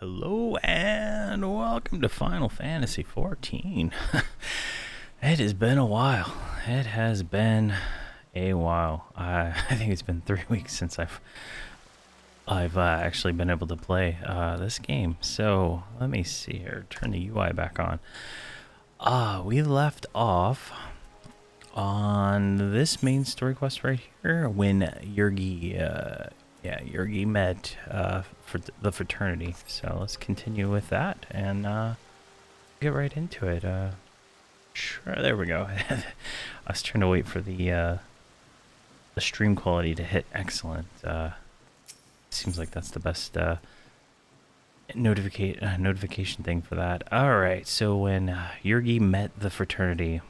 Hello and welcome to Final Fantasy XIV. It has been a while. It has been a while. I think it's been 3 weeks since I've actually been able to play this game. So let me see here. Turn the UI back on. We left off on this main story quest right here when Yurgi met for the fraternity. So let's continue with that and get right into it. Sure, there we go. I was trying to wait for the stream quality to hit excellent. Seems like that's the best notification thing for that. All right, so when Yurgi met the fraternity.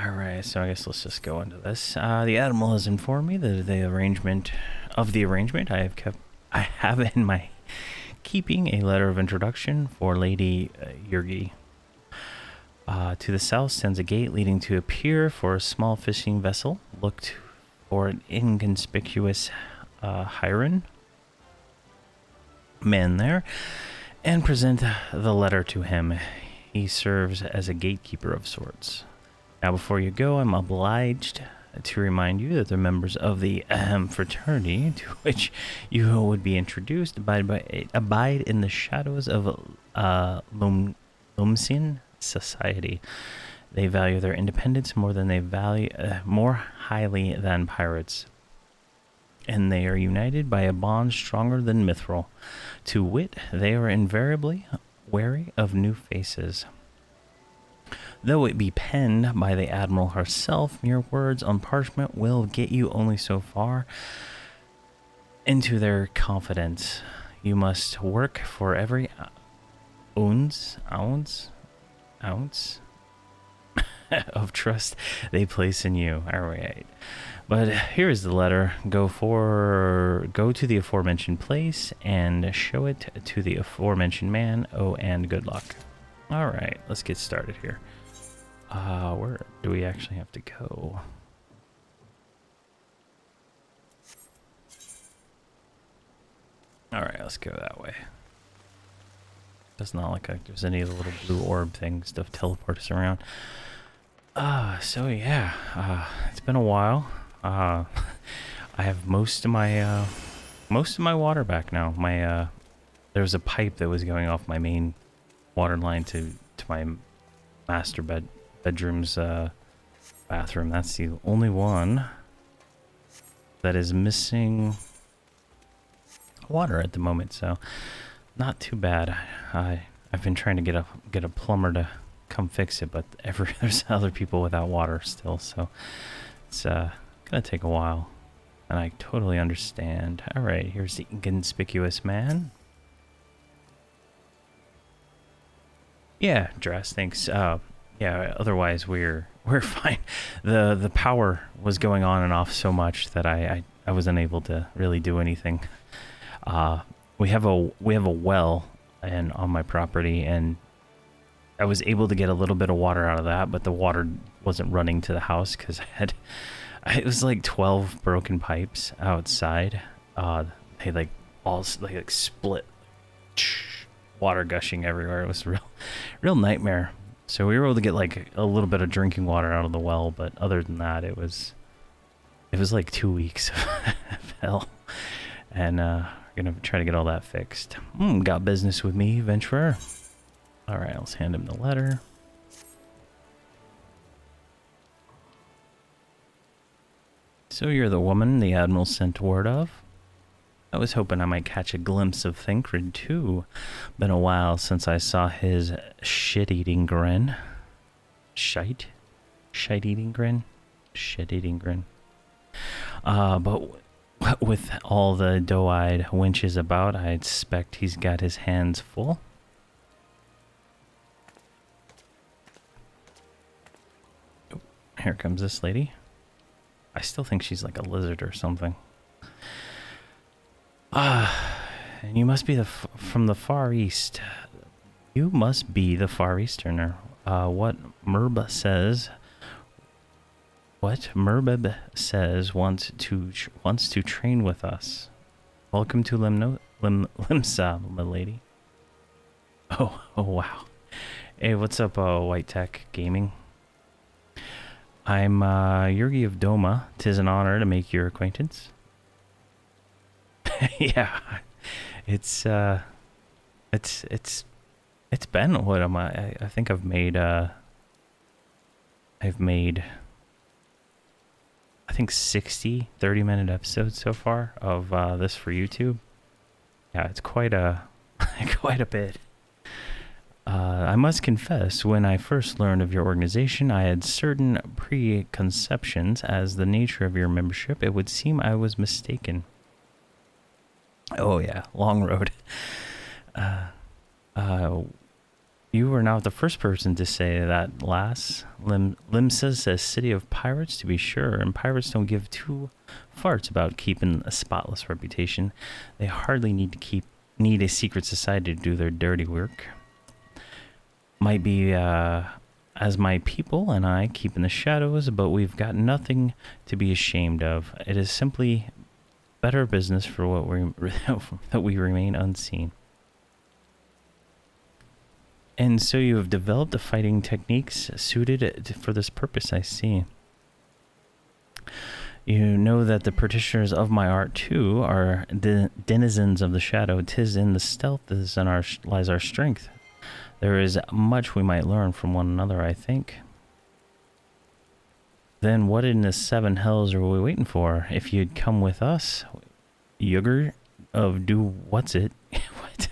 Alright, so I guess let's just go into this. The Admiral has informed me that the arrangement I have in my keeping a letter of introduction for Lady Yurgi. To the south stands a gate leading to a pier for a small fishing vessel. Look for an inconspicuous Hiren man there and present the letter to him. He serves as a gatekeeper of sorts. Now, before you go, I'm obliged to remind you that the members of the fraternity to which you would be introduced abide in the shadows of Lumsian society. They value their independence more highly than pirates, and they are united by a bond stronger than mithril. To wit, they are invariably wary of new faces. Though it be penned by the Admiral herself, mere words on parchment will get you only so far into their confidence. You must work for every ounce of trust they place in you. All right. But here is the letter. Go to the aforementioned place and show it to the aforementioned man. Oh, and good luck. All right, let's get started here. Where do we actually have to go? Alright, let's go that way. Does not look like there's any of the little blue orb things to teleport us around. So yeah, it's been a while. I have most of my water back now. There was a pipe that was going off my main water line to my master bedroom's bathroom. That's the only one that is missing water at the moment, so not too bad. I've been trying to get a plumber to come fix it, but there's other people without water still, so it's gonna take a while, and I totally understand. All right, here's the inconspicuous man. Yeah, Dress, thanks. Yeah, otherwise we're fine. The power was going on and off so much that I wasn't able to really do anything. We have a well on my property, and I was able to get a little bit of water out of that, but the water wasn't running to the house because it was like 12 broken pipes outside. They all split, water gushing everywhere. It was a real nightmare. So we were able to get like a little bit of drinking water out of the well, but other than that, it was like 2 weeks of hell. And we're gonna try to get all that fixed. Got business with me, venturer. All right, let's hand him the letter. So you're the woman the Admiral sent word of. I was hoping I might catch a glimpse of Thancred too. Been a while since I saw his shit-eating grin. Shite-eating grin? Shit-eating grin. But with all the doe-eyed wenches about, I expect he's got his hands full. Oh, here comes this lady. I still think she's like a lizard or something. And you must be from the Far East. You must be the Far Easterner. What Merbeb says wants to train with us. Welcome to Limsa, my lady. Oh wow. Hey, what's up, White Tech Gaming? I'm Yurgi of Doma. 'Tis an honor to make your acquaintance. Yeah, it's been what am I think I've made I think 60 30-minute episodes so far of this for YouTube. Yeah, it's quite a quite a bit. I must confess, when I first learned of your organization, I had certain preconceptions as the nature of your membership. It would seem I was mistaken. Oh yeah, long road. You were not the first person to say that, lass. Limsa's a city of pirates, to be sure, and pirates don't give two farts about keeping a spotless reputation. They hardly need a secret society to do their dirty work. Might be as my people and I keep in the shadows, but we've got nothing to be ashamed of. It is simply better business for what that we remain unseen. And so you have developed the fighting techniques suited for this purpose, I see. You know that the practitioners of my art, too, are denizens of the shadow. 'Tis in the stealth that lies our strength. There is much we might learn from one another, I think. Then what in the seven hells are we waiting for? If you'd come with us, Yugger of what's it? What?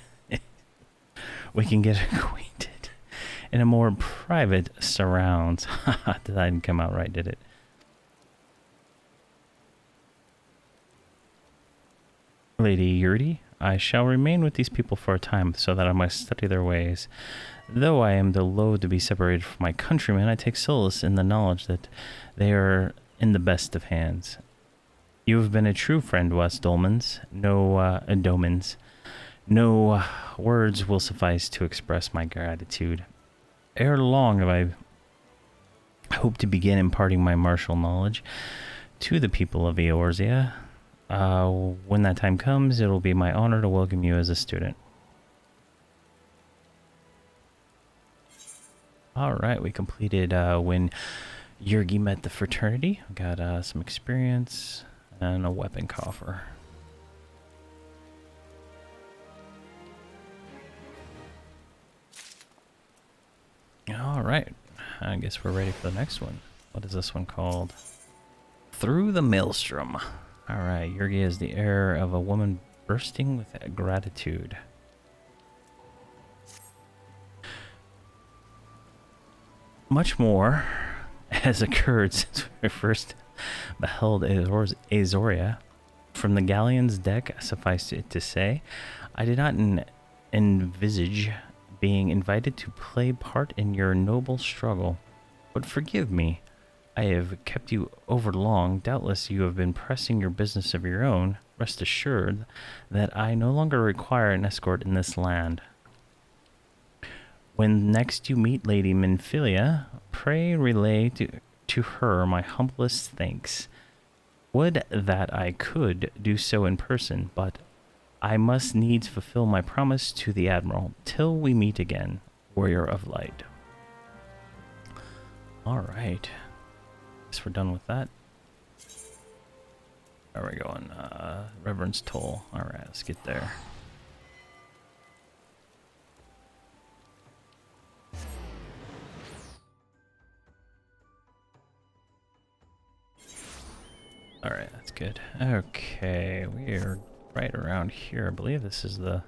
We can get acquainted in a more private surrounds. That didn't come out right, did it? Lady Yurdi, I shall remain with these people for a time, so that I might study their ways. Though I am loath to be separated from my countrymen, I take solace in the knowledge that they are in the best of hands. You have been a true friend to us, Dolmens. Domans. No words will suffice to express my gratitude. Ere long, I hope to begin imparting my martial knowledge to the people of Eorzea. When that time comes, it'll be my honor to welcome you as a student. Alright, we completed when Yurgi met the fraternity. We got some experience and a weapon coffer. Alright, I guess we're ready for the next one. What is this one called? Through the Maelstrom. Alright, Yurgi is the heir of a woman bursting with gratitude. Much more has occurred since we first beheld Azoria. From the galleon's deck, suffice it to say, I did not envisage being invited to play part in your noble struggle. But forgive me, I have kept you over long. Doubtless you have been pressing your business of your own. Rest assured that I no longer require an escort in this land. When next you meet Lady Minfilia, pray relay to her my humblest thanks. Would that I could do so in person, but I must needs fulfill my promise to the Admiral. Till we meet again, Warrior of Light. Alright. Guess we're done with that. Where are we going? Reverence Toll. Alright, let's get there. Alright, that's good. Okay, we are right around here. I believe this is the...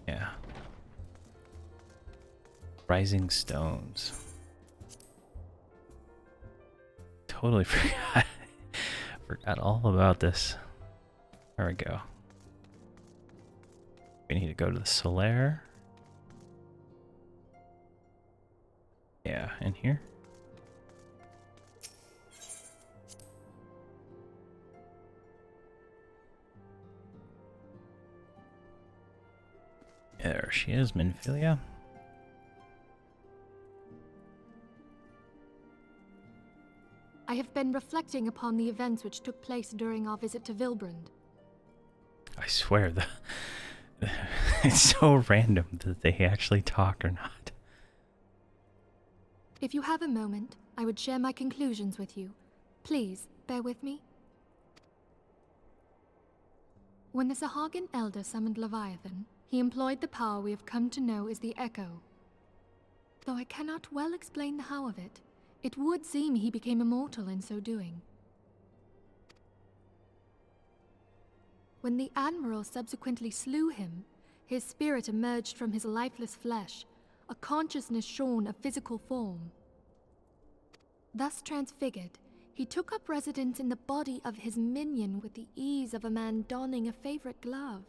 Yeah. Rising Stones. Totally forgot. Forgot all about this. There we go. We need to go to the Solaire. Yeah, in here. There she is, Minfilia. I have been reflecting upon the events which took place during our visit to Vilbrand. I swear, it's so random that they actually talk or not. If you have a moment, I would share my conclusions with you. Please, bear with me. When the Sahagin Elder summoned Leviathan, he employed the power we have come to know as the Echo. Though I cannot well explain the how of it, it would seem he became immortal in so doing. When the Admiral subsequently slew him, his spirit emerged from his lifeless flesh, a consciousness shorn of physical form. Thus transfigured, he took up residence in the body of his minion with the ease of a man donning a favorite glove.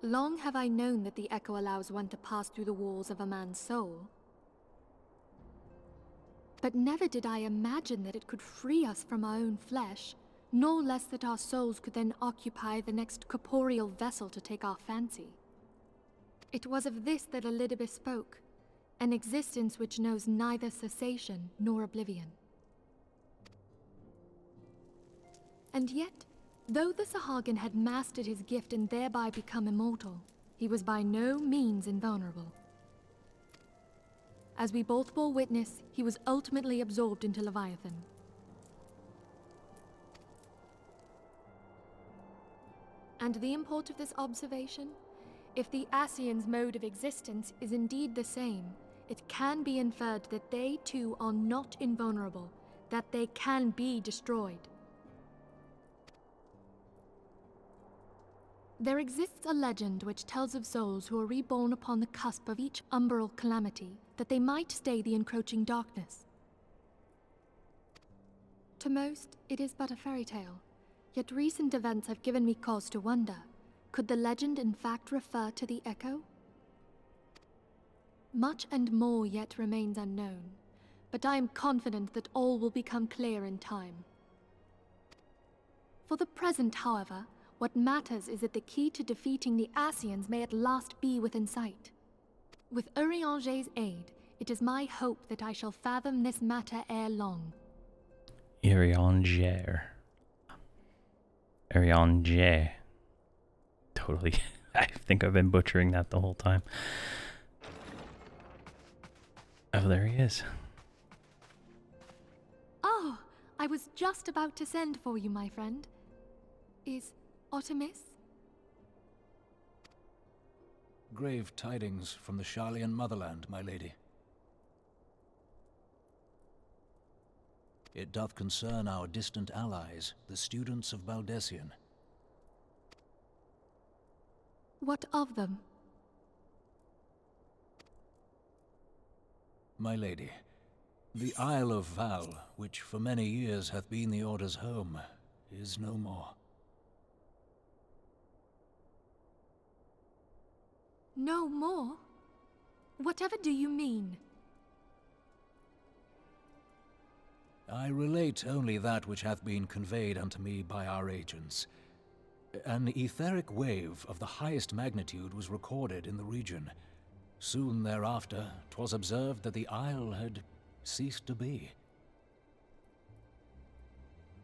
Long have I known that the Echo allows one to pass through the walls of a man's soul. But never did I imagine that it could free us from our own flesh, nor less that our souls could then occupy the next corporeal vessel to take our fancy. It was of this that Elidibus spoke, an existence which knows neither cessation nor oblivion. And yet, though the Sahagin had mastered his gift and thereby become immortal, he was by no means invulnerable. As we both bore witness, he was ultimately absorbed into Leviathan. And the import of this observation? If the Ascians' mode of existence is indeed the same, it can be inferred that they too are not invulnerable, that they can be destroyed. There exists a legend which tells of souls who are reborn upon the cusp of each umbral calamity, that they might stay the encroaching darkness. To most, it is but a fairy tale, yet recent events have given me cause to wonder, could the legend in fact refer to the Echo? Much and more yet remains unknown, but I am confident that all will become clear in time. For the present, however, what matters is that the key to defeating the Ascians may at last be within sight. With Urianger's aid, it is my hope that I shall fathom this matter ere long. Urianger. Urianger. Totally. I think I've been butchering that the whole time. Oh, there he is. Oh, I was just about to send for you, my friend. Is Artemis? Grave tidings from the Sharlayan motherland, my lady. It doth concern our distant allies, the students of Baldessian. What of them? My lady, the Isle of Val, which for many years hath been the Order's home, is no more. No more? Whatever do you mean? I relate only that which hath been conveyed unto me by our agents. An etheric wave of the highest magnitude was recorded in the region. Soon thereafter, 'twas observed that the isle had ceased to be.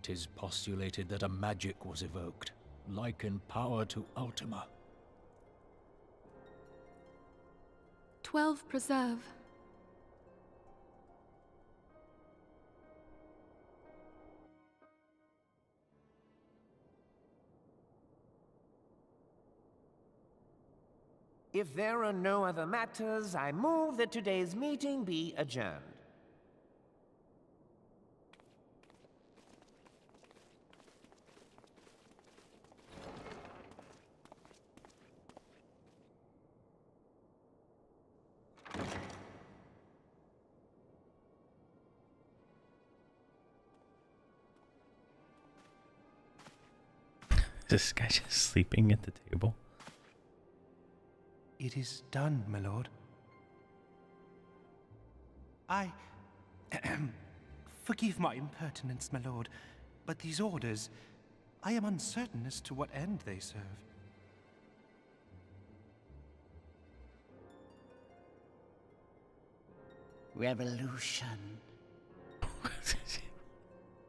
'Tis postulated that a magic was evoked, like in power to Ultima. 12 preserve. If there are no other matters, I move that today's meeting be adjourned. This guy just sleeping at the table. It is done, my lord. Forgive my impertinence, my lord, but these orders, I am uncertain as to what end they serve. Revolution. What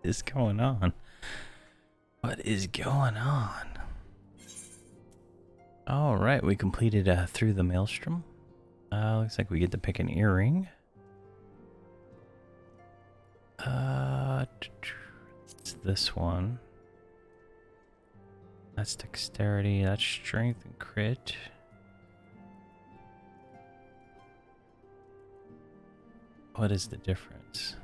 is going on? What is going on? All right, we completed Through the Maelstrom. Looks like we get to pick an earring. It's this one. That's dexterity, that's strength and crit. What is the difference?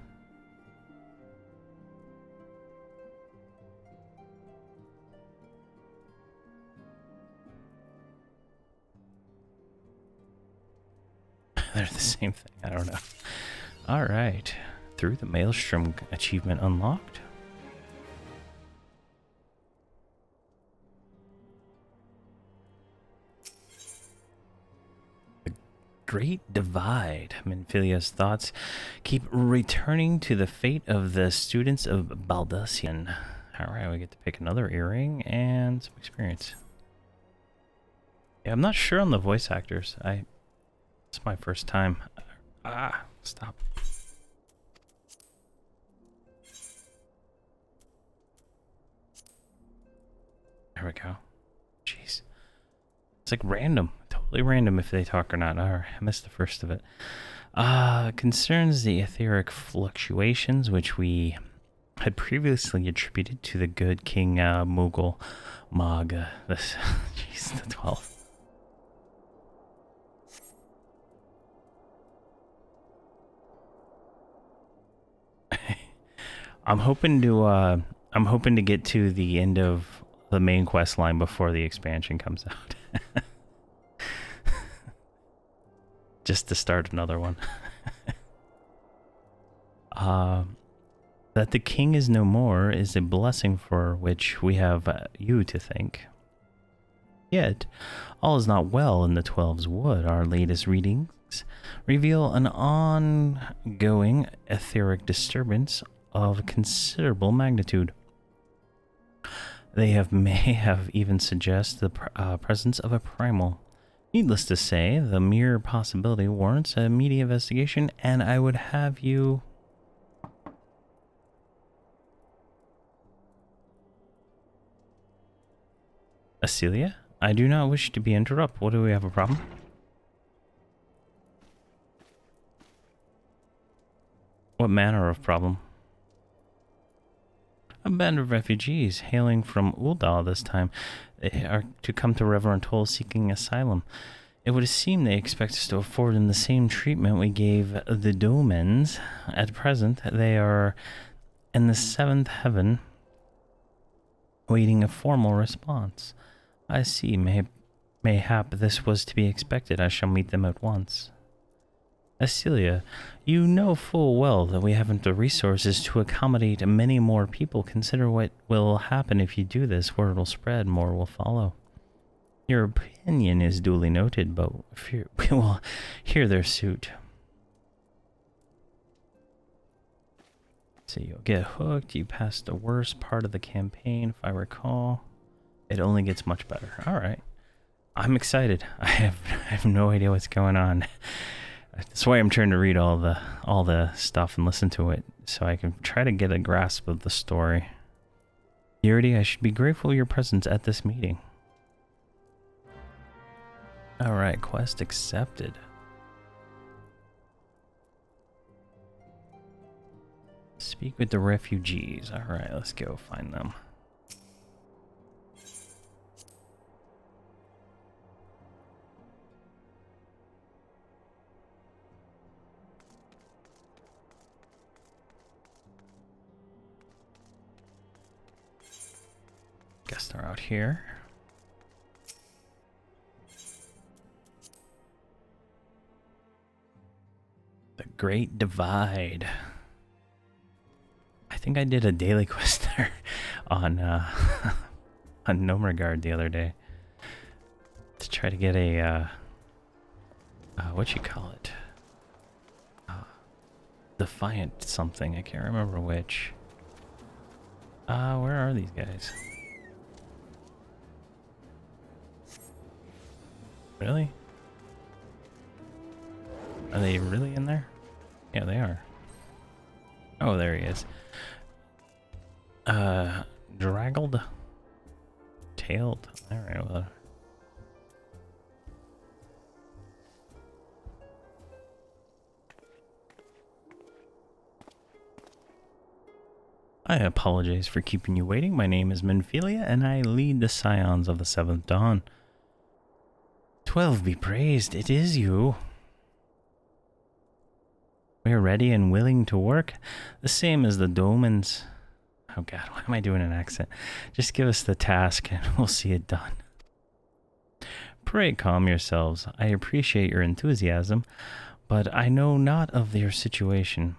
They're the same thing, I don't know. Alright. Through the Maelstrom achievement unlocked. The Great Divide. Minfilia's thoughts keep returning to the fate of the students of Baldusian. Alright, we get to pick another earring and some experience. Yeah, I'm not sure on the voice actors. It's my first time. Stop. There we go. Jeez. It's like random. Totally random if they talk or not. Alright, I missed the first of it. Concerns the etheric fluctuations which we had previously attributed to the good King Mughal Mag. Jeez, the 12th. I'm hoping to get to the end of the main quest line before the expansion comes out. Just to start another one. That the king is no more is a blessing for which we have you to thank. Yet, all is not well in the 12's wood. Our latest readings reveal an ongoing etheric disturbance of considerable magnitude. They may have even suggest the presence of a primal. Needless to say, the mere possibility warrants an immediate investigation, and I would have you... Acelia? I do not wish to be interrupted. What, do we have a problem? What manner of problem? A band of refugees hailing from Uldal this time. They are to come to Reverend Toll seeking asylum. It would seem they expect us to afford them the same treatment we gave the Domans. At present, they are in the 7th heaven, waiting a formal response. I see. Mayhap this was to be expected. I shall meet them at once. Acelia, you know full well that we haven't the resources to accommodate many more people. Consider what will happen if you do this. Word will spread, more will follow. Your opinion is duly noted, but we will hear their suit. So you'll get hooked. You passed the worst part of the campaign, if I recall. It only gets much better. Alright. I'm excited. I have no idea what's going on. That's why I'm trying to read all the stuff and listen to it, so I can try to get a grasp of the story. Yurdi, I should be grateful for your presence at this meeting. Alright, quest accepted. Speak with the refugees. Alright, let's go find them. Guess they're out here. The Great Divide. I think I did a daily quest there on on Nomergard the other day to try to get a what you call it, Defiant something. I can't remember which. Where are these guys? Really? Are they really in there? Yeah, they are. Oh, there he is. draggled, tailed. All right, well. I apologize for keeping you waiting. My name is Minphilia, and I lead the Scions of the Seventh Dawn. 12 be praised, it is you. We are ready and willing to work, the same as the Domans. Oh god, why am I doing an accent? Just give us the task and we'll see it done. Pray calm yourselves. I appreciate your enthusiasm, but I know not of your situation.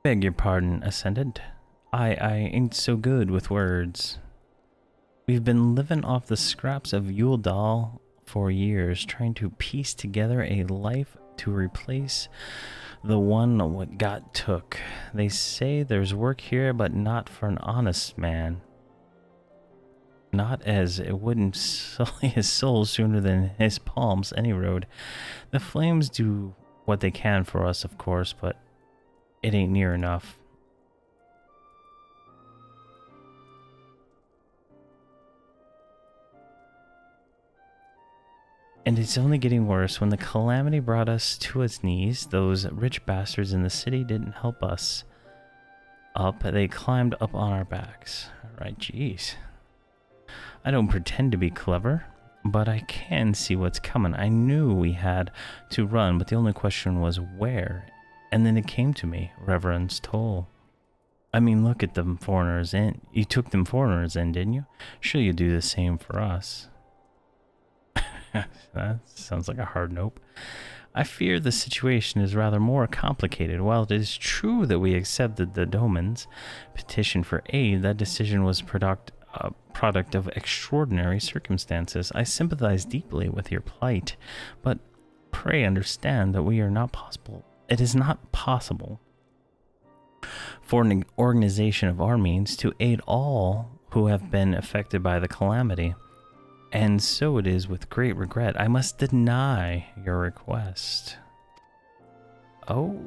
Beg your pardon, Ascendant. I ain't so good with words. We've been living off the scraps of Yuledal for years, trying to piece together a life to replace the one what got took. They say there's work here, but not for an honest man. Not as it wouldn't sully his soul sooner than his palms any road. The flames do what they can for us, of course, but it ain't near enough. And it's only getting worse. When the calamity brought us to its knees, those rich bastards in the city didn't help us up. They climbed up on our backs. Alright, jeez. I don't pretend to be clever, but I can see what's coming. I knew we had to run, but the only question was where. And then it came to me, Reverend's toll. I mean, look at them foreigners in. You took them foreigners in, didn't you? Sure, you do the same for us. That sounds like a hard nope. I fear the situation is rather more complicated. While it is true that we accepted the Doman's petition for aid, that decision was product of extraordinary circumstances. I sympathize deeply with your plight, but pray understand that we are not possible. It is not possible for an organization of our means to aid all who have been affected by the calamity. And so it is with great regret I must deny your request. Oh,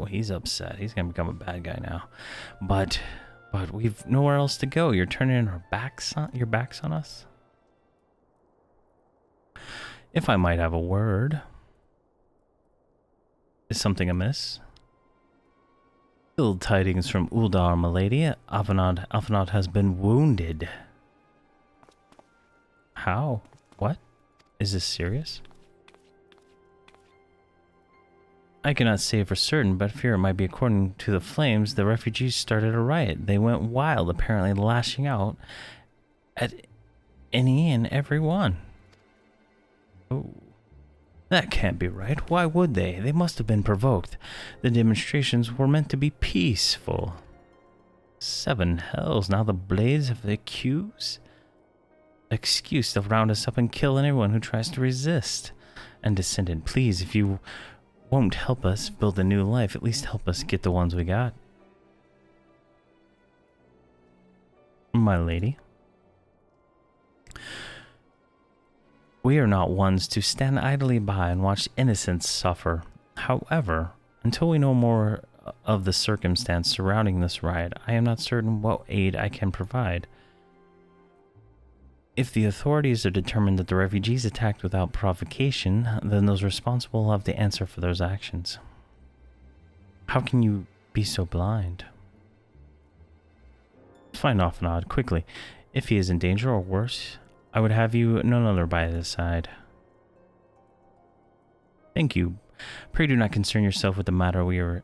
he's upset. He's gonna become a bad guy now. But we've nowhere else to go. You're turning your backs on us. If I might have a word, is something amiss? Ill tidings from Uldar, milady. Avanad has been wounded. How? What? Is this serious? I cannot say for certain, but fear it might be according to the flames. The refugees started a riot. They went wild, apparently lashing out at any and every one. Oh, that can't be right. Why would they? They must have been provoked. The demonstrations were meant to be peaceful. 7 hells, now the blades have the excuse to round us up and kill anyone who tries to resist. And Descendant, please, if you won't help us build a new life, at least help us get the ones we got. My lady, we are not ones to stand idly by and watch innocents suffer. However, until we know more of the circumstance surrounding this riot, I am not certain what aid I can provide. If the authorities are determined that the refugees attacked without provocation, then those responsible will have to answer for those actions. How can you be so blind? Find Afanad quickly. If he is in danger or worse, I would have you none other by his side. Thank you. Pray do not concern yourself with the matter we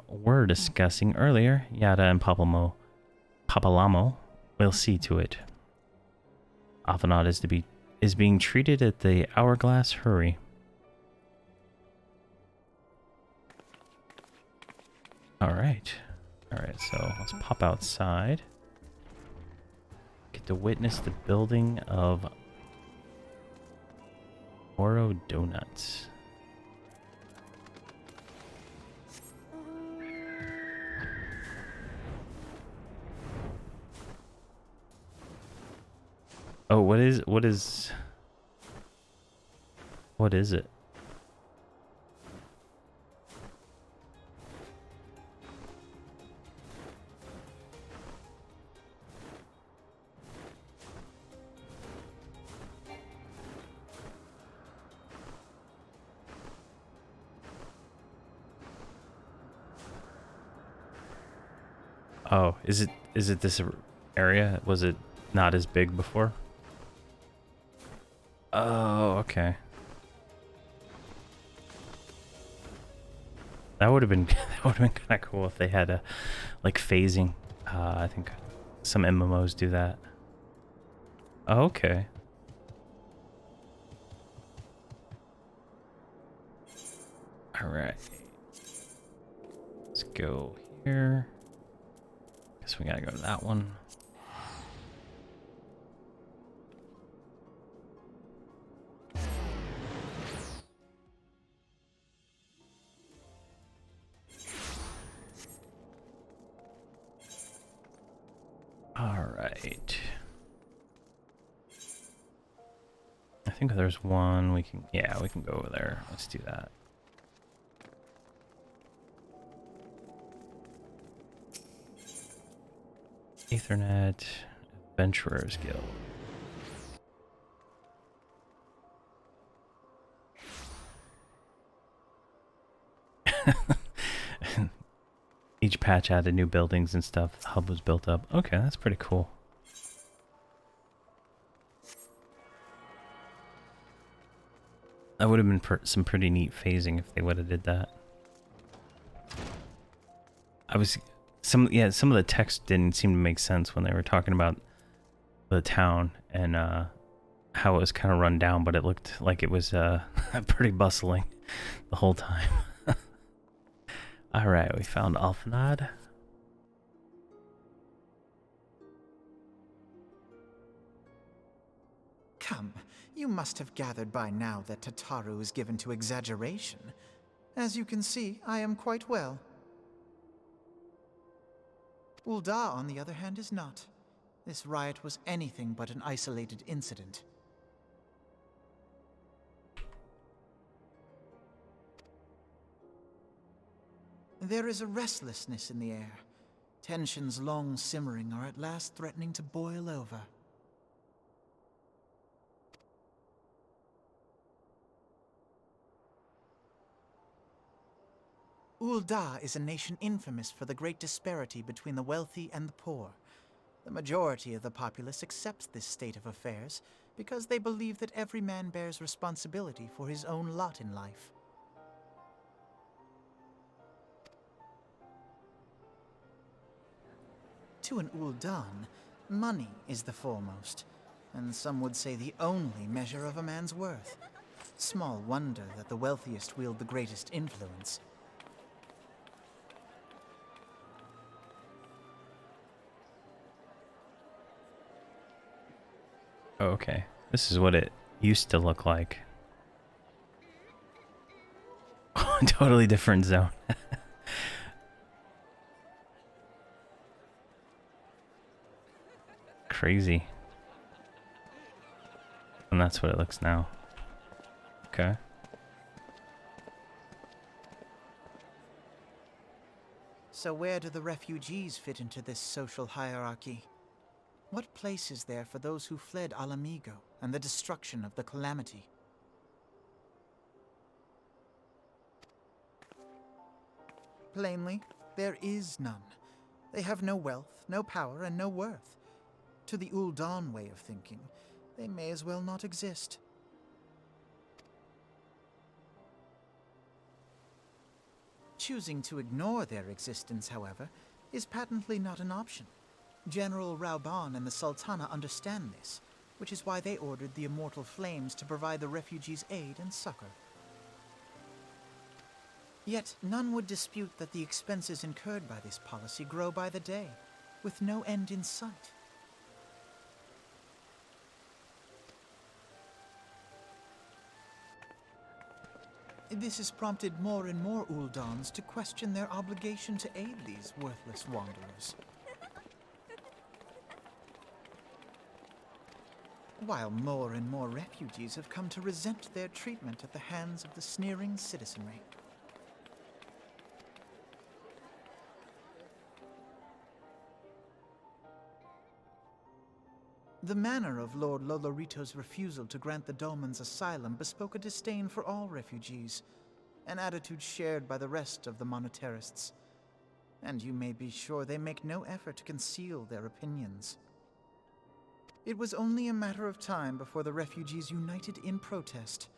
were discussing earlier. Yada and Papalamo will see to it. Afanad is being treated at the Hourglass. Hurry. Alright, so let's pop outside. Get to witness the building of Oro Donuts. Oh, what is it? Oh, is it this area? Was it not as big before? Oh, okay. That would have been that would have been kind of cool if they had a like phasing. I think some MMOs do that. Oh, okay. All right. Let's go here. Guess we gotta go to that one. All right. I think there's one we can, yeah, we can go over there. Let's do that. Ethernet Adventurers Guild. Each patch added new buildings and stuff. The hub was built up. Okay, that's pretty cool. That would have been some pretty neat phasing if they would have did that. Some of the text didn't seem to make sense when they were talking about the town and how it was kind of run down, but it looked like it was pretty bustling the whole time. All right, we found Alphanad. Come, you must have gathered by now that Tataru is given to exaggeration. As you can see, I am quite well. Ul'dah, on the other hand, is not. This riot was anything but an isolated incident. There is a restlessness in the air. Tensions long simmering are at last threatening to boil over. Ul'dah is a nation infamous for the great disparity between the wealthy and the poor. The majority of the populace accepts this state of affairs because they believe that every man bears responsibility for his own lot in life. To an Ul'dan, money is the foremost, and some would say the only measure of a man's worth. Small wonder that the wealthiest wield the greatest influence. Okay, this is what it used to look like. Totally different zone. Crazy. And that's what it looks now. Okay. So where do the refugees fit into this social hierarchy? What place is there for those who fled Alamigo and the destruction of the Calamity? Plainly, there is none. They have no wealth, no power, and no worth. To the Ul'dan way of thinking, they may as well not exist. Choosing to ignore their existence, however, is patently not an option. General Rauban and the Sultana understand this, which is why they ordered the Immortal Flames to provide the refugees aid and succor. Yet none would dispute that the expenses incurred by this policy grow by the day, with no end in sight. This has prompted more and more Ul'dans to question their obligation to aid these worthless wanderers. While more and more refugees have come to resent their treatment at the hands of the sneering citizenry. The manner of Lord Lolorito's refusal to grant the Dolmens asylum bespoke a disdain for all refugees, an attitude shared by the rest of the monetarists. and you may be sure they make no effort to conceal their opinions. It was only a matter of time before the refugees united in protest,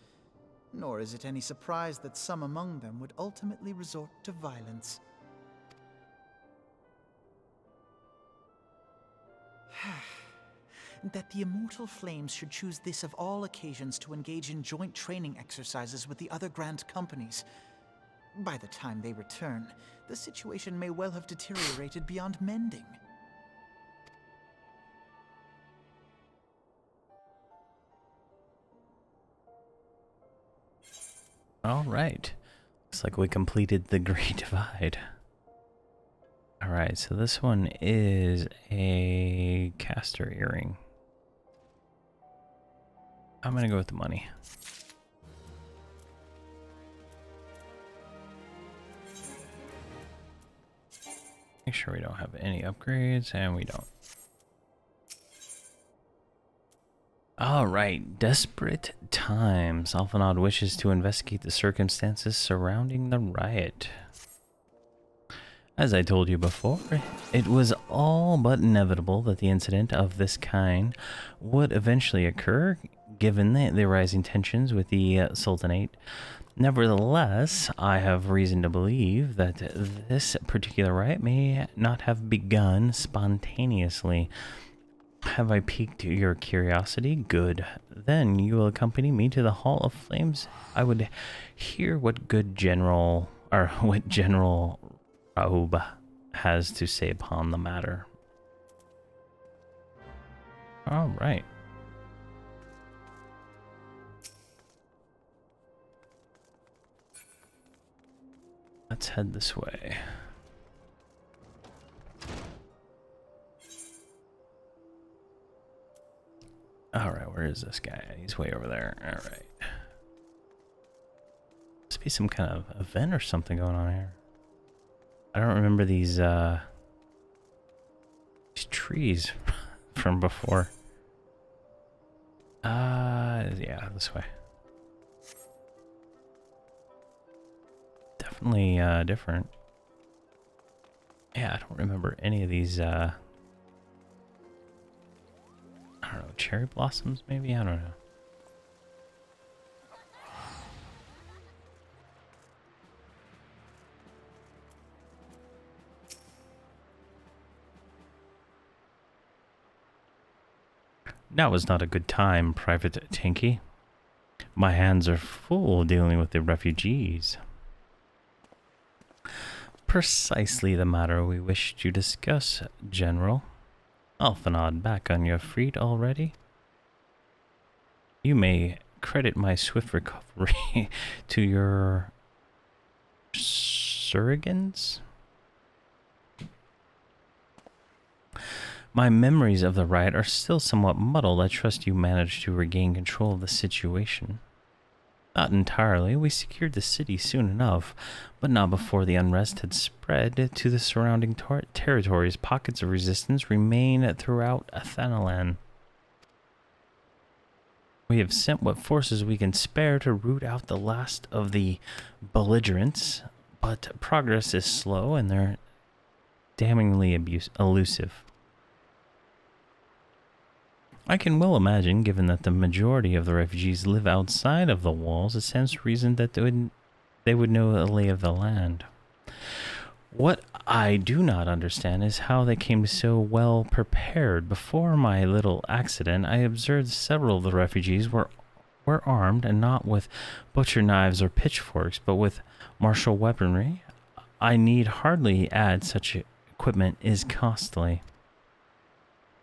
nor is it any surprise that some among them would ultimately resort to violence. That the Immortal Flames should choose this of all occasions to engage in joint training exercises with the other Grand Companies. By the time they return, the situation may well have deteriorated beyond mending. All right. Looks like we completed the Great Divide. All right, so this one is a caster earring. I'm going to go with the money. Make sure we don't have any upgrades, and we don't. All right, desperate times. Alphanod wishes to investigate the circumstances surrounding the riot. As I told you before, it was all but inevitable that the incident of this kind would eventually occur, given the rising tensions with the Sultanate. Nevertheless, I have reason to believe that this particular riot may not have begun spontaneously. Have I piqued your curiosity? Good. Then you will accompany me to the Hall of Flames. I would hear what General Raub has to say upon the matter. All right. Let's head this way. All right, where is this guy? He's way over there. All right. Must be some kind of event or something going on here. I don't remember these trees from before. Yeah, this way. Definitely different. Yeah, I don't remember any of these I don't know, cherry blossoms maybe? I don't know. Now is not a good time, Private Tinky. My hands are full dealing with the refugees. Precisely the matter we wish to discuss, General. Alphanod, back on your feet already? You may credit my swift recovery to your surrogans? My memories of the riot are still somewhat muddled. I trust you managed to regain control of the situation. Not entirely. We secured the city soon enough, but not before the unrest had spread to the surrounding territories. Pockets of resistance remain throughout Athanalan. We have sent what forces we can spare to root out the last of the belligerents, but progress is slow and they're damningly elusive. I can well imagine, given that the majority of the refugees live outside of the walls, it stands to reason that they would know the lay of the land. What I do not understand is how they came so well prepared. Before my little accident, I observed several of the refugees were armed, and not with butcher knives or pitchforks, but with martial weaponry. I need hardly add such equipment is costly.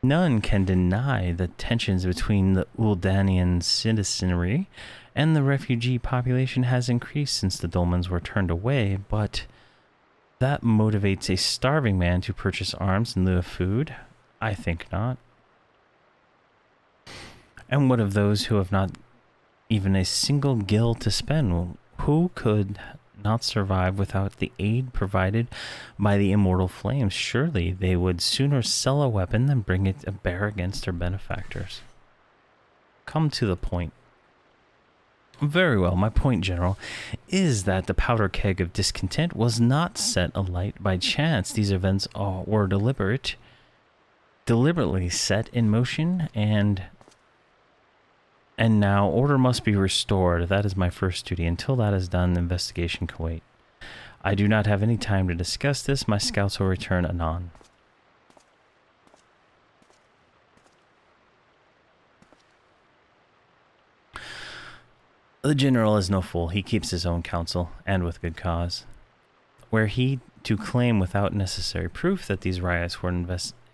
None can deny the tensions between the Uldanian citizenry and the refugee population has increased since the dolmens were turned away, but that motivates a starving man to purchase arms in lieu of food? I think not. And what of those who have not even a single gil to spend? Who could not survive without the aid provided by the immortal flames? Surely they would sooner sell a weapon than bring it to bear against their benefactors. Come to the point. Very well. My point, General, is that the powder keg of discontent was not set alight by chance. These events were deliberately set in motion, and now order must be restored. That is my first duty. Until that is done, the investigation can wait. I do not have any time to discuss this. My scouts will return anon. The general is no fool. He keeps his own counsel, and with good cause. Were he to claim without necessary proof that these riots were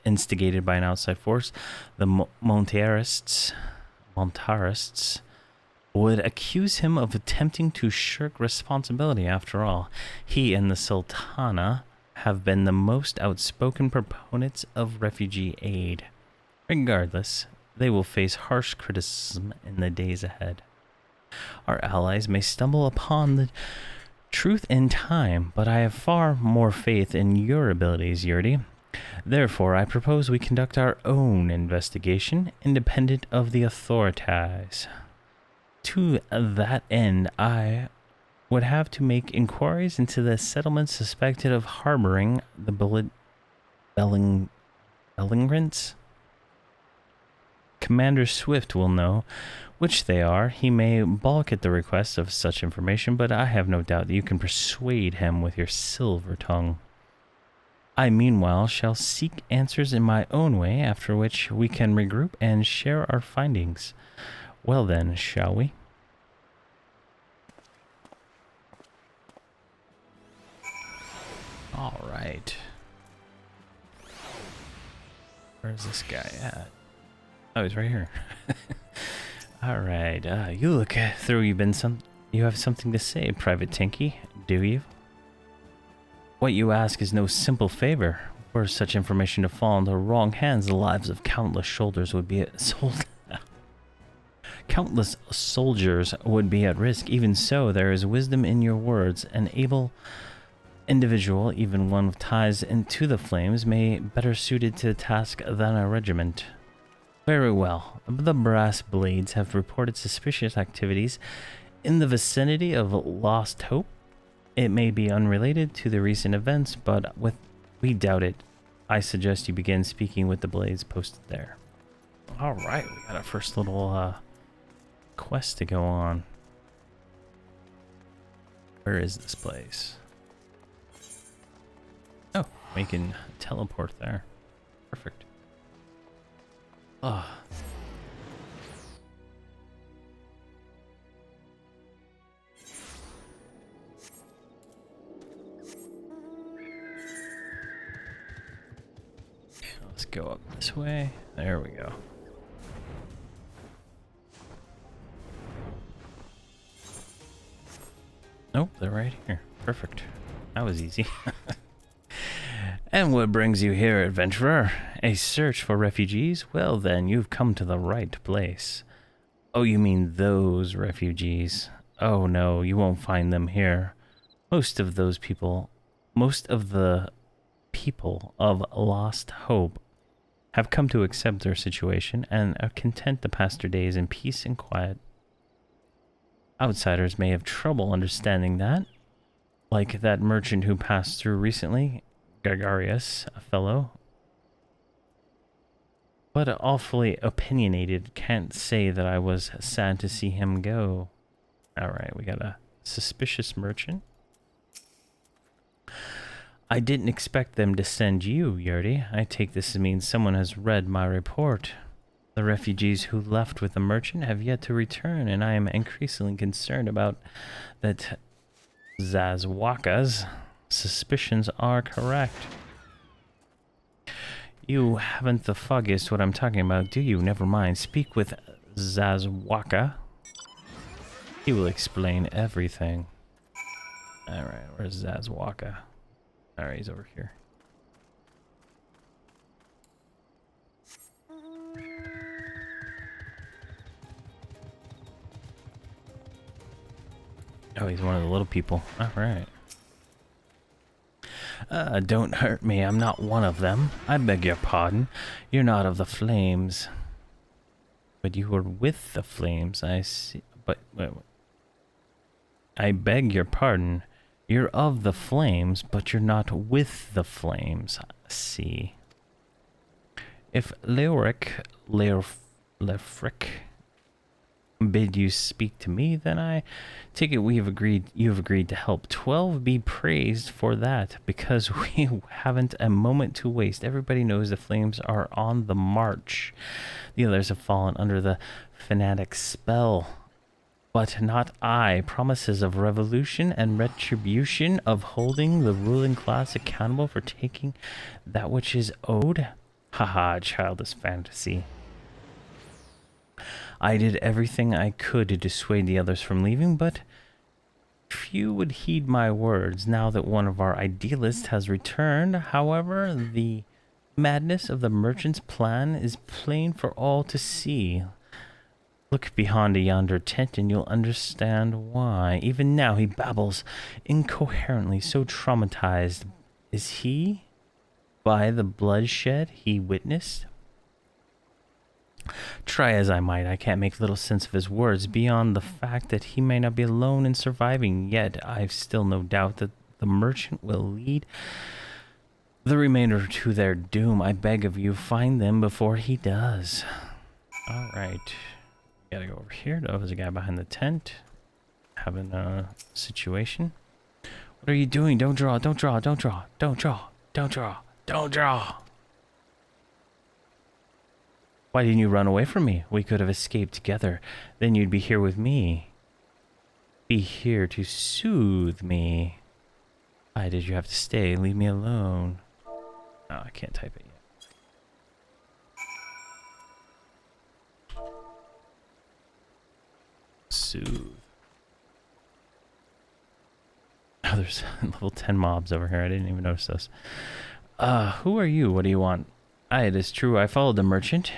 instigated by an outside force, the Montarists would accuse him of attempting to shirk responsibility. After all, he and the Sultana have been the most outspoken proponents of refugee aid. Regardless, they will face harsh criticism in the days ahead. Our allies may stumble upon the truth in time, but I have far more faith in your abilities, Yurdi. Therefore, I propose we conduct our own investigation, independent of the authorities. To that end, I would have to make inquiries into the settlements suspected of harboring the belligerents. Commander Swift will know which they are. He may balk at the request of such information, but I have no doubt that you can persuade him with your silver tongue. I, meanwhile, shall seek answers in my own way, after which we can regroup and share our findings. Well then, shall we? All right. Where's this guy at? Oh, he's right here. All right. You look through. You have something to say, Private Tinky, do you? What you ask is no simple favor. Were such information to fall into wrong hands, the lives of countless soldiers would be at risk. Even so, there is wisdom in your words. An able individual, even one with ties into the flames, may better suited to the task than a regiment. Very well. The Brass Blades have reported suspicious activities in the vicinity of Lost Hope. It may be unrelated to the recent events, but we doubt it. I suggest you begin speaking with the Blades posted there. All right, we got our first little quest to go on. Where is this place? Oh, we can teleport there. Perfect. Ah. Let's go up this way. There we go. Nope, they're right here. Perfect. That was easy. And what brings you here, adventurer? A search for refugees? Well then, you've come to the right place. Oh, you mean those refugees? Oh no, you won't find them here. Most of the people of Lost Hope have come to accept their situation and are content to pass their days in peace and quiet. Outsiders may have trouble understanding that, like that merchant who passed through recently, Gregarious, a fellow, but awfully opinionated. Can't say that I was sad to see him go. Alright, we got a suspicious merchant. I didn't expect them to send you, Yurdi. I take this to mean someone has read my report. The refugees who left with the merchant have yet to return, and I am increasingly concerned about that Zazwaka's suspicions are correct. You haven't the foggiest what I'm talking about, do you? Never mind. Speak with Zazwaka. He will explain everything. Alright, where's Zazwaka? Alright, he's over here. Oh, he's one of the little people. Alright. Don't hurt me. I'm not one of them. I beg your pardon. You're not of the flames. But you were with the flames, I see. But, wait. I beg your pardon. You're of the flames, but you're not with the flames. See. If Leofric bid you speak to me, then I take it you've agreed to help. 12 be praised for that, because we haven't a moment to waste. Everybody knows the flames are on the march. The others have fallen under the fanatic spell. But not I. Promises of revolution and retribution, of holding the ruling class accountable for taking that which is owed. Haha, childish fantasy. I did everything I could to dissuade the others from leaving, but few would heed my words. Now that one of our idealists has returned, however, the madness of the merchant's plan is plain for all to see. Look behind yonder tent and you'll understand why. Even now he babbles incoherently, so traumatized is he by the bloodshed he witnessed. Try as I might, I can't make little sense of his words, beyond the fact that he may not be alone in surviving. Yet I've still no doubt that the merchant will lead the remainder to their doom. I beg of you, find them before he does. All right. Gotta go over here. Oh, there's a guy behind the tent having a situation. What are you doing? Don't draw, don't draw, don't draw, don't draw, don't draw, don't draw. Why didn't you run away from me? We could have escaped together. Then you'd be here with me. Be here to soothe me. Why did you have to stay? Leave me alone. Oh, I can't type it yet. Soothe. Oh, there's level 10 mobs over here. I didn't even notice those. Who are you? What do you want? It is true. I followed the merchant,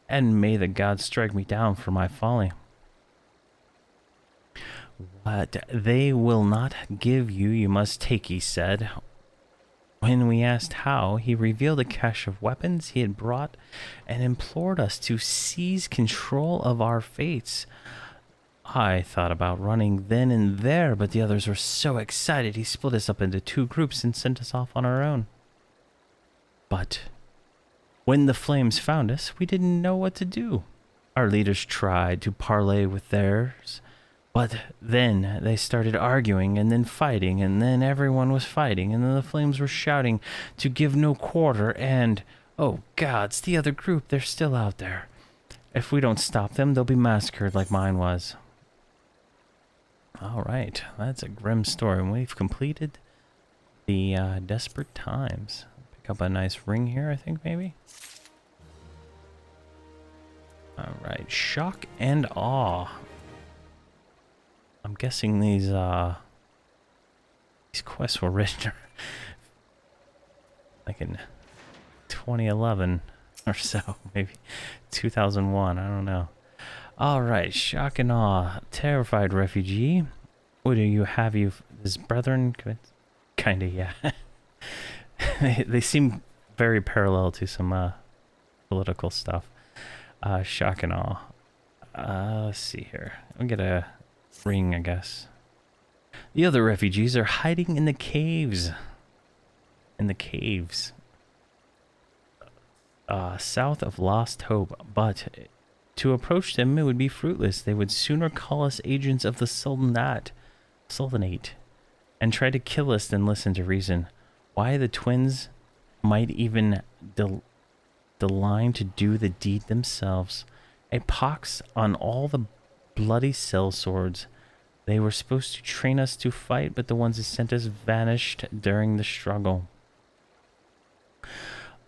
and may the gods strike me down for my folly. What they will not give you, you must take, he said. When we asked how, he revealed a cache of weapons he had brought and implored us to seize control of our fates. I thought about running then and there, but the others were so excited he split us up into 2 groups and sent us off on our own. But when the flames found us, we didn't know what to do. Our leaders tried to parley with theirs, but then they started arguing and then fighting, and then everyone was fighting, and then the flames were shouting to give no quarter, and, oh gods, the other group, they're still out there. If we don't stop them, they'll be massacred like mine was. All right, that's a grim story, and we've completed the Desperate Times. Pick up a nice ring here, I think, maybe. All right, shock and awe. I'm guessing these quests were written like in 2011 or so, maybe 2001. I don't know. All right, shock and awe. Terrified refugee. What do you have? His brethren? Kinda, yeah. They seem very parallel to some political stuff. Shock and awe. Let's see here. I'll get a ring, I guess. The other refugees are hiding in the caves. South of Lost Hope, but to approach them it would be fruitless. They would sooner call us agents of the Sultanate, and try to kill us than listen to reason. Why the twins might even deign to do the deed themselves. A pox on all the bloody sellswords. They were supposed to train us to fight, but the ones who sent us vanished during the struggle.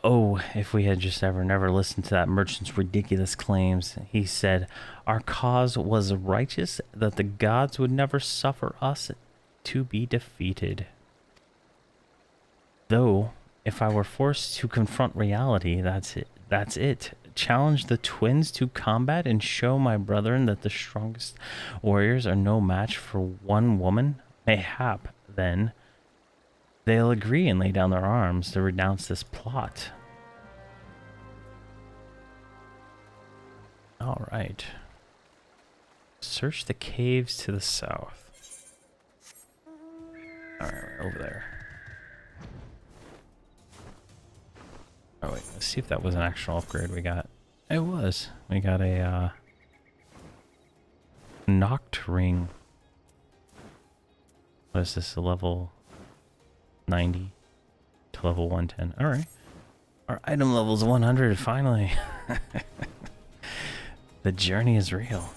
Oh, if we had just never listened to that merchant's ridiculous claims. He said our cause was righteous, that the gods would never suffer us to be defeated. Though, if I were forced to confront reality, that's it. Challenge the twins to combat and show my brethren that the strongest warriors are no match for one woman. Mayhap, then, they'll agree and lay down their arms to renounce this plot. All right. Search the caves to the south. over there. Oh wait, let's see if that was an actual upgrade we got. It was. We got a knocked ring. What is this? A level 90 to level 110. All right. Our item level's 100 finally. The journey is real.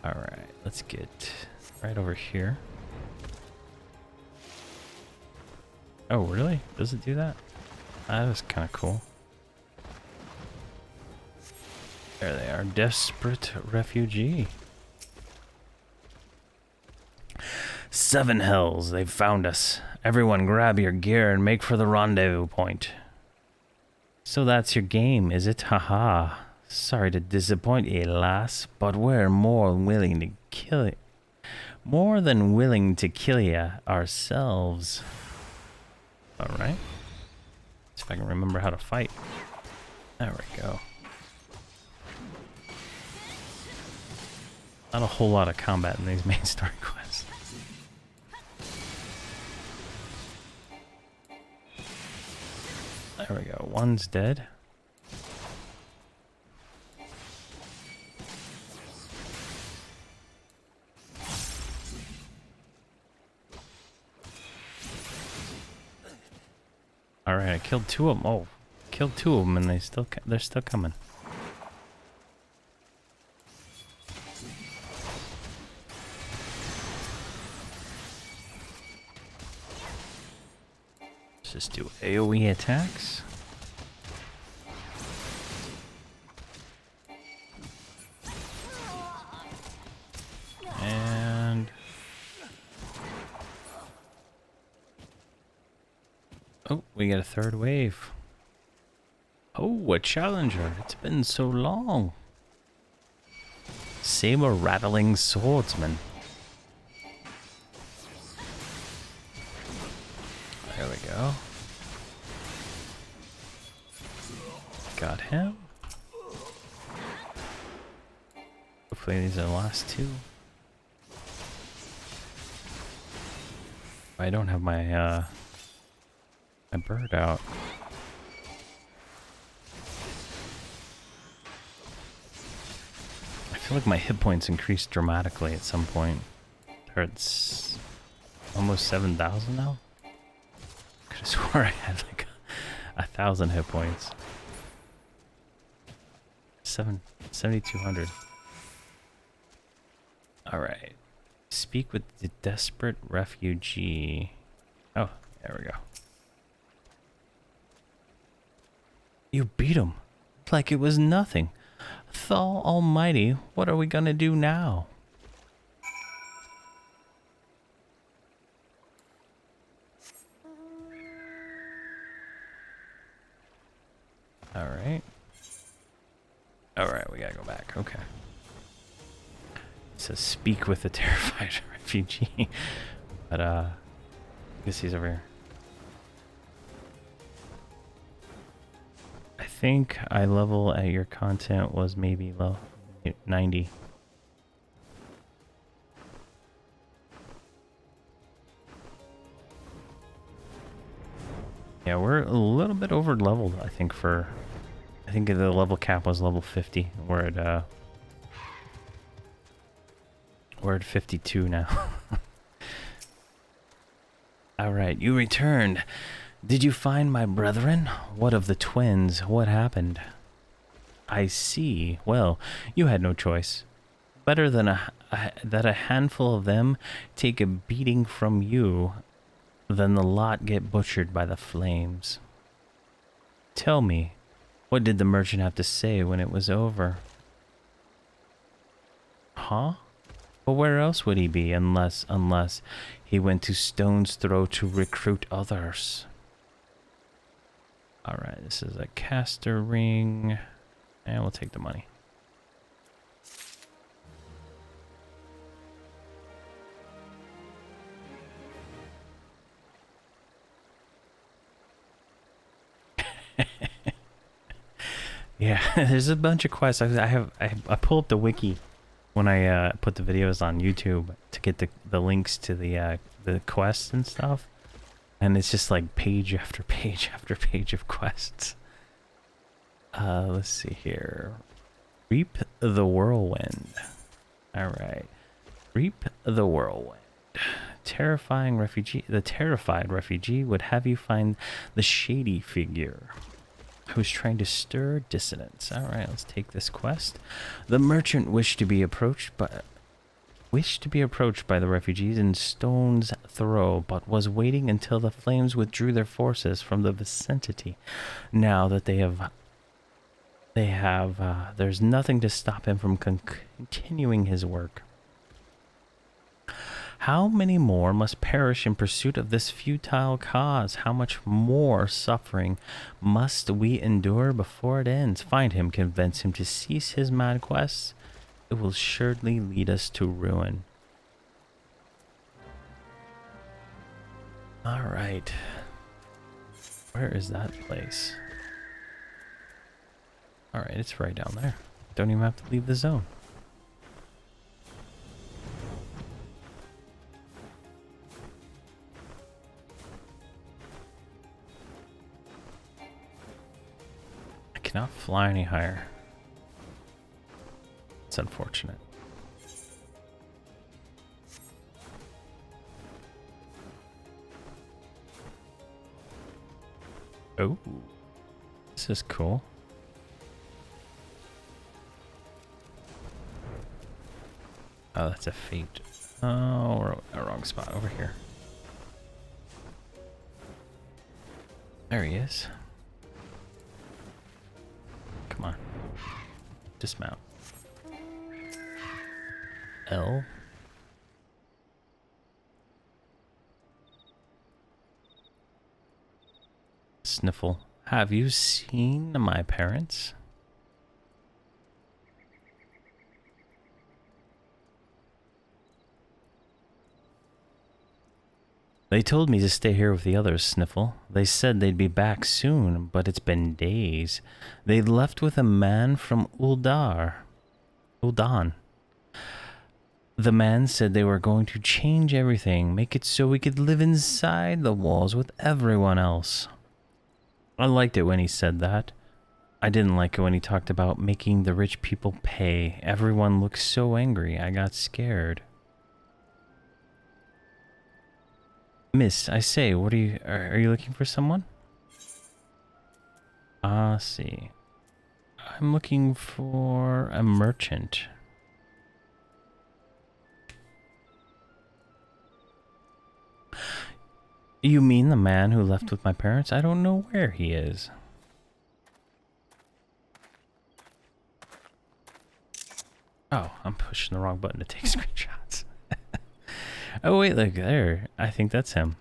All right, let's get right over here. Oh, really? Does it do that? That was kind of cool. There they are, desperate refugee. 7 hells, they've found us. Everyone grab your gear and make for the rendezvous point. So that's your game, is it? Haha. Sorry to disappoint you, lass, but we're more than willing to kill you ourselves. Alright. See if I can remember how to fight. There we go. Not a whole lot of combat in these main story quests. There we go. One's dead. All right, I killed 2 of them. Oh, killed 2 of them, and they're still coming. Let's just do AoE attacks. And oh, we got a 3rd wave. Oh, a challenger. It's been so long. Saber rattling swordsman. There we go. Got him. Hopefully these are the last 2. I don't have my my bird out. I feel like my hit points increased dramatically at some point. It's almost 7,000 now. Could have swore I had like 1,000 hit points. 7,200. All right. Speak with the desperate refugee. Oh, there we go. You beat him like it was nothing. Thal Almighty, what are we gonna do now? All right. All right, we gotta go back. Okay. It says speak with the terrified refugee. But, I guess he's over here. I think eye level at your content was maybe low 90. Yeah, we're a little bit over leveled, I think, I think the level cap was level 50. We're at 52 now. Alright, you returned. Did you find my brethren? What of the twins? What happened? I see. Well, you had no choice. Better than that a handful of them take a beating from you than the lot get butchered by the flames. Tell me, what did the merchant have to say when it was over? Huh? But where else would he be unless he went to Stone's Throw to recruit others? Alright, this is a caster ring. And we'll take the money. Yeah, there's a bunch of quests. I pull up the wiki when I put the videos on YouTube to get the links to the quests and stuff. And it's just like page after page after page of quests. Let's see here. Reap the whirlwind. Alright. Reap the whirlwind. Terrifying refugee. The terrified refugee would have you find the shady figure who's trying to stir dissonance. Alright, let's take this quest. The merchant wished to be approached by the refugees in stone's throw, but was waiting until the flames withdrew their forces from the vicinity. Now that there's nothing to stop him from continuing his work. How many more must perish in pursuit of this futile cause? How much more suffering must we endure before it ends? Find him, convince him to cease his mad quests. It will surely lead us to ruin. All right. Where is that place? All right, it's right down there. Don't even have to leave the zone. I cannot fly any higher. It's unfortunate. Oh, this is cool. Oh, that's a fate. Oh, we're in the wrong spot over here. There he is. Come on. Dismount. L. Sniffle. Have you seen my parents? They told me to stay here with the others, Sniffle. They said they'd be back soon, but it's been days. They left with a man from Uldan. The man said they were going to change everything, make it so we could live inside the walls with everyone else. I liked it when he said that. I didn't like it when he talked about making the rich people pay. Everyone looked so angry, I got scared. Miss, I say, what are you looking for someone? See. I'm looking for a merchant. You mean the man who left with my parents? I don't know where he is. Oh, I'm pushing the wrong button to take screenshots. Oh, wait, look there. I think that's him.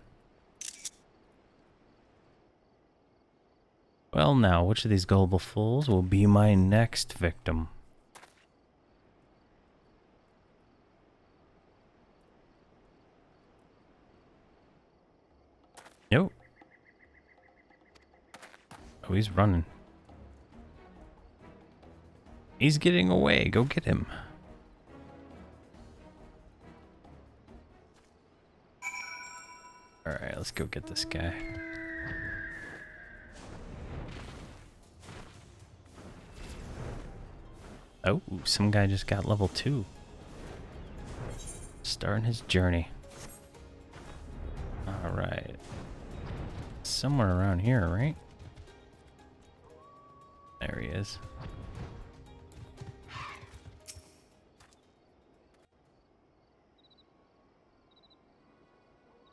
Well, now, which of these gullible fools will be my next victim? Nope. Oh, he's running. He's getting away. Go get him. Alright, let's go get this guy. Oh, some guy just got level 2. Starting his journey. Alright. Somewhere around here, right? There he is.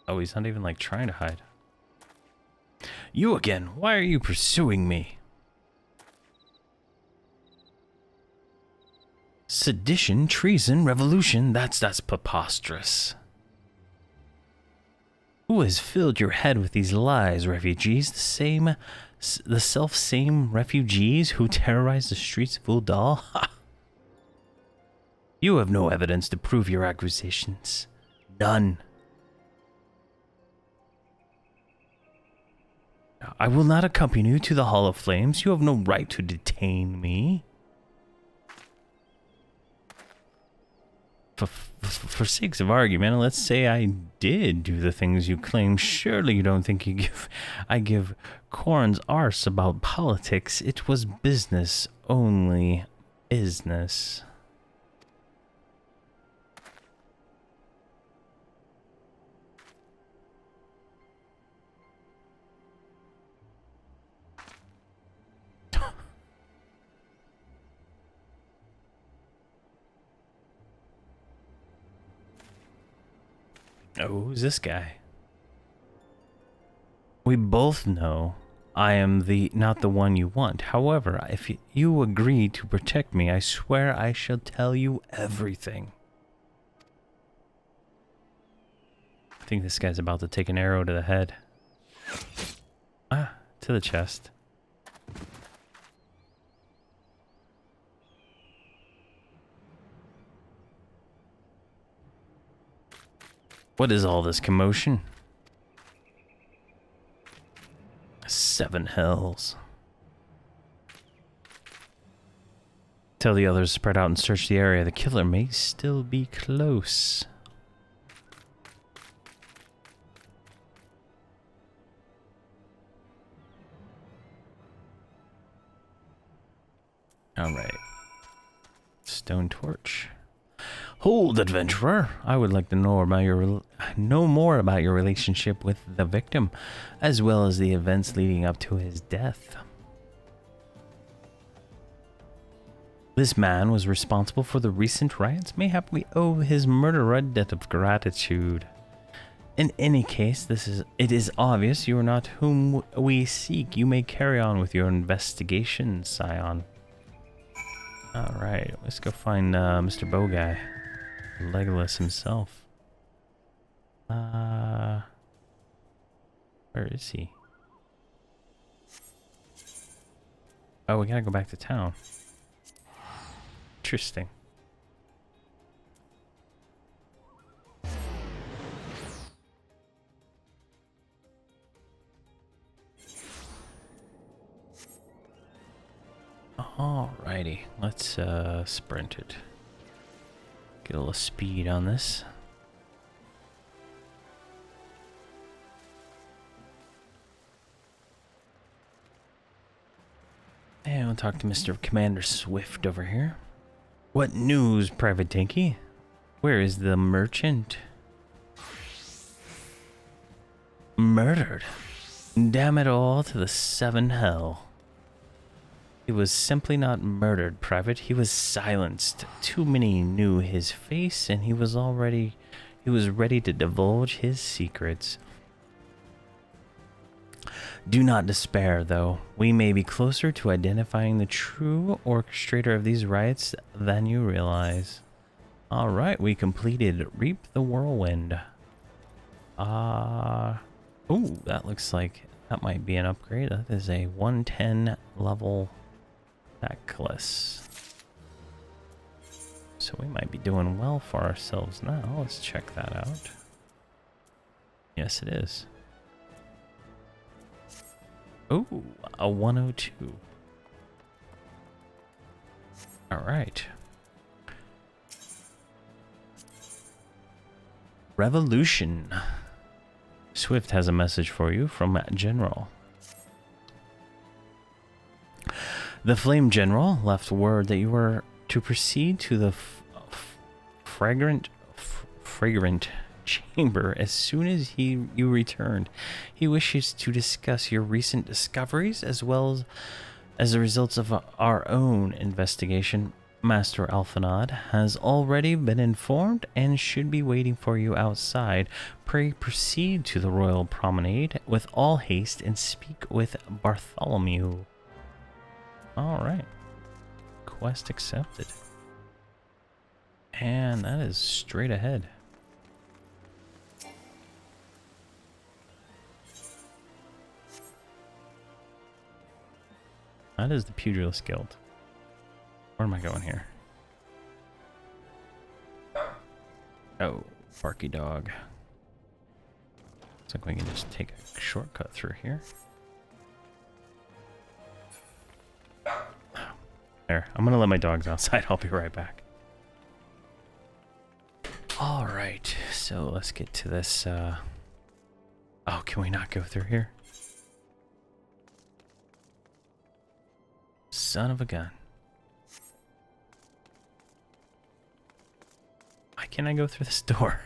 Oh, he's not even like trying to hide. You again? Why are you pursuing me? Sedition, treason, revolution. That's preposterous. Who has filled your head with these lies, refugees? The self-same refugees who terrorize the streets of Uldan? You have no evidence to prove your accusations. None. I will not accompany you to the Hall of Flames. You have no right to detain me. for sakes of argument, let's say I did do the things you claim. Surely you don't think I give corn's arse about politics. It was business only. Business. Oh, who's this guy? We both know I am not the one you want. However, if you agree to protect me, I swear I shall tell you everything. I think this guy's about to take an arrow to the head. Ah, to the chest. What is all this commotion? 7 hells. Tell the others to spread out and search the area. The killer may still be close. All right. Stone torch. Hold, adventurer. I would like to know more about your relationship with the victim, as well as the events leading up to his death. This man was responsible for the recent riots. Mayhap we owe his murderer a debt of gratitude. In any case, it is obvious you are not whom we seek. You may carry on with your investigation, Scion. Alright, let's go find Mr. Bow Guy. Legolas himself. Where is he? Oh, we gotta go back to town. Interesting. Alrighty, let's sprint it. Get a little speed on this. And we'll talk to Mr. Commander Swift over here. What news, Private Tinky? Where is the merchant? Murdered. Damn it all to the 7 hell. He was simply not murdered, Private. He was silenced. Too many knew his face, and he was ready to divulge his secrets. Do not despair, though. We may be closer to identifying the true orchestrator of these riots than you realize. Alright, we completed Reap the Whirlwind. Oh, that looks like that might be an upgrade. That is a 110 level necklace. So we might be doing well for ourselves now. Let's check that out. Yes, it is. Oh, a 102. All right. Revolution. Swift has a message for you from General. The Flame General left word that you were to proceed to the fragrant chamber as soon as you returned. He wishes to discuss your recent discoveries as well as the results of our own investigation. Master Alphanod has already been informed and should be waiting for you outside. Pray proceed to the Royal Promenade with all haste and speak with Bartholomew. Alright. Quest accepted. And that is straight ahead. That is the Pugilist Guild. Where am I going here? Oh, Barky Dog. Looks like we can just take a shortcut through here. There, I'm gonna let my dogs outside. I'll be right back. All right, so let's get to this. Oh, can we not go through here? Son of a gun. Why can't I go through this door?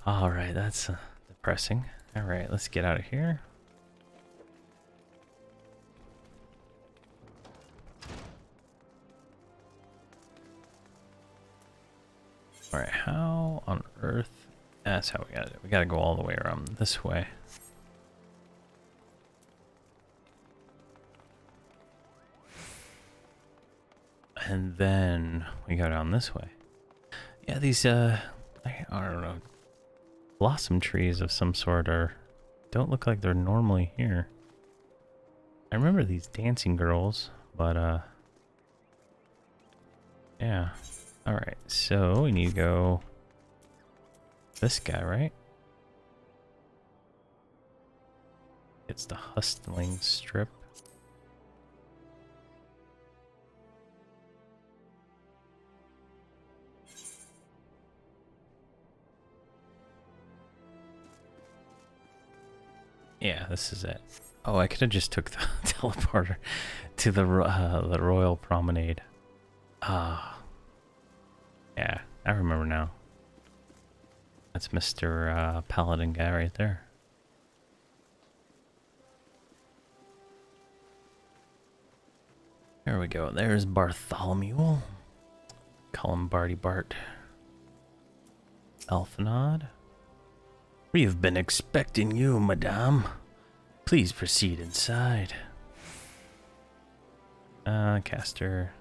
All right, that's depressing. All right, let's get out of here. All right, how on earth? That's how we got it. We got to go all the way around this way. And then we go down this way. Yeah, these I don't know, blossom trees of some sort don't look like they're normally here. I remember these dancing girls, but yeah. All right, so we need to go this guy, right? It's the hustling strip. Yeah, this is it. Oh, I could have just took the teleporter to the Royal Promenade. Ah, yeah, I remember now. That's Mr. Paladin guy right there. There we go. There's Bartholomew. Call him Barty Bart. Elfinod. We've been expecting you, madame. Please proceed inside. Caster.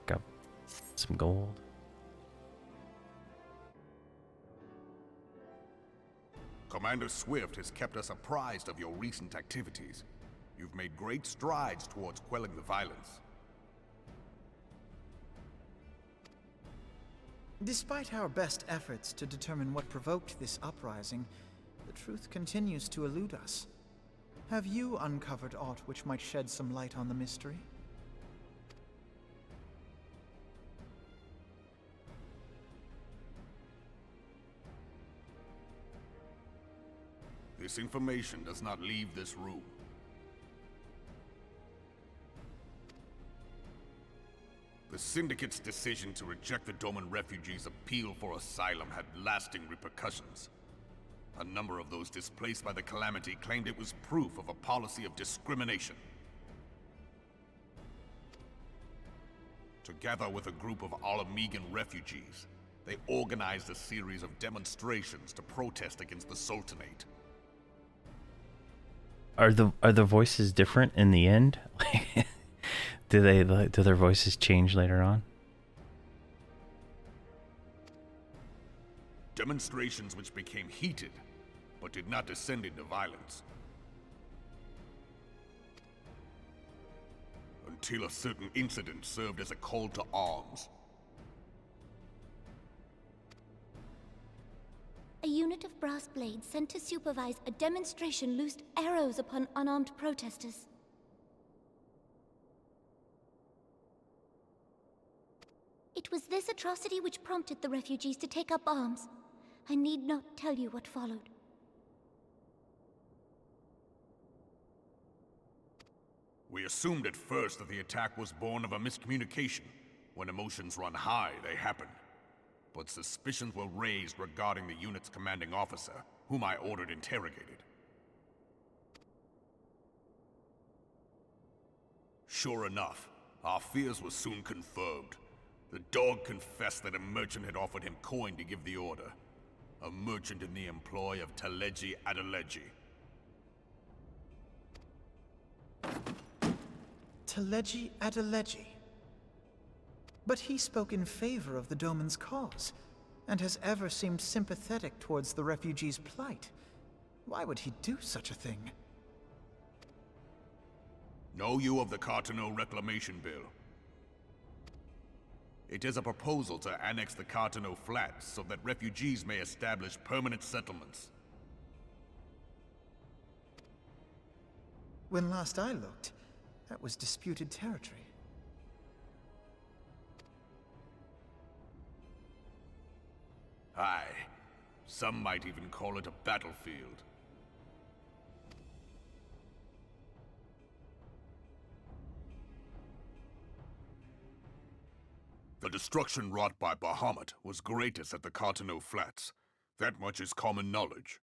Got some gold. Commander Swift has kept us apprised of your recent activities. You've made great strides towards quelling the violence. Despite our best efforts to determine what provoked this uprising, the truth continues to elude us. Have you uncovered aught which might shed some light on the mystery? This information does not leave this room. The Syndicate's decision to reject the Doman refugees' appeal for asylum had lasting repercussions. A number of those displaced by the calamity claimed it was proof of a policy of discrimination. Together with a group of Alamegan refugees, they organized a series of demonstrations to protest against the Sultanate. Are the voices different in the end? Do their voices change later on? Demonstrations which became heated, but did not descend into violence. Until a certain incident served as a call to arms. A unit of brass blades sent to supervise a demonstration loosed arrows upon unarmed protesters. It was this atrocity which prompted the refugees to take up arms. I need not tell you what followed. We assumed at first that the attack was born of a miscommunication. When emotions run high, they happen. But suspicions were raised regarding the unit's commanding officer, whom I ordered interrogated. Sure enough, our fears were soon confirmed. The dog confessed that a merchant had offered him coin to give the order. A merchant in the employ of Teleji Adeleji. Teleji Adeleji. But he spoke in favor of the Doman's cause, and has ever seemed sympathetic towards the refugees' plight. Why would he do such a thing? Know you of the Carteneau Reclamation Bill? It is a proposal to annex the Carteneau Flats so that refugees may establish permanent settlements. When last I looked, that was disputed territory. Aye. Some might even call it a battlefield. The destruction wrought by Bahamut was greatest at the Cartano Flats. That much is common knowledge.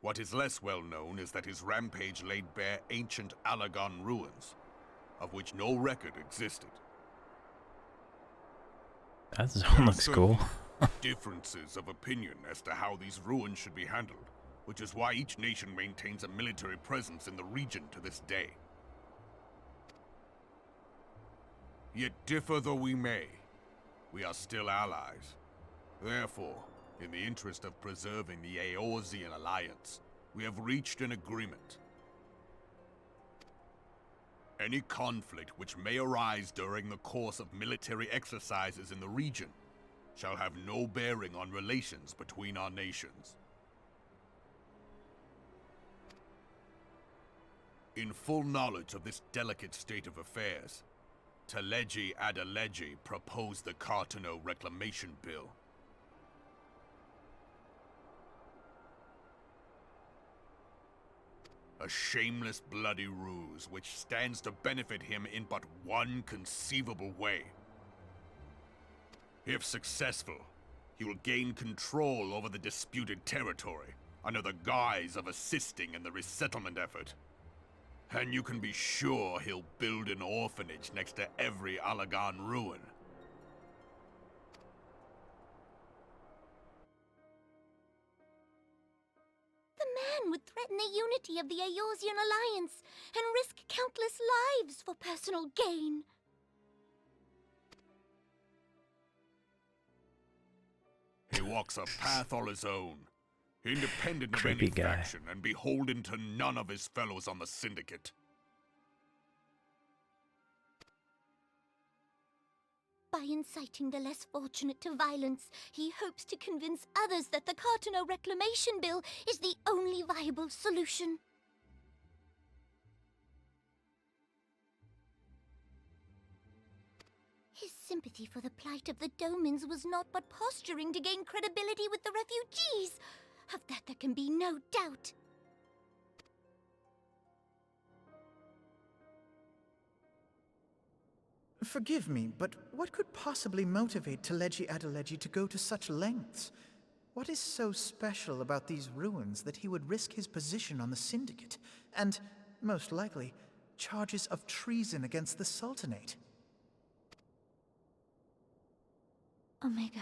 What is less well known is that his rampage laid bare ancient Allagan ruins, of which no record existed. That zone looks cool. Differences of opinion as to how these ruins should be handled, which is why each nation maintains a military presence in the region to this day. Yet differ though we may, we are still allies. Therefore, in the interest of preserving the Eorzean alliance, we have reached an agreement. Any conflict which may arise during the course of military exercises in the region shall have no bearing on relations between our nations. In full knowledge of this delicate state of affairs, Teleji Adeleji proposed the Cartano Reclamation Bill. A shameless bloody ruse which stands to benefit him in but one conceivable way. If successful, he will gain control over the disputed territory under the guise of assisting in the resettlement effort. And you can be sure he'll build an orphanage next to every Allagan ruin. The man would threaten the unity of the Eorzean alliance and risk countless lives for personal gain. He walks a path all his own, independent of Creepy any guy. faction and beholden to none of his fellows on the Syndicate. By inciting the less fortunate to violence, he hopes to convince others that the Cartano Reclamation Bill is the only viable solution. His sympathy for the plight of the Domans was not but posturing to gain credibility with the refugees. Of that there can be no doubt. Forgive me, but what could possibly motivate Teleji Adeleji to go to such lengths? What is so special about these ruins that he would risk his position on the Syndicate, and, most likely, charges of treason against the Sultanate? Omega.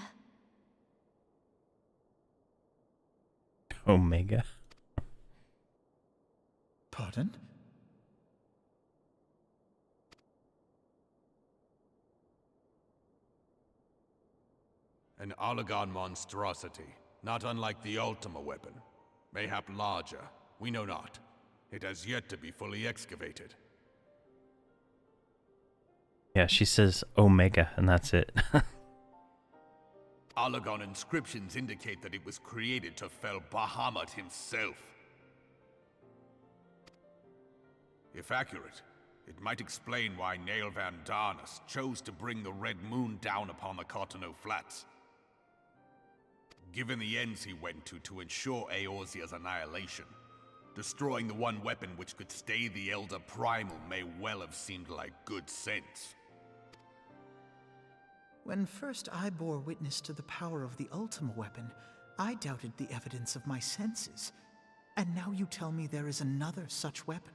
Omega? Pardon? An Allagan monstrosity, not unlike the Ultima weapon. Mayhap larger, we know not. It has yet to be fully excavated. Yeah, she says Omega, and that's it. Allagan inscriptions indicate that it was created to fell Bahamut himself. If accurate, it might explain why Nail Van Darnus chose to bring the Red Moon down upon the Cartano Flats. Given the ends he went to ensure Eorzea's annihilation, destroying the one weapon which could stay the Elder Primal may well have seemed like good sense. When first I bore witness to the power of the Ultima weapon, I doubted the evidence of my senses. And now you tell me there is another such weapon.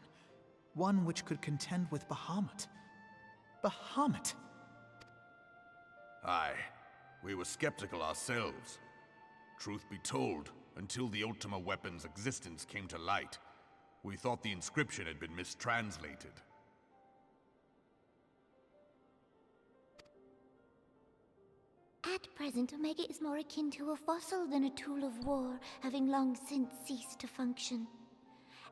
One which could contend with Bahamut. Bahamut! Aye, we were skeptical ourselves. Truth be told, until the Ultima weapon's existence came to light, we thought the inscription had been mistranslated. At present, Omega is more akin to a fossil than a tool of war, having long since ceased to function.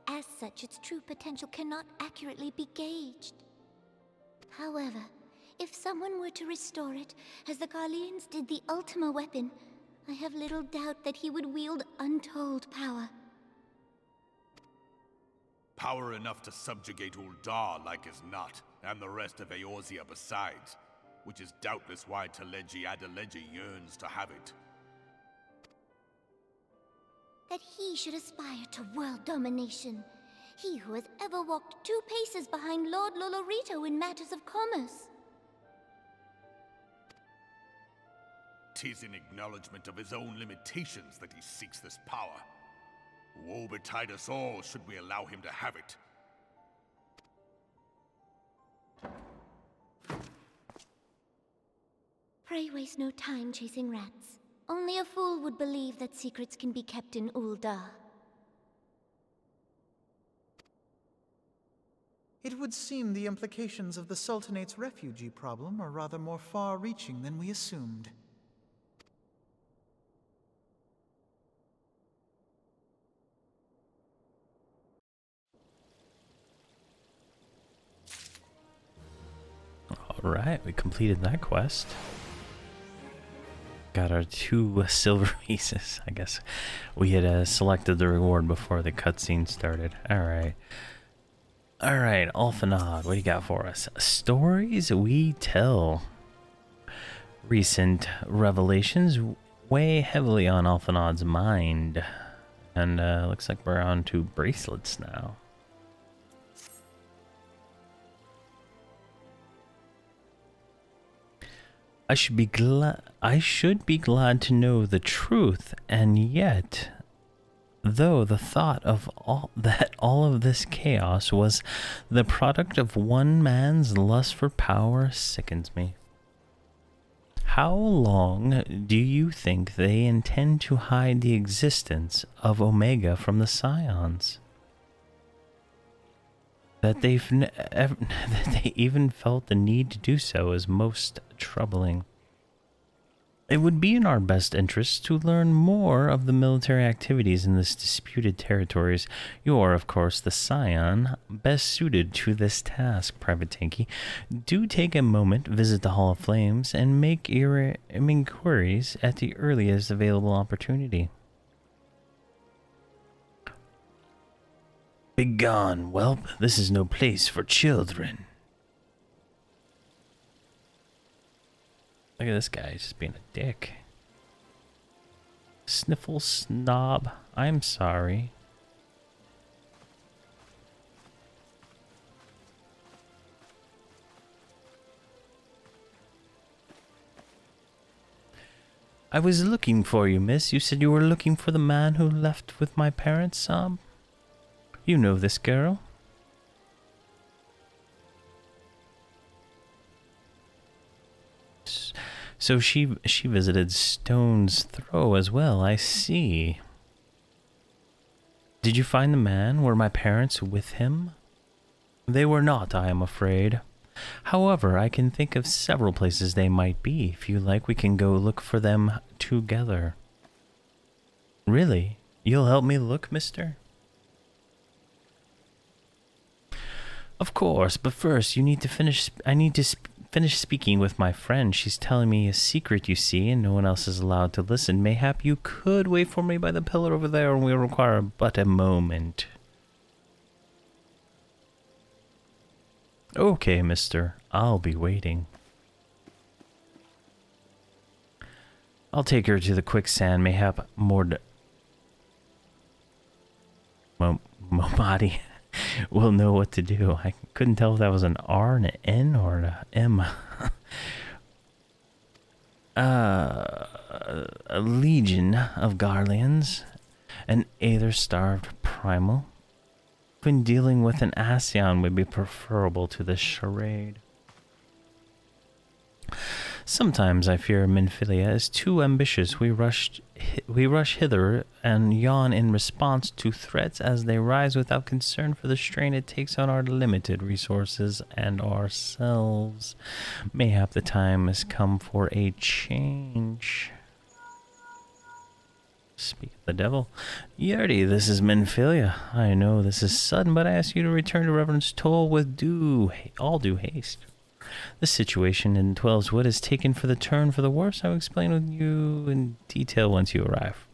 As such, its true potential cannot accurately be gauged. However, if someone were to restore it, as the Garleans did the Ultima weapon, I have little doubt that he would wield untold power. Power enough to subjugate Uldar like as not, and the rest of Eorzea besides, which is doubtless why Teleji Adeleji yearns to have it. That he should aspire to world domination. He who has ever walked 2 paces behind Lord Lolorito in matters of commerce. 'Tis in acknowledgement of his own limitations that he seeks this power. Woe betide us all should we allow him to have it. Pray waste no time chasing rats. Only a fool would believe that secrets can be kept in Uldar. It would seem the implications of the Sultanate's refugee problem are rather more far-reaching than we assumed. Alright, we completed that quest. Got our 2 silver pieces. I guess we had selected the reward before the cutscene started. Alright. Alright, Alphanod, what do you got for us? Stories we tell. Recent revelations weigh heavily on Alphanod's mind. And looks like we're on to bracelets now. I should be glad to know the truth, and yet, though the thought of all of this chaos was the product of one man's lust for power sickens me. How long do you think they intend to hide the existence of Omega from the Scions? That they even felt the need to do so is most troubling. It would be in our best interest to learn more of the military activities in this disputed territories. You are, of course, the Scion best suited to this task, Private Tanky. Do take a moment, visit the Hall of Flames, and make your inquiries at the earliest available opportunity. Begone, whelp. This is no place for children. Look at this guy, just being a dick. Sniffle snob. I'm sorry. I was looking for you, miss. You said you were looking for the man who left with my parents, You know this girl? So she visited Stone's Throw as well, I see. Did you find the man? Were my parents with him? They were not, I am afraid. However, I can think of several places they might be. If you like, we can go look for them together. Really? You'll help me look, mister? Of course, but first I need to finish speaking with my friend. She's telling me a secret, you see, and no one else is allowed to listen. Mayhap you could wait for me by the pillar over there, and we'll require but a moment. Okay, mister. I'll be waiting. I'll take her to the quicksand. Mayhap Momadi will know what to do. I couldn't tell if that was an R and an N or an M. A legion of Garleans, an Aether-starved primal. When dealing with an Ascion would be preferable to this charade. Sometimes I fear Minfilia is too ambitious. We rush hither and yawn in response to threats as they rise without concern for the strain it takes on our limited resources and ourselves. Mayhap the time has come for a change. Speak of the devil. Yerdy, this is Minfilia. I know this is sudden, but I ask you to return to Reverend's Toll with all due haste. The situation in 12's Wood has taken for the turn for the worse. I will explain with you in detail once you arrive.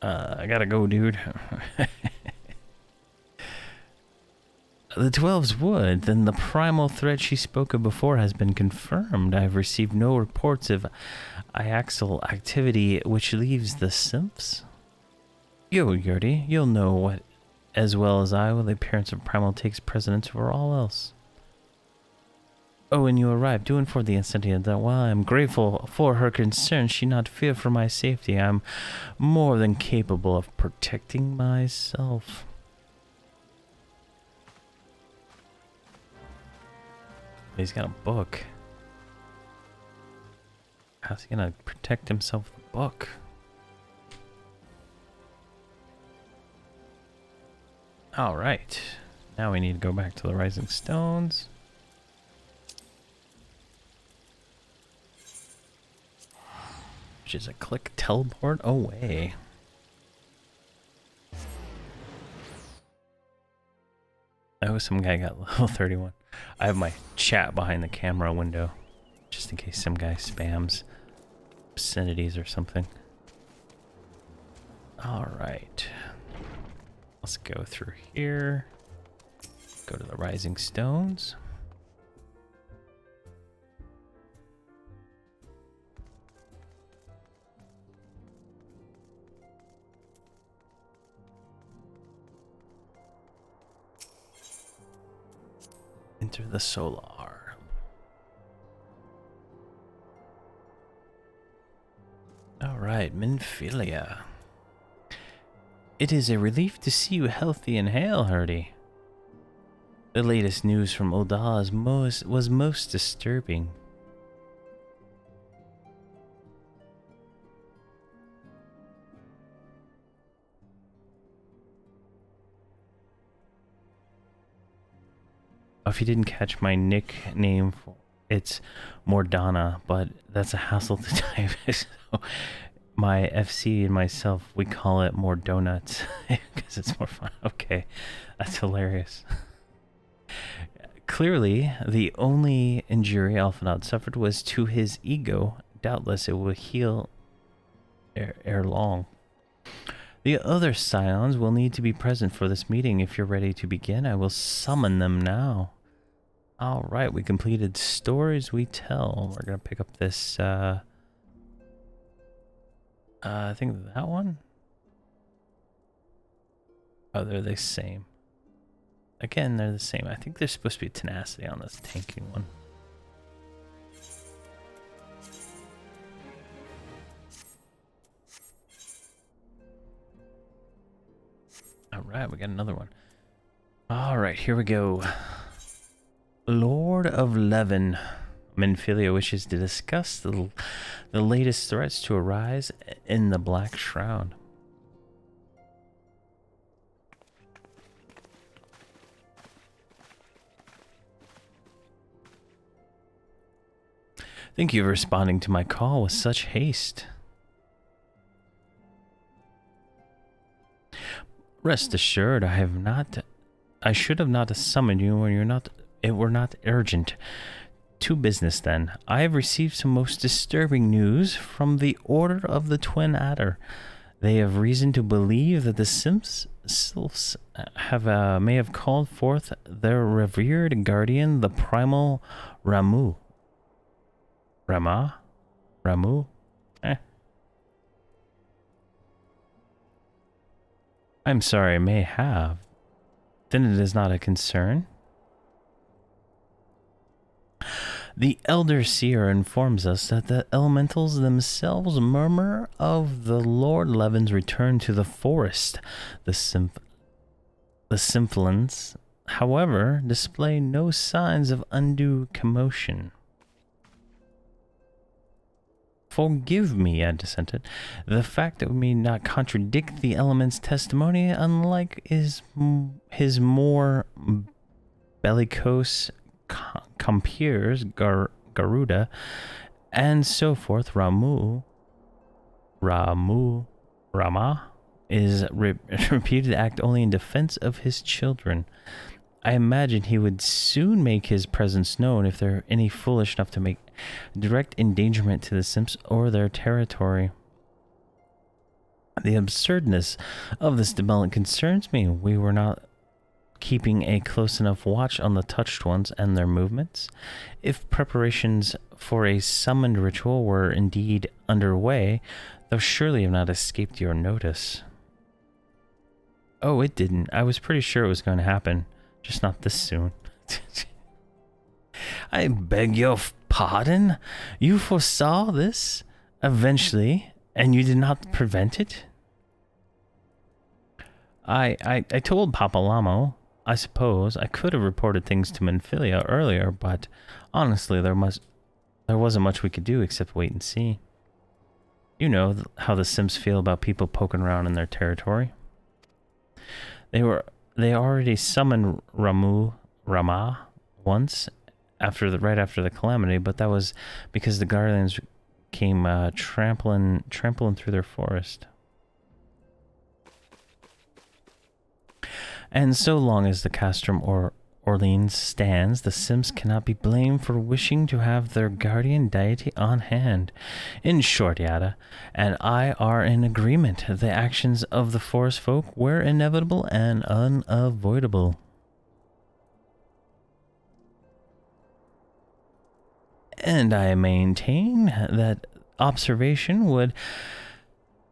I gotta go, dude. The 12's wood, then the primal threat she spoke of before has been confirmed. I have received no reports of iaxal activity, which leaves the simps. Yo, Yurdi, you'll know what as well as I when the appearance of primal takes precedence over all else. Oh, and you arrived to inform the Insentient that while I am grateful for her concern, she not fear for my safety. I am more than capable of protecting myself. He's got a book. How's he gonna protect himself with a book? Alright. Now we need to go back to the Rising Stones. Which is a click teleport away. Oh, some guy got level 31. I have my chat behind the camera window, just in case some guy spams obscenities or something. Alright. Let's go through here. Go to the Rising Stones. Enter the Solar. Alright, Minfilia. It is a relief to see you healthy and hale, Hurdy. The latest news from Oda was most disturbing. If you didn't catch my nickname, it's Mordana, but that's a hassle to type. So my FC and myself, we call it more donuts because it's more fun. Okay, that's hilarious. Clearly, the only injury Alphinaud suffered was to his ego. Doubtless it will heal ere long. The other Scions will need to be present for this meeting. If you're ready to begin, I will summon them now. Alright, we completed Stories We Tell. We're going to pick up this, I think that one? Oh, they're the same. Again, they're the same. I think there's supposed to be tenacity on this tanking one. Alright, we got another one. Alright, here we go. Lord of Levin. Minfilia wishes to discuss the latest threats to arise in the Black Shroud. Thank you for responding to my call with such haste. Rest assured, I should have not summoned you when it were not urgent. To business then. I have received some most disturbing news from the Order of the Twin Adder. They have reason to believe that the Sylphs may have called forth their revered guardian, the primal Ramu. Ramu? I'm sorry, may have. Then it is not a concern. The Elder Seer informs us that the elementals themselves murmur of the Lord Levin's return to the forest. The Symphilins, however, display no signs of undue commotion. Forgive me, I dissented. The fact that we may not contradict the element's testimony, unlike his more bellicose compeers, Garuda, and so forth, Rama, is reputed to act only in defense of his children. I imagine he would soon make his presence known if they're any foolish enough to make direct endangerment to the Simps or their territory. The absurdness of this development concerns me. We were not keeping a close enough watch on the touched ones and their movements. If preparations for a summoned ritual were indeed underway, they'll surely have not escaped your notice. Oh, it didn't. I was pretty sure it was going to happen, just not this soon. I beg your pardon? You foresaw this eventually, and you did not prevent it? I told Papalamo. I suppose I could have reported things to Menphilia earlier, but honestly, there wasn't much we could do except wait and see. You know how the Sims feel about people poking around in their territory. They already summoned Rama once right after the calamity, but that was because the Guardians came trampling through their forest. And so long as the castrum or Orleans stands, the Sims cannot be blamed for wishing to have their guardian deity on hand. In short, Yada and I are in agreement. The actions of the forest folk were inevitable and unavoidable. And I maintain that observation would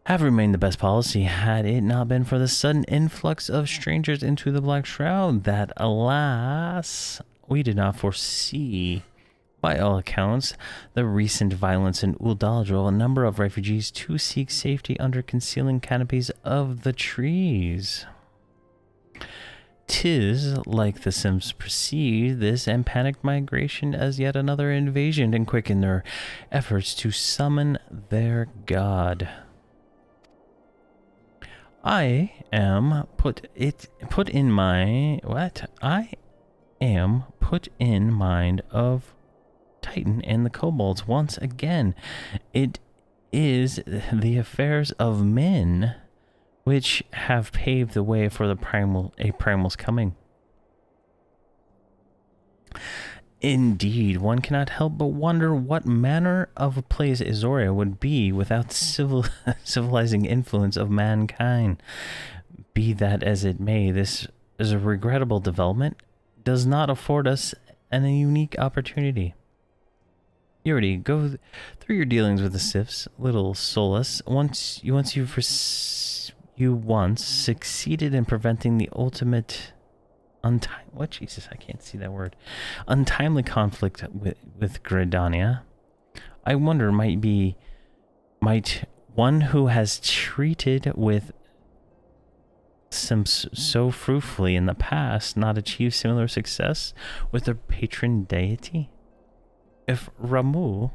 have remained the best policy had it not been for the sudden influx of strangers into the Black Shroud that, alas, we did not foresee. By all accounts, the recent violence in Uldal drove a number of refugees to seek safety under concealing canopies of the trees. 'Tis like the Sims perceived this and panicked migration as yet another invasion and quickened their efforts to summon their god. I am put in mind of Titan and the kobolds once again. It is the affairs of men which have paved the way for primal's coming. Indeed, one cannot help but wonder what manner of a place Izoria would be without the civilizing influence of mankind. Be that as it may, this is a regrettable development. Does not afford us a unique opportunity. You already go through your dealings with the Sifs, little Solus. Once you succeeded in preventing the ultimate untimely conflict with Gridania. I wonder, might one who has treated with Sims so fruitfully in the past not achieve similar success with their patron deity? If Rama,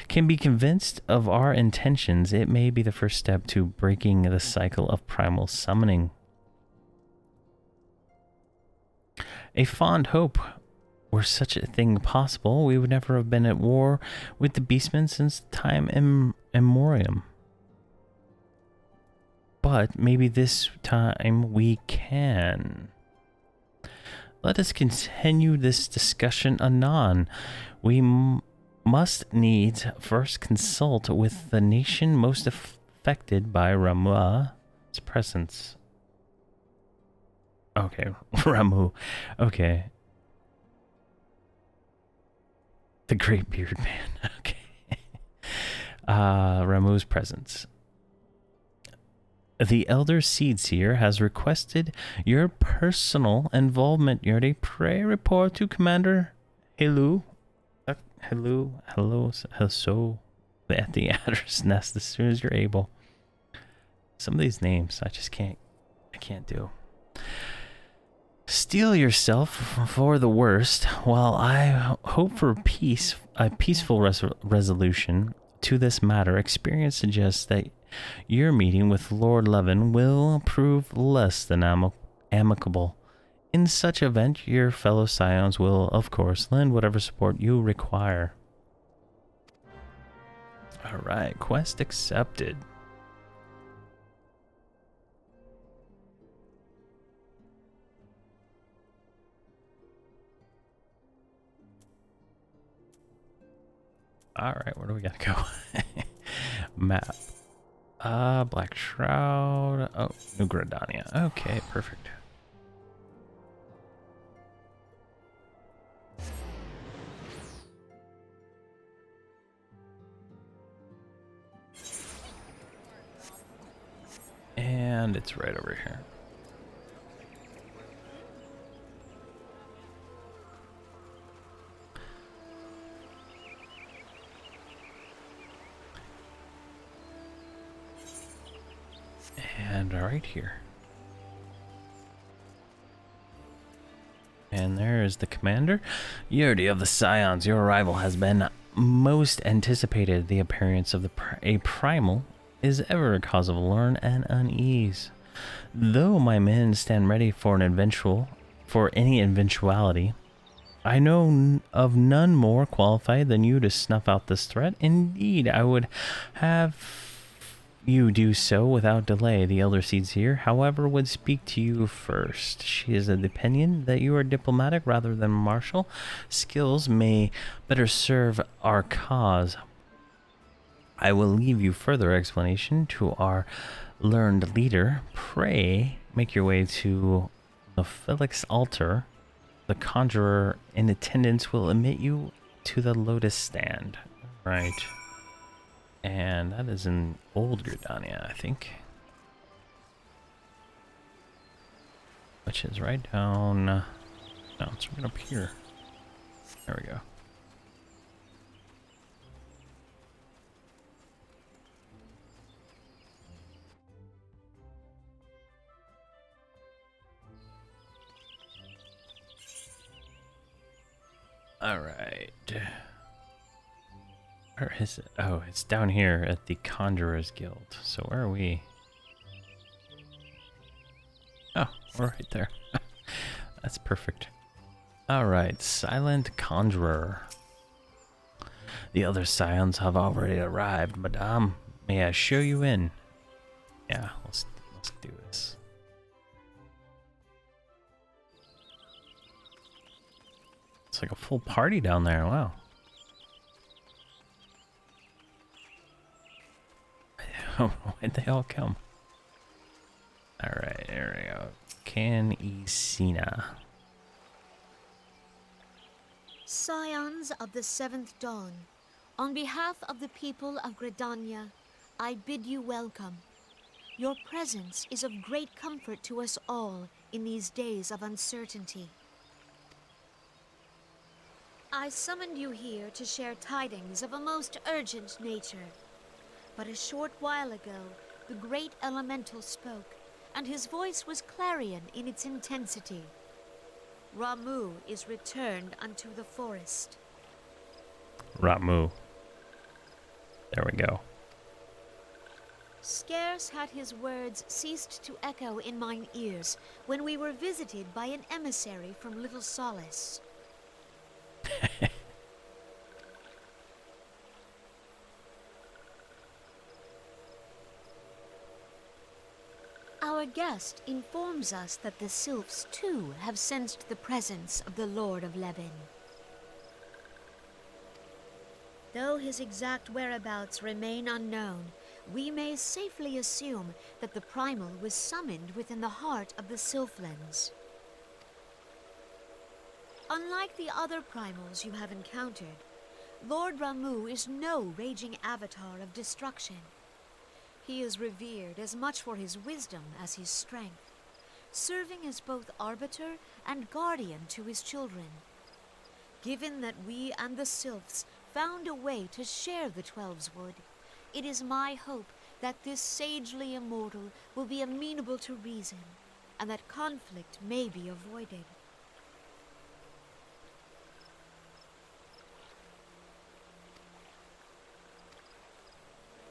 can be convinced of our intentions, it may be the first step to breaking the cycle of primal summoning. A fond hope, were such a thing possible, we would never have been at war with the beastmen since time immemorial. But maybe this time we can. Let us continue this discussion anon. We must needs first consult with the nation most affected by Ramua's presence. Okay, Ramu. Okay. The Great Beard Man. Okay. Ramu's presence. The Elder Seedseer has requested your personal involvement. Yuri, pray report to Commander Hello at the Adder's Nest as soon as you're able. Some of these names I can't do. Steel yourself for the worst, while I hope for peace, a peaceful resolution to this matter. Experience suggests that your meeting with Lord Levin will prove less than amicable. In such event, your fellow scions will, of course, lend whatever support you require. Alright, quest accepted. Alright, where do we gotta go? Map. Black Shroud. Oh, New Gridania. Okay, perfect. And it's right over here. And right here. And there is the commander. Unity of the Scions, your arrival has been most anticipated. The appearance of a primal is ever a cause of alarm and unease. Though my men stand ready for any eventuality, I know of none more qualified than you to snuff out this threat. Indeed, I would have you do so without delay. The Elder Seeds here, however, would speak to you first. She is of the opinion that you are diplomatic rather than martial. Skills may better serve our cause. I will leave you further explanation to our learned leader. Pray make your way to the Felix altar. The conjurer in attendance will admit you to the lotus stand. Right. And that is in Old Gridania, I think. Which is right down... No, it's right up here. There we go. Alright. Where is it? Oh, it's down here at the Conjurer's Guild. So where are we? Oh, we're right there. That's perfect. Alright, Silent Conjurer. The other Scions have already arrived, Madame. May I show you in? Yeah, let's do this. It's like a full party down there. Wow. Why'd they all come? Alright, there we go. Can Isina. Scions of the Seventh Dawn, on behalf of the people of Gridania, I bid you welcome. Your presence is of great comfort to us all in these days of uncertainty. I summoned you here to share tidings of a most urgent nature. But a short while ago, the great elemental spoke, and his voice was clarion in its intensity. Ramu is returned unto the forest. Ramu. There we go. Scarce had his words ceased to echo in mine ears when we were visited by an emissary from Little Solace. Our guest informs us that the Sylphs, too, have sensed the presence of the Lord of Levin. Though his exact whereabouts remain unknown, we may safely assume that the Primal was summoned within the heart of the Sylphlands. Unlike the other Primals you have encountered, Lord Ramu is no raging avatar of destruction. He is revered as much for his wisdom as his strength, serving as both arbiter and guardian to his children. Given that we and the Sylphs found a way to share the Twelveswood, it is my hope that this sagely immortal will be amenable to reason, and that conflict may be avoided.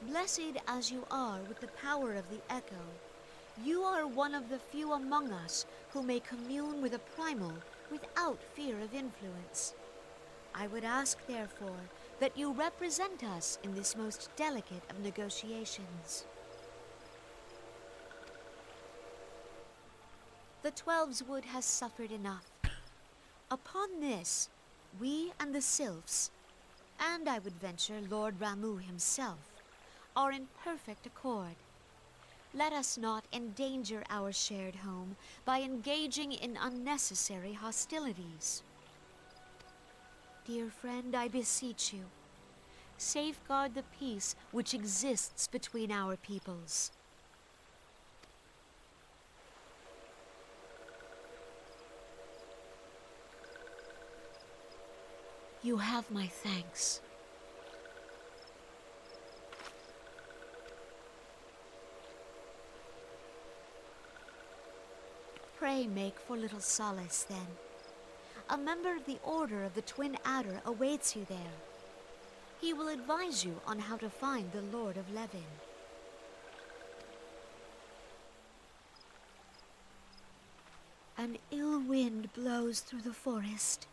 Blessed as you are with the power of the Echo, you are one of the few among us who may commune with a primal without fear of influence. I would ask, therefore, that you represent us in this most delicate of negotiations. The Twelveswood has suffered enough. Upon this, we and the Sylphs, and I would venture Lord Ramu himself, are in perfect accord. Let us not endanger our shared home by engaging in unnecessary hostilities. Dear friend, I beseech you, safeguard the peace which exists between our peoples. You have my thanks. Pray make for little solace, then. A member of the Order of the Twin Adder awaits you there. He will advise you on how to find the Lord of Levin. An ill wind blows through the forest.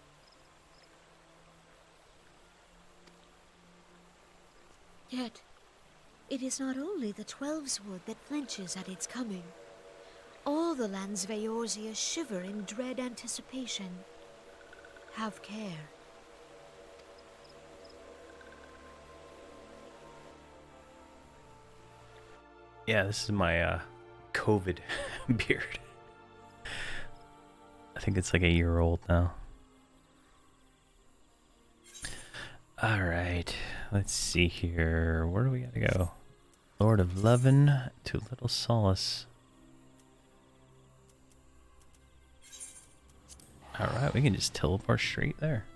Yet, it is not only the Twelves Wood that flinches at its coming. All the lands Vaorzia shiver in dread anticipation. Have care. Yeah, this is my COVID beard. I think it's like a year old now. Alright, let's see here. Where do we gotta go? Lord of Levin to Little Solace. Alright, we can just teleport straight there.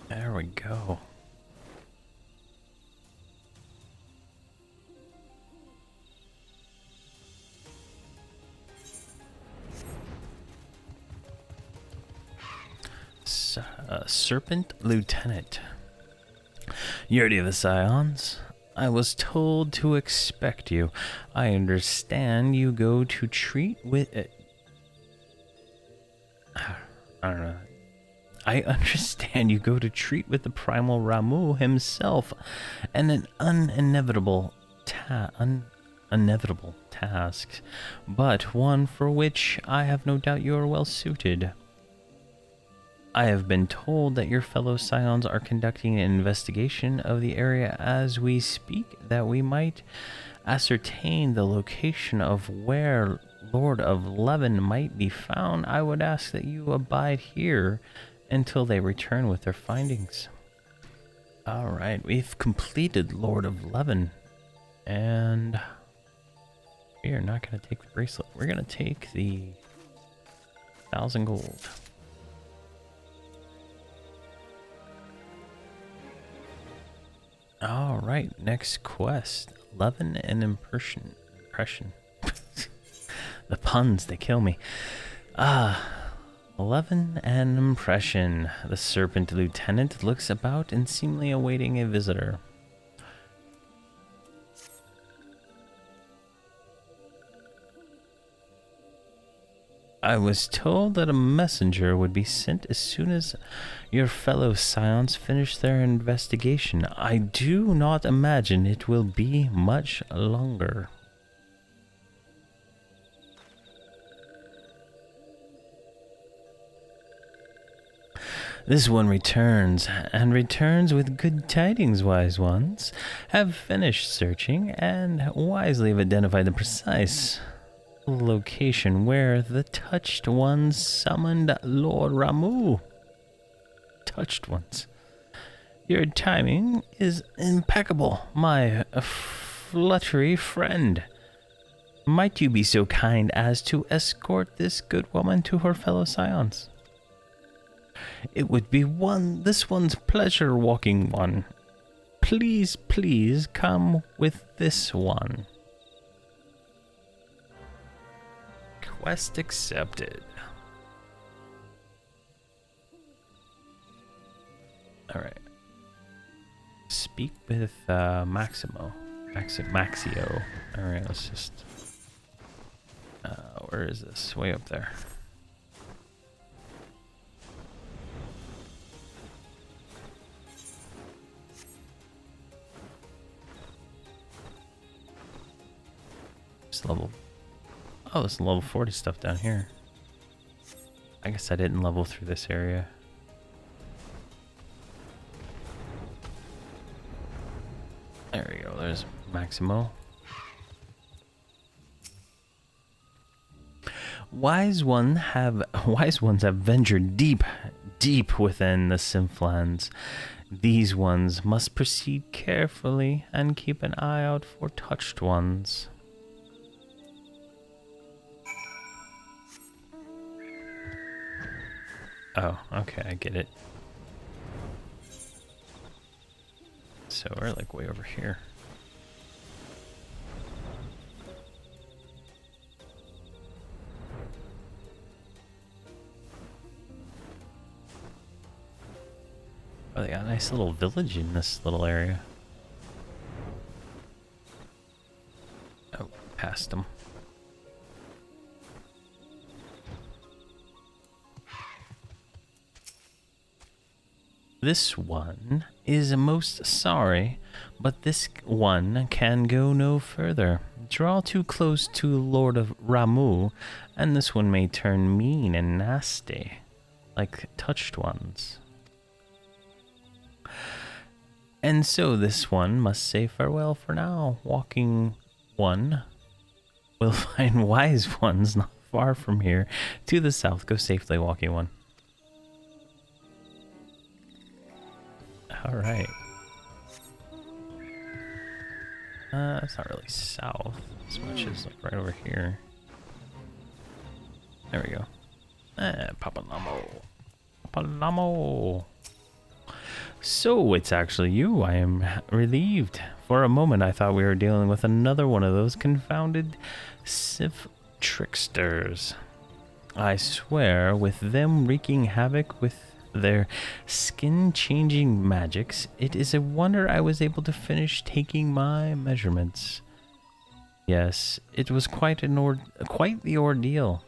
There we go. Serpent Lieutenant. Yurdi of the Scions, I was told to expect you. I understand you go to treat with... I don't know. I understand you go to treat with the primal Ramu himself, and an inevitable task, but one for which I have no doubt you are well suited. I have been told that your fellow Scions are conducting an investigation of the area as we speak, that we might ascertain the location of where Lord of Levin might be found. I would ask that you abide here until they return with their findings. Alright, we've completed Lord of Levin, and we are not going to take the bracelet. We're going to take the 1,000 gold. Alright, next quest. Levin and Impression. The puns, they kill me. Levin and Impression. The Serpent Lieutenant looks about and seemingly awaiting a visitor. I was told that a messenger would be sent as soon as your fellow Scions finish their investigation. I do not imagine it will be much longer. This one returns, and returns with good tidings, wise ones. Have finished searching, and wisely have identified the precise location where the Touched Ones summoned Lord Ramu. Touched Ones. Your timing is impeccable, my fluttery friend. Might you be so kind as to escort this good woman to her fellow Scions? It would be this one's pleasure, walking one. Please, please come with this one. Quest accepted. Alright. Speak with Maxio. Alright, let's just... where is this? Way up there. this level. Oh, there's level 40 stuff down here. I guess I didn't level through this area. There we go. There's Maximo. Wise ones have ventured deep within the Synthlands. These ones must proceed carefully and keep an eye out for touched ones. Oh, okay, I get it. So we're like way over here. Oh, they got a nice little village in this little area. Oh, past them. This one is most sorry, but this one can go no further. Draw too close to Lord of Ramu, and this one may turn mean and nasty, like touched ones. And so this one must say farewell for now. Walking one will find wise ones not far from here. To the south, go safely, walking one. Alright. It's not really south as much as like right over here. There we go. Papalamo. Papalamo. So it's actually you. I am relieved. For a moment I thought we were dealing with another one of those confounded Sith tricksters. I swear, with them wreaking havoc with their skin-changing magics, it is a wonder I was able to finish taking my measurements. Yes, it was quite the ordeal.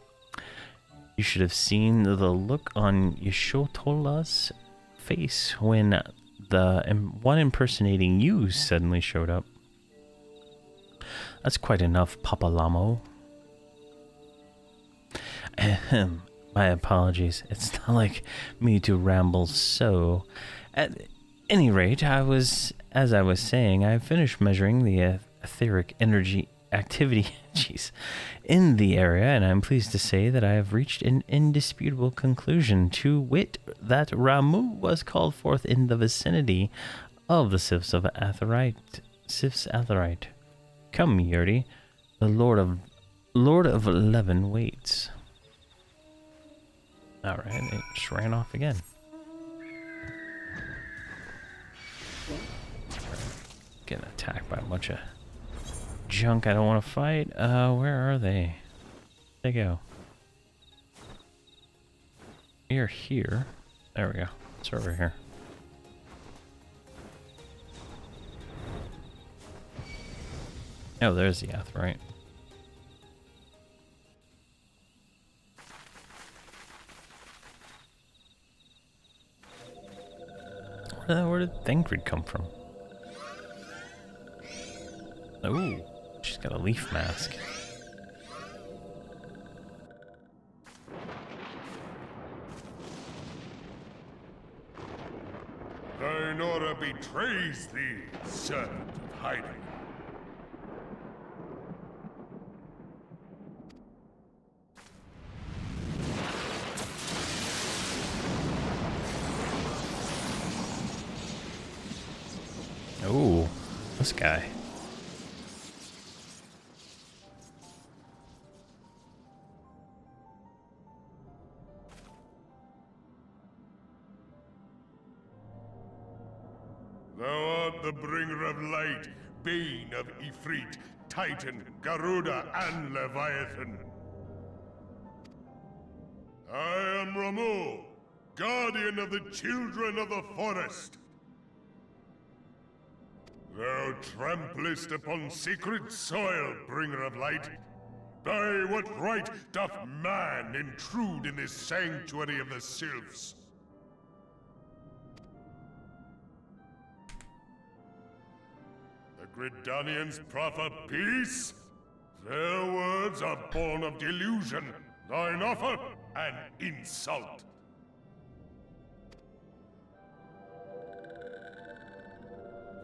You should have seen the look on Yashotola's face when the one impersonating you suddenly showed up. That's quite enough, Papalamo. Ahem. My apologies. It's not like me to ramble so. At any rate, as I was saying, I finished measuring the etheric energy activity in the area, and I'm pleased to say that I have reached an indisputable conclusion, to wit that Ramu was called forth in the vicinity of the Sifs of Aetheryte. Come, Yurdi, the Lord of 11 waits. Alright, it just ran off again. Getting attacked by a bunch of junk I don't want to fight. Where are they? Where'd they go? We're here. There we go. It's over here. Oh, there's the Aetheryte. Where did Thangrid come from? Oh, she's got a leaf mask. Thine order betrays thee, servant of hiding. Oh, this guy. Thou art the bringer of light, bane of Ifrit, Titan, Garuda, and Leviathan. I am Ramu, guardian of the children of the forest. Thou tramplest upon sacred soil, bringer of light. By what right doth man intrude in this sanctuary of the sylphs? The Gridanians proffer peace? Their words are born of delusion, thine offer an insult.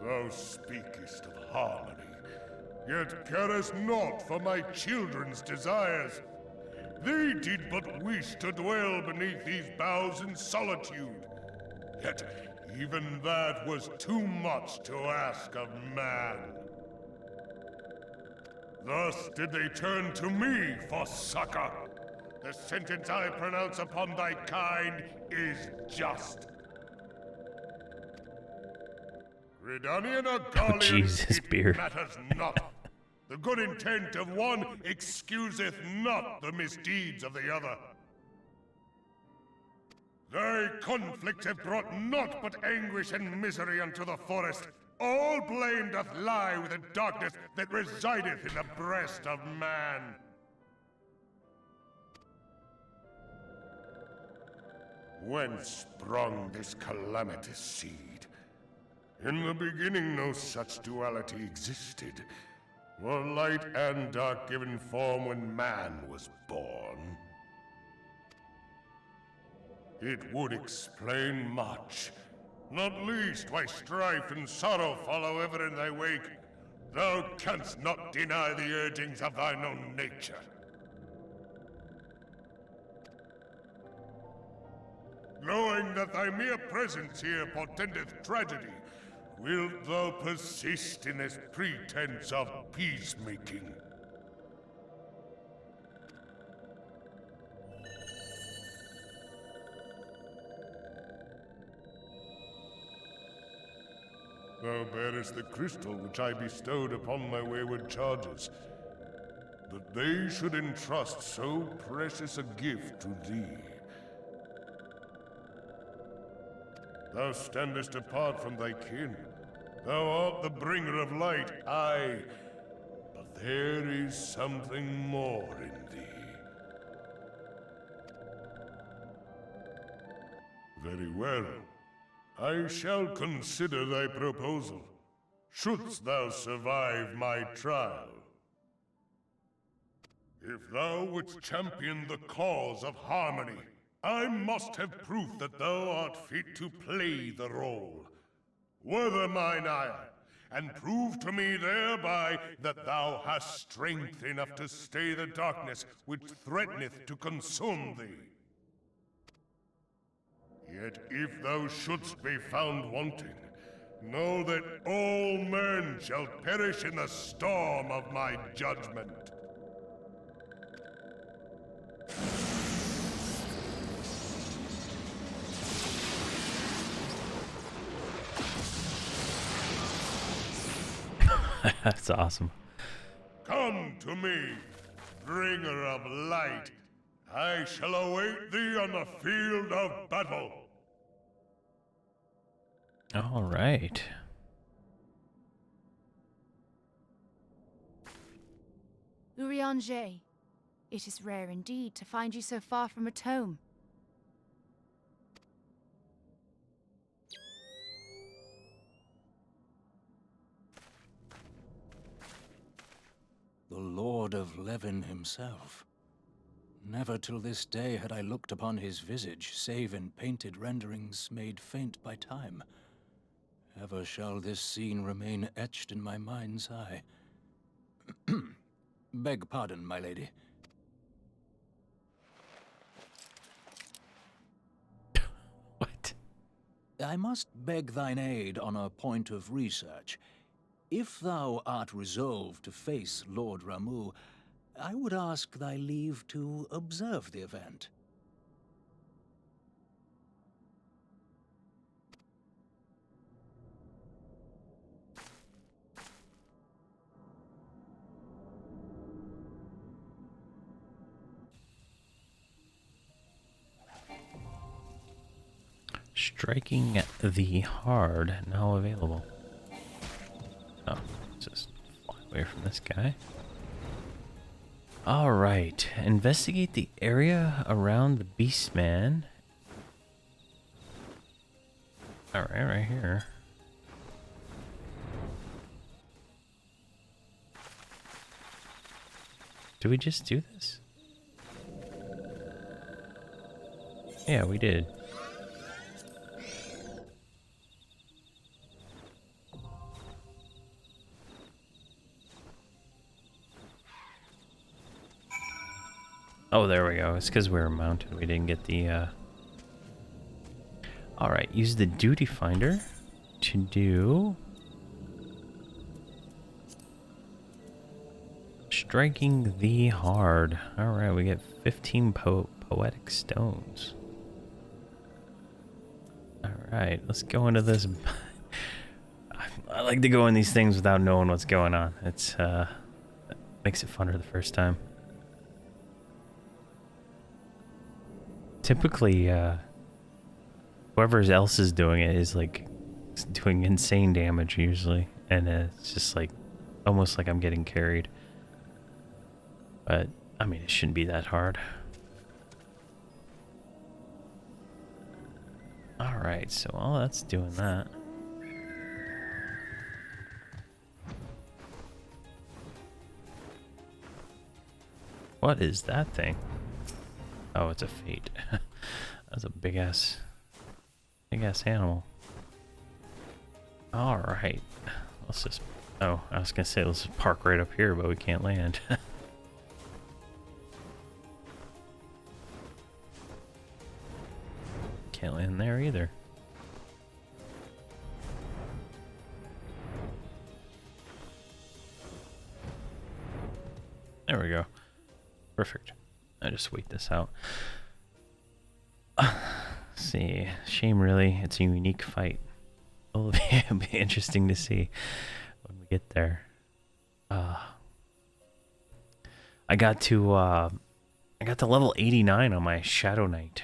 Thou speakest of harmony, yet carest naught for my children's desires. They did but wish to dwell beneath these boughs in solitude. Yet even that was too much to ask of man. Thus did they turn to me for succor. The sentence I pronounce upon thy kind is just. Redanian or Garlean, Jesus, it beer. matters not. The good intent of one excuseth not the misdeeds of the other. Thy conflicts have brought naught but anguish and misery unto the forest. All blame doth lie with the darkness that resideth in the breast of man. Whence sprung this calamitous seed? In the beginning no such duality existed. Were light and dark given form when man was born? It would explain much. Not least why strife and sorrow follow ever in thy wake. Thou canst not deny the urgings of thine own nature. Knowing that thy mere presence here portendeth tragedy, wilt thou persist in this pretense of peacemaking? Thou bearest the crystal which I bestowed upon my wayward charges, that they should entrust so precious a gift to thee. Thou standest apart from thy kin. Thou art the bringer of light, aye, but there is something more in thee. Very well. I shall consider thy proposal, shouldst thou survive my trial. If thou wouldst champion the cause of harmony, I must have proof that thou art fit to play the role. Wither mine ire, and prove to me thereby that thou hast strength enough to stay the darkness which threateneth to consume thee. Yet if thou shouldst be found wanting, know that all men shall perish in the storm of my judgment. That's awesome. Come to me, bringer of light. I shall await thee on the field of battle. All right. Urianger, it is rare indeed to find you so far from a tome. The Lord of Levin himself. Never till this day had I looked upon his visage, save in painted renderings made faint by time. Ever shall this scene remain etched in my mind's eye. Beg pardon, my lady. What? I must beg thine aid on a point of research. If thou art resolved to face Lord Ramuh, I would ask thy leave to observe the event. Striking the hard, now available. Oh, just fly away from this guy. Alright, investigate the area around the Beastman. Alright, right here. Did we just do this? Yeah, we did. Oh, there we go. It's because we were mounted. We didn't get the, Alright, use the duty finder to do... Striking the hard. Alright, we get 15 poetic stones. Alright, let's go into this. I like to go in these things without knowing what's going on. It's, makes it funner the first time. Typically, whoever else is doing it is like doing insane damage usually, and it's just like almost like I'm getting carried. But I mean, it shouldn't be that hard. All right, so while that's doing that, what is that thing? Oh, it's a fate. That's a big ass animal. All right, let's just. Oh, I was gonna say let's just park right up here, but we can't land. Can't land there either. There we go. Perfect. I just wait this out. Let's see. Shame really. It's a unique fight. It'll be interesting to see when we get there. I got to level 89 on my Shadow Knight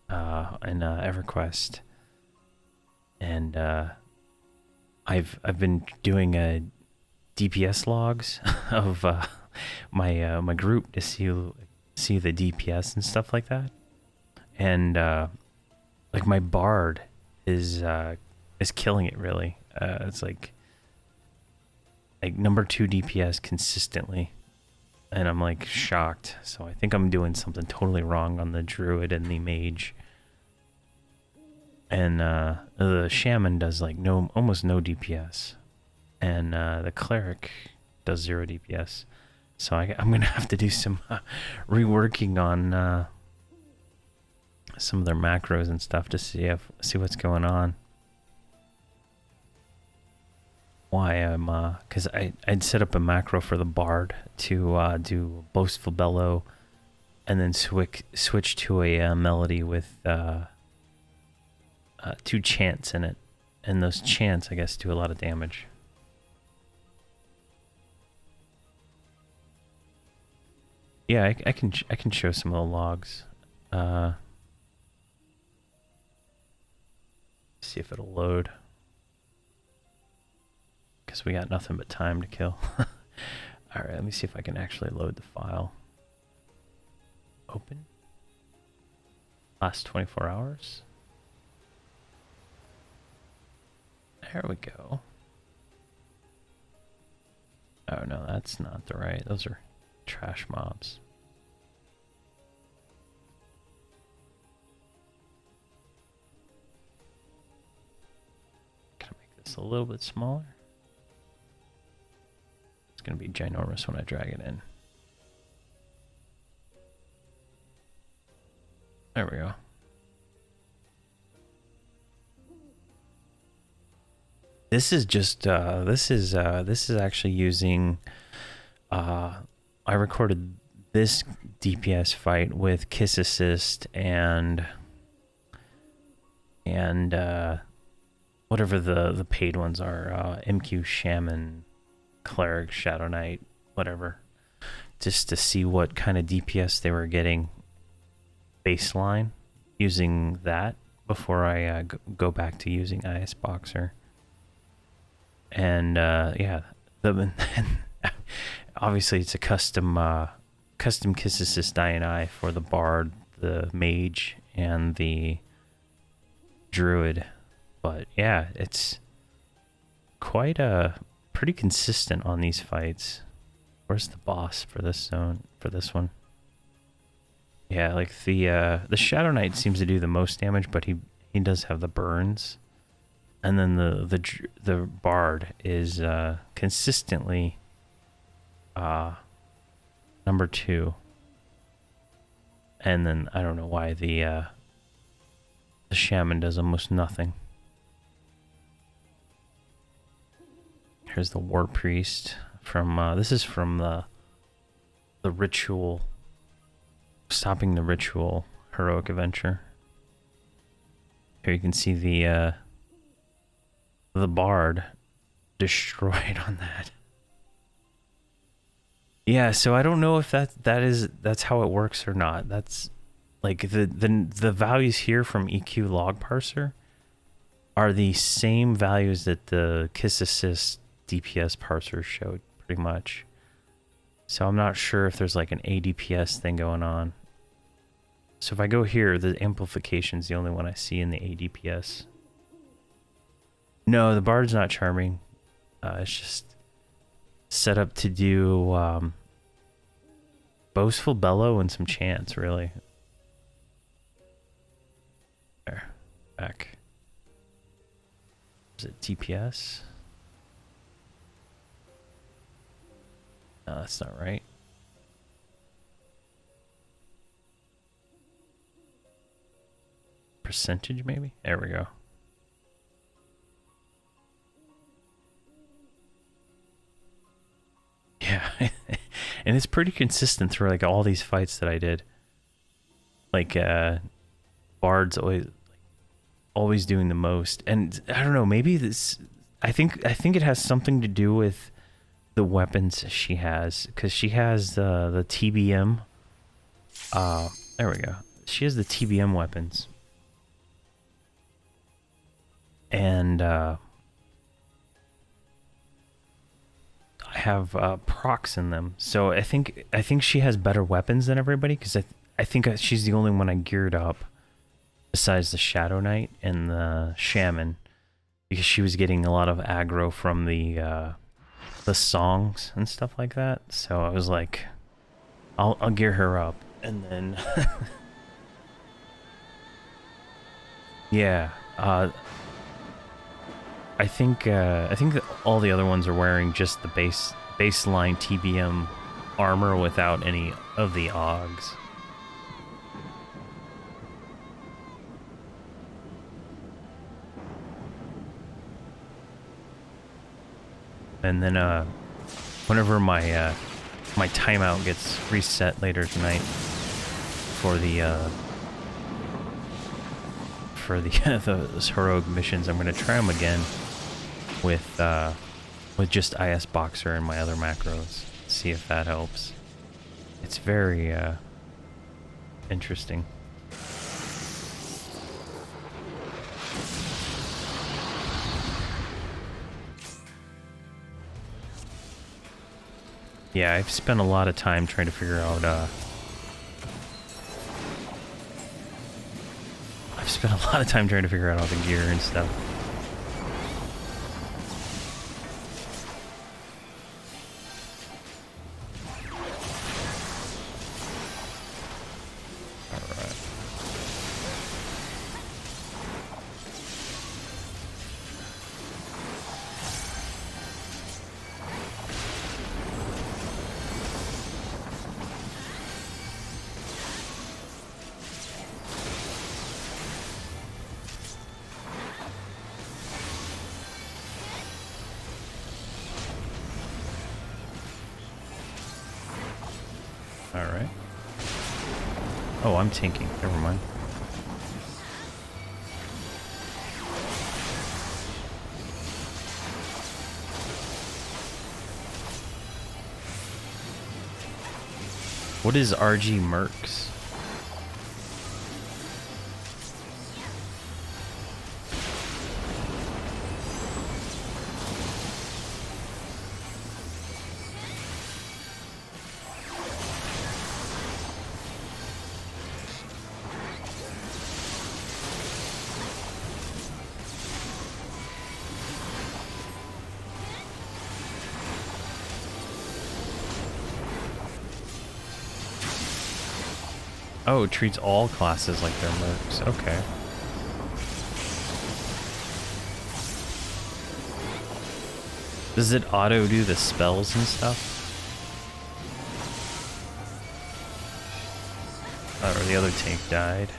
in EverQuest, and I've been doing DPS logs of my group to see the DPS and stuff like that, and like my bard is killing it really. It's like number 2 DPS consistently, and I'm like shocked. So I think I'm doing something totally wrong on the druid and the mage. And the shaman does like almost no DPS, and the cleric does 0 DPS. So I'm gonna have to do some reworking on some of their macros and stuff to see what's going on. Why I'm because I'd set up a macro for the bard to do boastful bellow, and then switch to a melody with 2 chants in it, and those chants I guess do a lot of damage. Yeah, I can show some of the logs. See if it'll load, because we got nothing but time to kill. All right, let me see if I can actually load the file. Open. Last 24 hours. There we go. Oh no, that's not the right. Those are trash mobs. Can I make this a little bit smaller? It's gonna be ginormous when I drag it in. There we go. This is just this is actually using I recorded this DPS fight with Kiss Assist and whatever the paid ones are, MQ Shaman, Cleric, Shadow Knight, whatever, just to see what kind of DPS they were getting baseline using that before I go back to using IS Boxer. And yeah, obviously it's a custom Kiss Assist I for the bard, the mage, and the druid. But yeah, it's quite pretty consistent on these fights. Where's the boss for this zone, for this one? Yeah, like the Shadow Knight seems to do the most damage, but he does have the burns. And then the Bard is consistently number 2. And then I don't know why the Shaman does almost nothing. Here's the War Priest from this is from the ritual, stopping the ritual heroic adventure. Here you can see the Bard destroyed on that. Yeah, so I don't know if that's how it works or not. That's like the values here from EQ log parser are the same values that the Kiss Assist DPS parser showed, pretty much. So I'm not sure if there's like an ADPS thing going on. So if I go here, the amplification is the only one I see in the ADPS. No, the Bard's not charming. It's just set up to do boastful bellow and some chants, really. There, back. Is it DPS? No, that's not right. Percentage, maybe? There we go. Yeah, and it's pretty consistent through like all these fights that I did. Like Bard's always doing the most, and I don't know, maybe this. I think it has something to do with the weapons she has, because she has the TBM. There we go. She has the TBM weapons, and I have procs in them. So I think she has better weapons than everybody, because I think she's the only one I geared up besides the Shadow Knight and the Shaman, because she was getting a lot of aggro from the songs and stuff like that. So I was like, I'll gear her up, and then yeah, I think that all the other ones are wearing just the baseline TBM armor without any of the Augs. And then whenever my my timeout gets reset later tonight for those heroic missions, I'm gonna try them again with just IS Boxer and my other macros. See if that helps. It's very interesting. Yeah, I've spent a lot of time trying to figure out all the gear and stuff. Alright. Oh, I'm tanking. Never mind. What is RG Mercs? Oh, it treats all classes like they're mercs. Okay. Does it auto do the spells and stuff? Or the other tank died.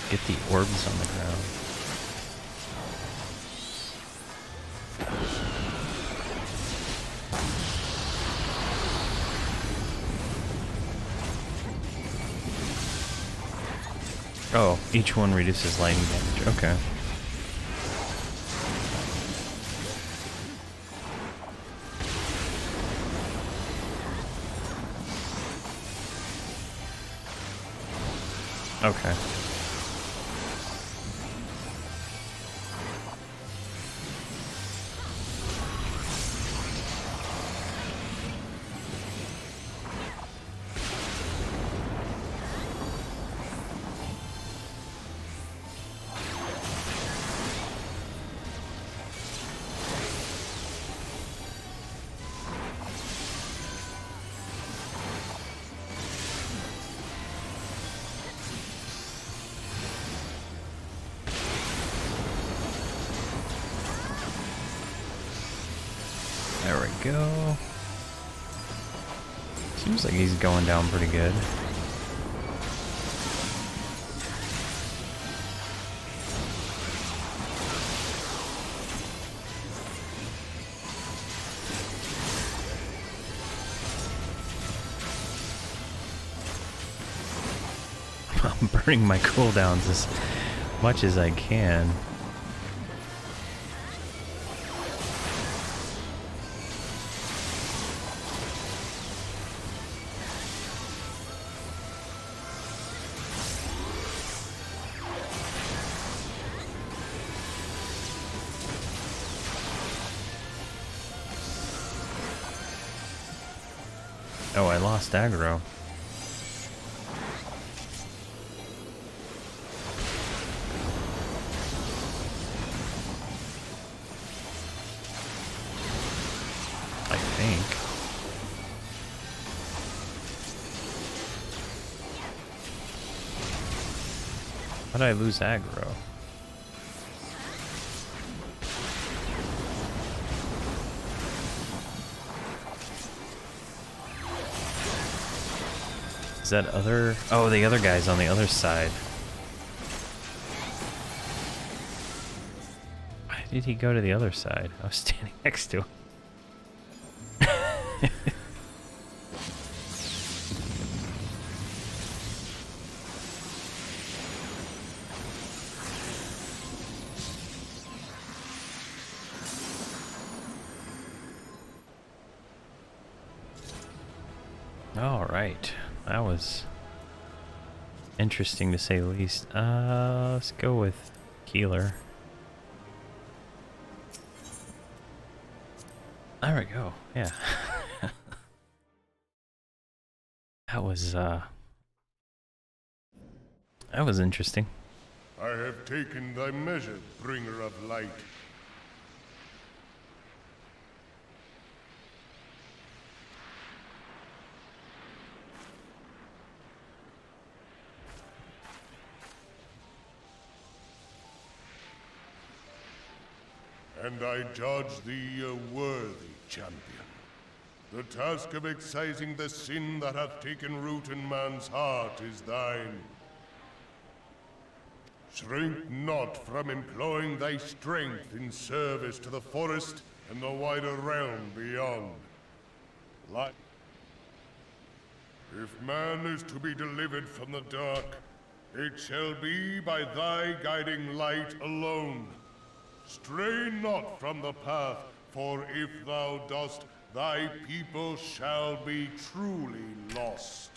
Get the orbs on the ground. Oh, each one reduces lightning damage. Okay. Okay. There we go. Seems like he's going down pretty good. I'm burning my cooldowns as much as I can. Oh, I lost aggro. I think. How did I lose aggro? That other... Oh, the other guy's on the other side. Why did he go to the other side? I was standing next to him. All right. That was interesting to say the least. Let's go with Keeler. There we go. Yeah. That was interesting. I have taken thy measure, bringer of light. And I judge thee a worthy champion. The task of excising the sin that hath taken root in man's heart is thine. Shrink not from employing thy strength in service to the forest and the wider realm beyond. If man is to be delivered from the dark, it shall be by thy guiding light alone. Stray not from the path, for if thou dost, thy people shall be truly lost.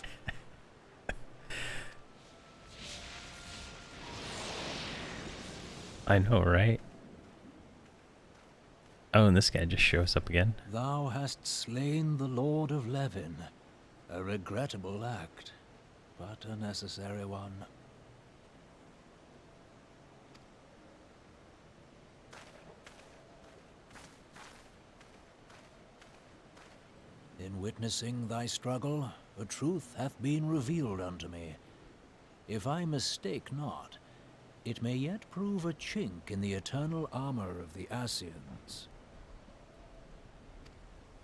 I know, right? Oh, and this guy just shows up again. Thou hast slain the Lord of Levin. A regrettable act, but a necessary one. In witnessing thy struggle, a truth hath been revealed unto me. If I mistake not, it may yet prove a chink in the eternal armor of the Ascians.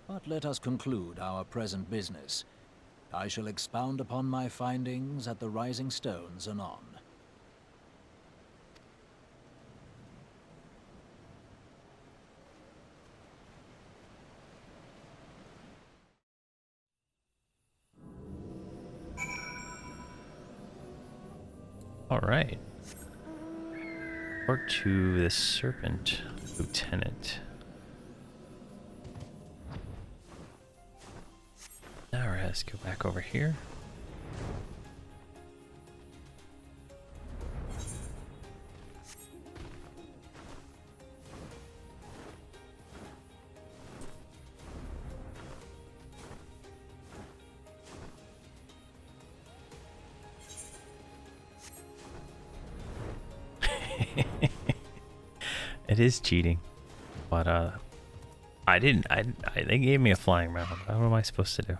But let us conclude our present business. I shall expound upon my findings at the Rising Stones anon. All right. Or to the Serpent Lieutenant. Alright, let's go back over here. It is cheating, but they gave me a flying round. What am I supposed to do?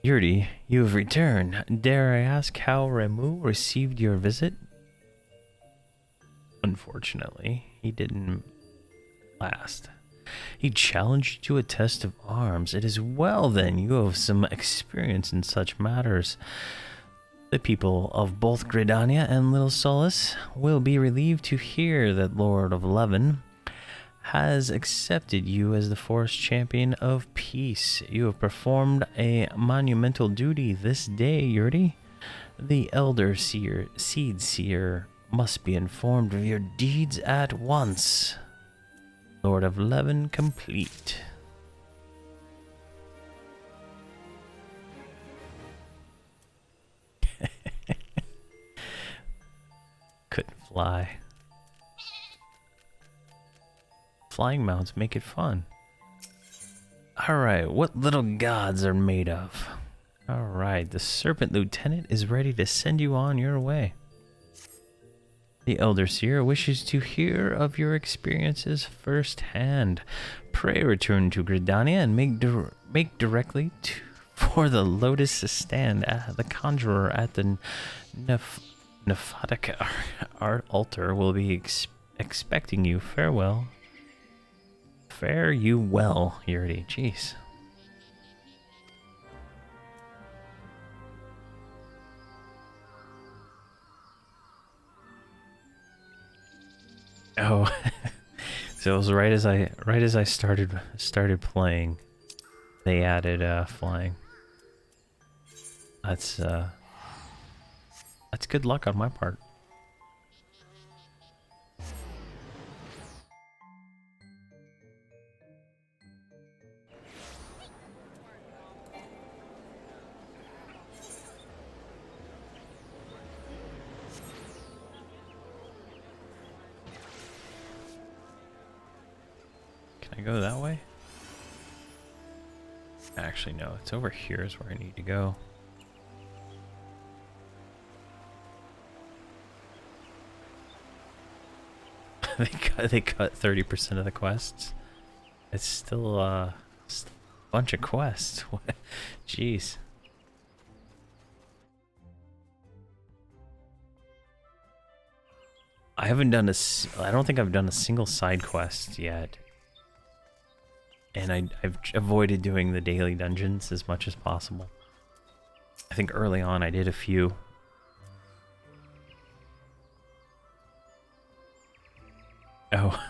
Yurdi, you have returned. Dare I ask how Ramu received your visit? Unfortunately, he didn't last. He challenged you to a test of arms. It is well then, you have some experience in such matters. The people of both Gridania and Little Solace will be relieved to hear that Lord of Levin has accepted you as the Forest Champion of Peace. You have performed a monumental duty this day, Yurdi. The Elder Seer, Seed Seer, must be informed of your deeds at once. Lord of Levin complete. Couldn't fly. Flying mounts make it fun. Alright, what little gods are made of? Alright, the Serpent Lieutenant is ready to send you on your way. The Elder Seer wishes to hear of your experiences firsthand. Pray return to Gridania and make directly for the Lotus stand. The Conjurer at the Nephotic Art Altar will be expecting you. Farewell. Fare you well, Yurdi. Jeez. Oh, so it was right as I started playing, they added flying. That's good luck on my part. Can I go that way? Actually, no. It's over here is where I need to go. they cut 30% of the quests. It's still a bunch of quests. Jeez. I haven't done I don't think I've done a single side quest yet. And I've avoided doing the daily dungeons as much as possible. I think early on I did a few. Oh,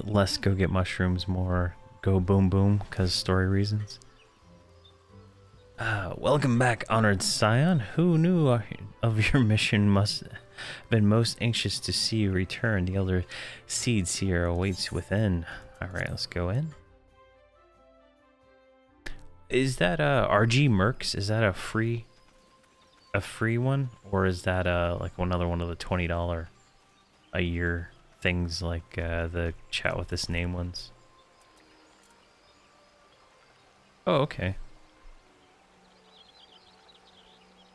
less go get mushrooms, more go boom boom, because story reasons. Welcome back, honored scion. Who knew of your mission must have been most anxious to see you return. The Elder Seed Seer awaits within. Alright, let's go in. is that RG Mercs? Is that a free one, or is that like another one of the $20 a year things, like the chat with this name ones? Oh, okay.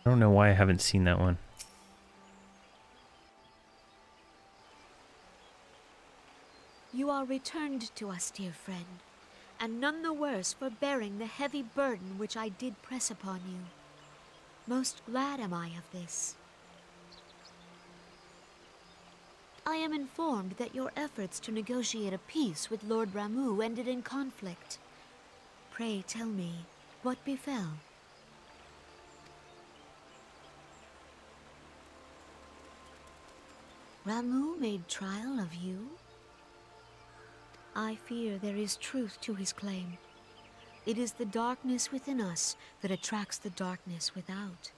I don't know why I haven't seen that one. You are returned to us, dear friend, and none the worse for bearing the heavy burden which I did press upon you. Most glad am I of this. I am informed that your efforts to negotiate a peace with Lord Ramuh ended in conflict. Pray tell me, what befell? Ramuh made trial of you? I fear there is truth to his claim. It is the darkness within us that attracts the darkness without.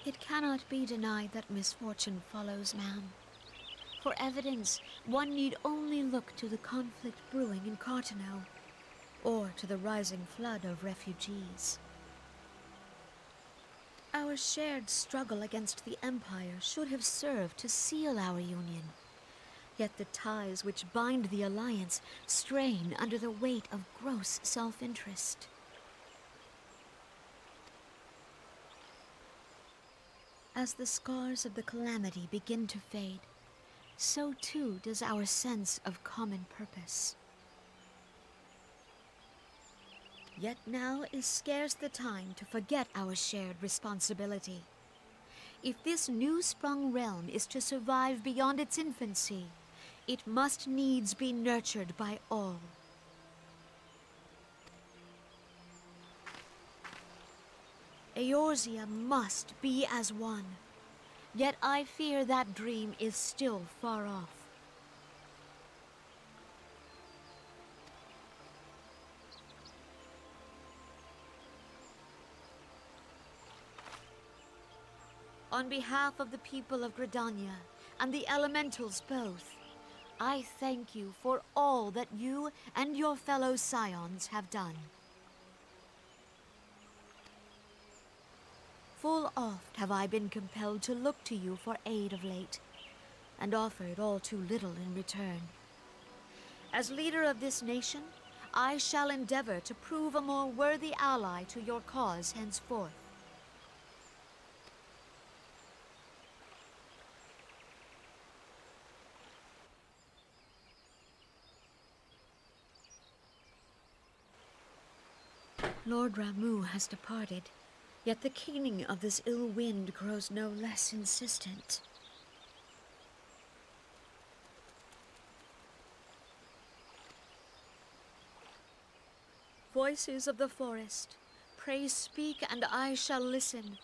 It cannot be denied that misfortune follows man. For evidence, one need only look to the conflict brewing in Cartano, or to the rising flood of refugees. Our shared struggle against the Empire should have served to seal our union. Yet the ties which bind the Alliance strain under the weight of gross self-interest. As the scars of the calamity begin to fade, so too does our sense of common purpose. Yet now is scarce the time to forget our shared responsibility. If this new-sprung realm is to survive beyond its infancy, it must needs be nurtured by all. Eorzea must be as one, yet I fear that dream is still far off. On behalf of the people of Gridania and the elementals both, I thank you for all that you and your fellow scions have done. Full oft have I been compelled to look to you for aid of late, and offered all too little in return. As leader of this nation, I shall endeavor to prove a more worthy ally to your cause henceforth. Lord Ramuh has departed, yet the keening of this ill wind grows no less insistent. Voices of the forest, pray speak and I shall listen.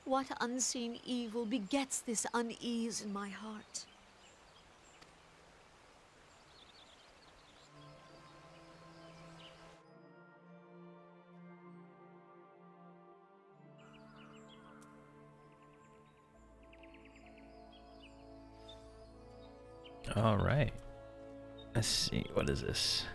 What unseen evil begets this unease in my heart? All right. Let's see. What is this?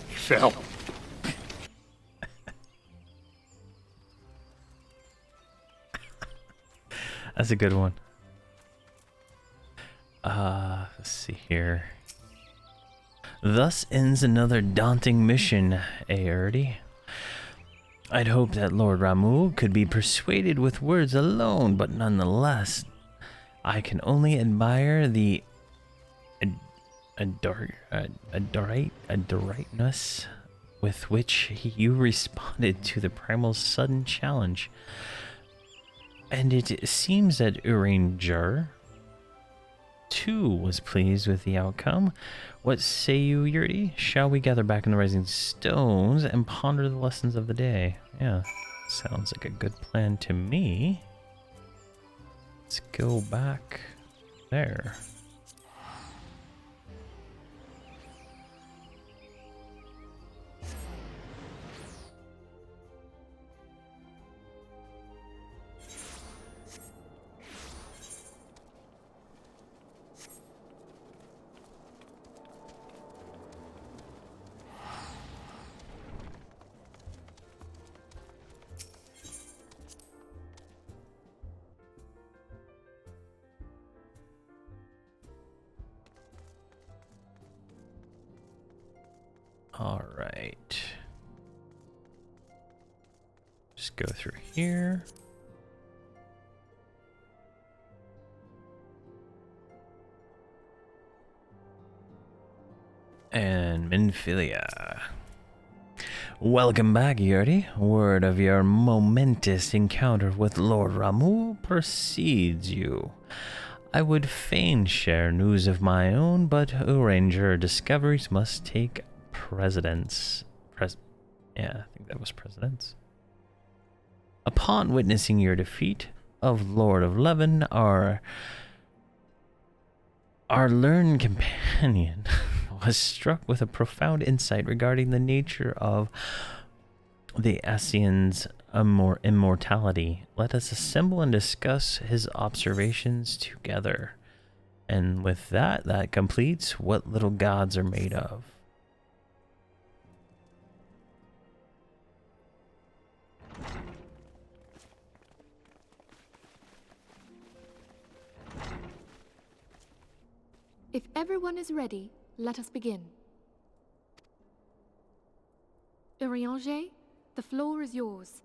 He fell. That's a good one. Let's see here. Thus ends another daunting mission, Aerty. I'd hoped that Lord Ramuh could be persuaded with words alone, but nonetheless, I can only admire the adroitness with which you responded to the Primal's sudden challenge. And it seems that Uranger too was pleased with the outcome. What say you, Yuri? Shall we gather back in the Rising Stones and ponder the lessons of the day? Yeah, sounds like a good plan to me. Let's go back there. All right. Just go through here. And Minfilia. Welcome back, Yuri. Word of your momentous encounter with Lord Ramu precedes you. I would fain share news of my own, but Ranger discoveries must take precedence. Yeah, I think that was precedence. Upon witnessing your defeat of Lord of Leven, our learned companion was struck with a profound insight regarding the nature of the Asian's immortality. Let us assemble and discuss his observations together. And with that, that completes what little gods are made of. If everyone is ready, let us begin. Urianger, the floor is yours.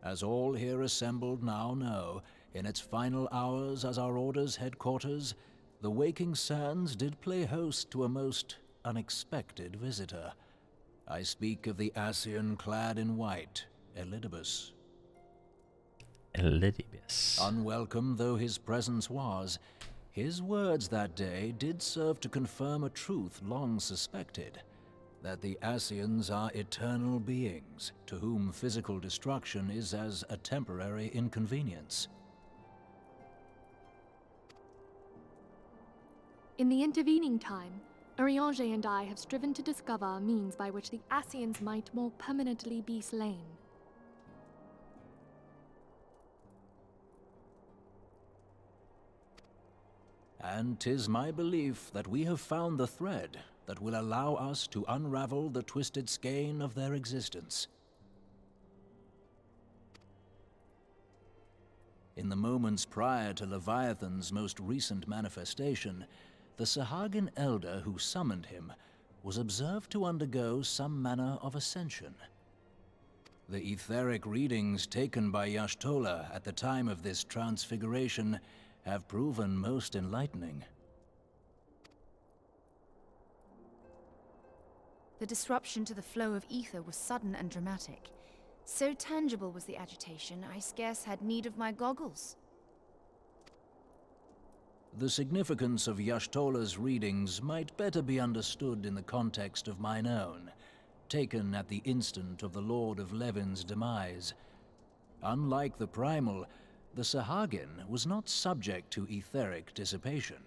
As all here assembled now know, in its final hours as our Order's headquarters, the Waking Sands did play host to a most unexpected visitor. I speak of the Asian clad in white, Elidibus. Elidibus. Unwelcome though his presence was, his words that day did serve to confirm a truth long suspected, that the Asians are eternal beings, to whom physical destruction is as a temporary inconvenience. In the intervening time, Urianger and I have striven to discover a means by which the Asians might more permanently be slain. And 'tis my belief that we have found the thread that will allow us to unravel the twisted skein of their existence. In the moments prior to Leviathan's most recent manifestation, the Sahagin elder who summoned him was observed to undergo some manner of ascension. The etheric readings taken by Y'shtola at the time of this transfiguration have proven most enlightening. The disruption to the flow of ether was sudden and dramatic. So tangible was the agitation, I scarce had need of my goggles. The significance of Y'shtola's readings might better be understood in the context of mine own, taken at the instant of the Lord of Levin's demise. Unlike the Primal, the Sahagin was not subject to etheric dissipation.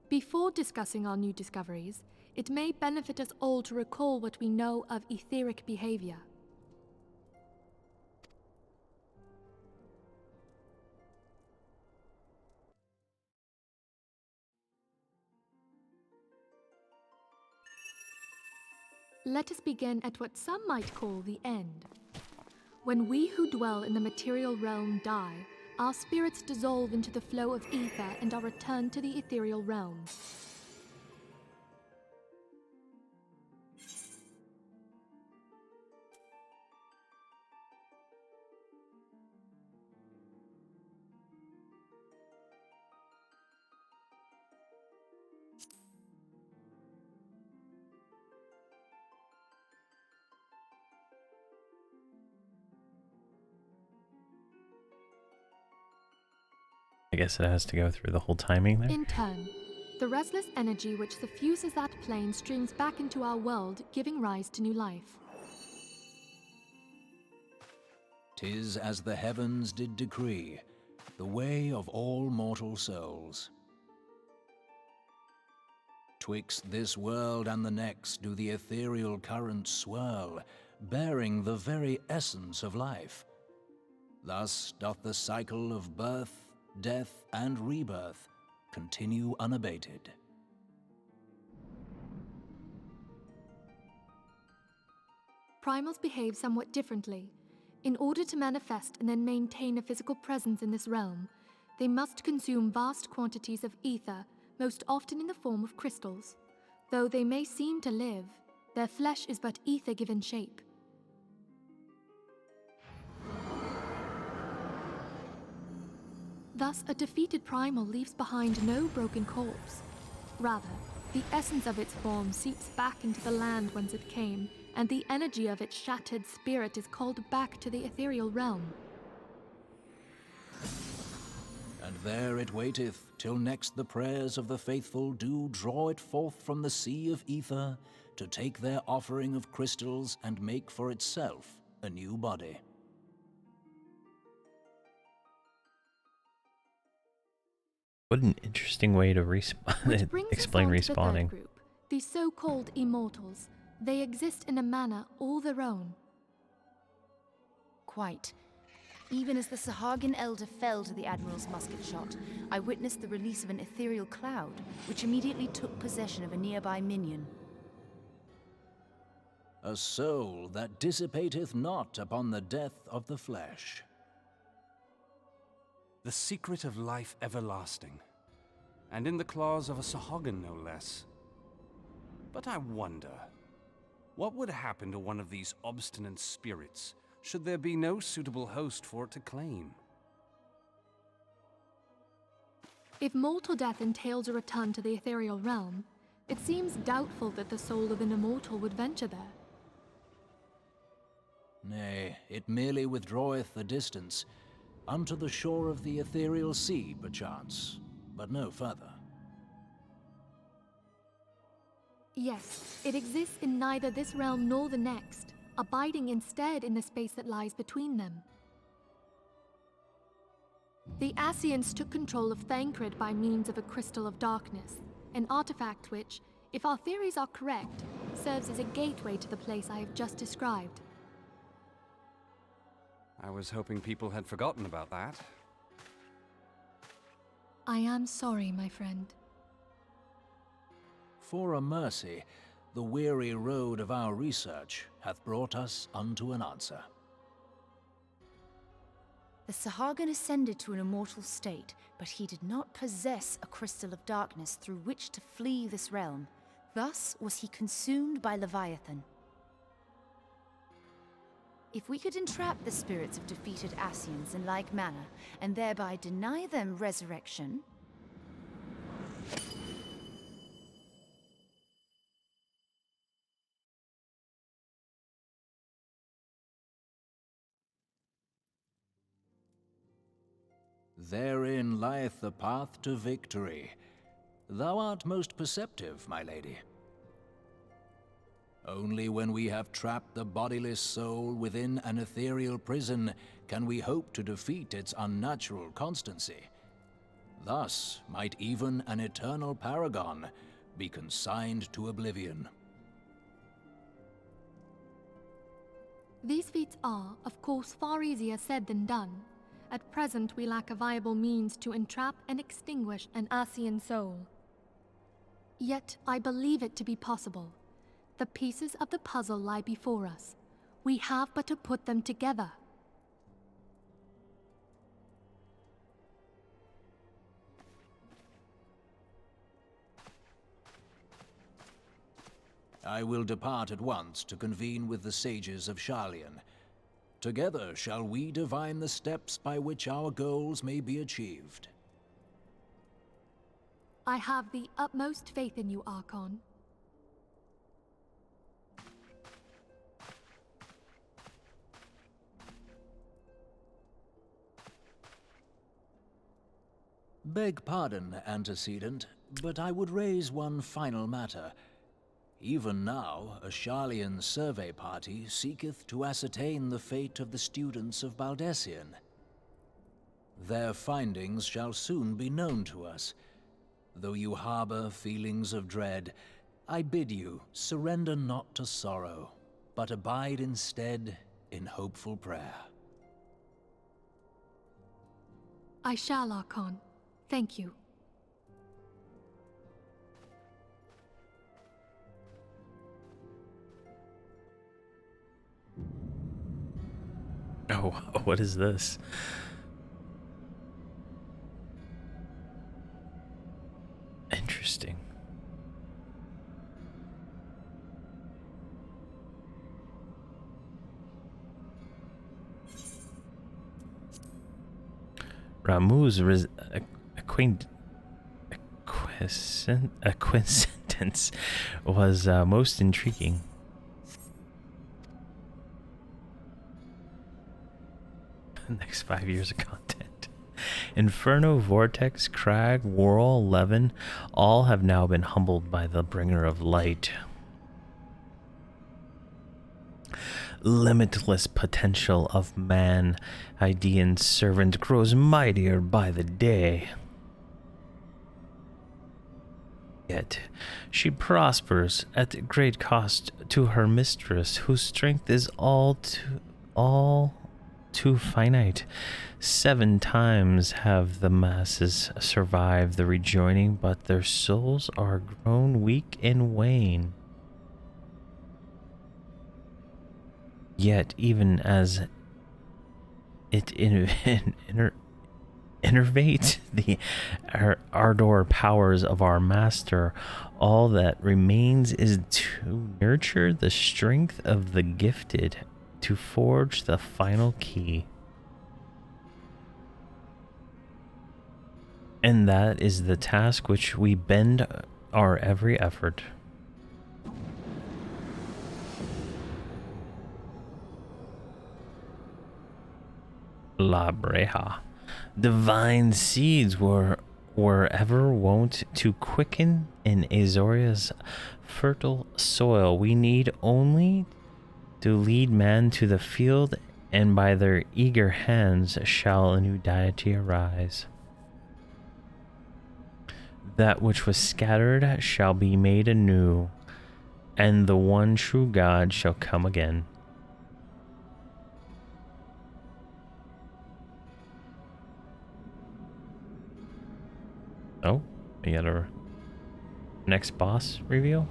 Before discussing our new discoveries, it may benefit us all to recall what we know of etheric behavior. Let us begin at what some might call the end. When we who dwell in the material realm die, our spirits dissolve into the flow of ether and are returned to the ethereal realm. I guess it has to go through the whole timing there. In turn, the restless energy which suffuses that plane streams back into our world, giving rise to new life. 'Tis as the heavens did decree, the way of all mortal souls. Twixt this world and the next do the ethereal currents swirl, bearing the very essence of life. Thus doth the cycle of birth, death, and rebirth continue unabated. Primals behave somewhat differently. In order to manifest and then maintain a physical presence in this realm, they must consume vast quantities of ether, most often in the form of crystals. Though they may seem to live, their flesh is but ether given shape. Thus, a defeated primal leaves behind no broken corpse. Rather, the essence of its form seeps back into the land whence it came, and the energy of its shattered spirit is called back to the ethereal realm. And there it waiteth, till next the prayers of the faithful do draw it forth from the sea of ether, to take their offering of crystals and make for itself a new body. What an interesting way to explain respawning. To the third group, the so-called immortals. They exist in a manner all their own. Quite. Even as the Sahagin Elder fell to the Admiral's musket shot, I witnessed the release of an ethereal cloud, which immediately took possession of a nearby minion. A soul that dissipateth not upon the death of the flesh. The secret of life everlasting, and in the claws of a Sahagin no less. But I wonder, what would happen to one of these obstinate spirits should there be no suitable host for it to claim? If mortal death entails a return to the ethereal realm, it seems doubtful that the soul of an immortal would venture there. Nay, it merely withdraweth a distance, unto the shore of the ethereal sea, perchance, but no further. Yes, it exists in neither this realm nor the next, abiding instead in the space that lies between them. The Ascians took control of Thancred by means of a crystal of darkness, an artifact which, if our theories are correct, serves as a gateway to the place I have just described. I was hoping people had forgotten about that. I am sorry, my friend. For a mercy, the weary road of our research hath brought us unto an answer. The Sahagin ascended to an immortal state, but he did not possess a crystal of darkness through which to flee this realm. Thus was he consumed by Leviathan. If we could entrap the spirits of defeated Ascians in like manner, and thereby deny them resurrection... Therein lieth the path to victory. Thou art most perceptive, my lady. Only when we have trapped the bodiless soul within an ethereal prison can we hope to defeat its unnatural constancy. Thus might even an eternal paragon be consigned to oblivion. These feats are, of course, far easier said than done. At present, we lack a viable means to entrap and extinguish an Ascian soul. Yet, I believe it to be possible. The pieces of the puzzle lie before us. We have but to put them together. I will depart at once to convene with the sages of Sharlayan. Together shall we divine the steps by which our goals may be achieved. I have the utmost faith in you, Archon. Beg pardon, antecedent, but I would raise one final matter. Even now, a Sharlayan survey party seeketh to ascertain the fate of the students of Baldessian. Their findings shall soon be known to us. Though you harbor feelings of dread, I bid you surrender not to sorrow, but abide instead in hopeful prayer. I shall, Archon. Thank you. Oh, what is this? Interesting. Ramu's acquiescence was most intriguing. Next 5 years of content. Inferno, Vortex, Crag, Whirl, Levin, all have now been humbled by the Bringer of Light. Limitless potential of man, Idaean servant, grows mightier by the day. Yet she prospers at great cost to her mistress, whose strength is all too finite. 7 times have the masses survived the rejoining, but their souls are grown weak and wane. Yet, even as it innervates the ardor powers of our master, all that remains is to nurture the strength of the gifted, to forge the final key. And that is the task which we bend our every effort. La Breja. Divine seeds were ever wont to quicken in Azoria's fertile soil. We need only to lead man to the field, and by their eager hands shall a new deity arise. That which was scattered shall be made anew, and the one true God shall come again. Oh, we got our next boss reveal.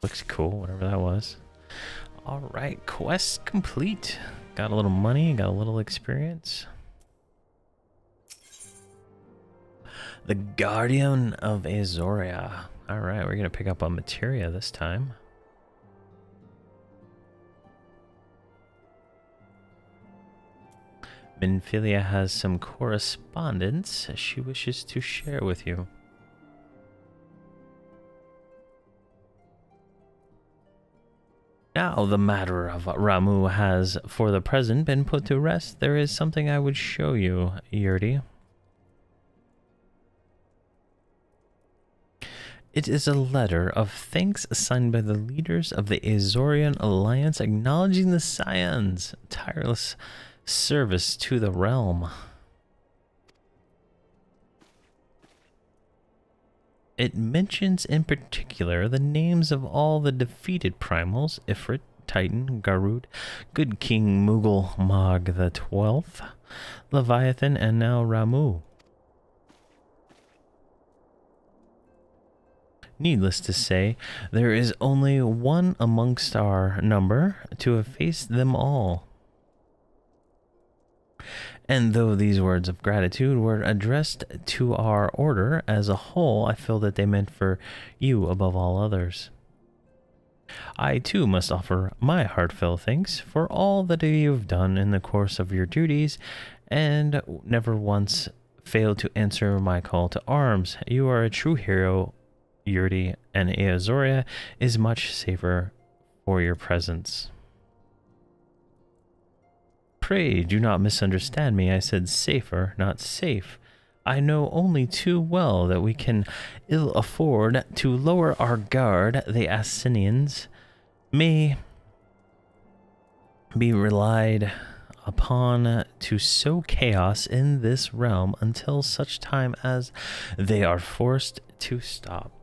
Looks cool, whatever that was. Alright, quest complete. Got a little money, got a little experience. The Guardian of Azoria. Alright, we're going to pick up on materia this time. Minfilia has some correspondence she wishes to share with you. Now the matter of Ramu has, for the present, been put to rest. There is something I would show you, Yurdi. It is a letter of thanks signed by the leaders of the Azorian Alliance, acknowledging the Scions' tireless service to the realm. It mentions in particular the names of all the defeated primals: Ifrit, Titan, Garud, Good King Mughal Mog the 12th, Leviathan, and now Ramu. Needless to say, there is only one amongst our number to have faced them all. And though these words of gratitude were addressed to our order as a whole, I feel that they meant for you above all others. I too must offer my heartfelt thanks for all that you have done in the course of your duties, and never once failed to answer my call to arms. You are a true hero, Yurdi, and Azoria is much safer for your presence. Pray do not misunderstand me. I said safer, not safe. I know only too well that we can ill afford to lower our guard. The Assyrians may be relied upon to sow chaos in this realm until such time as they are forced to stop.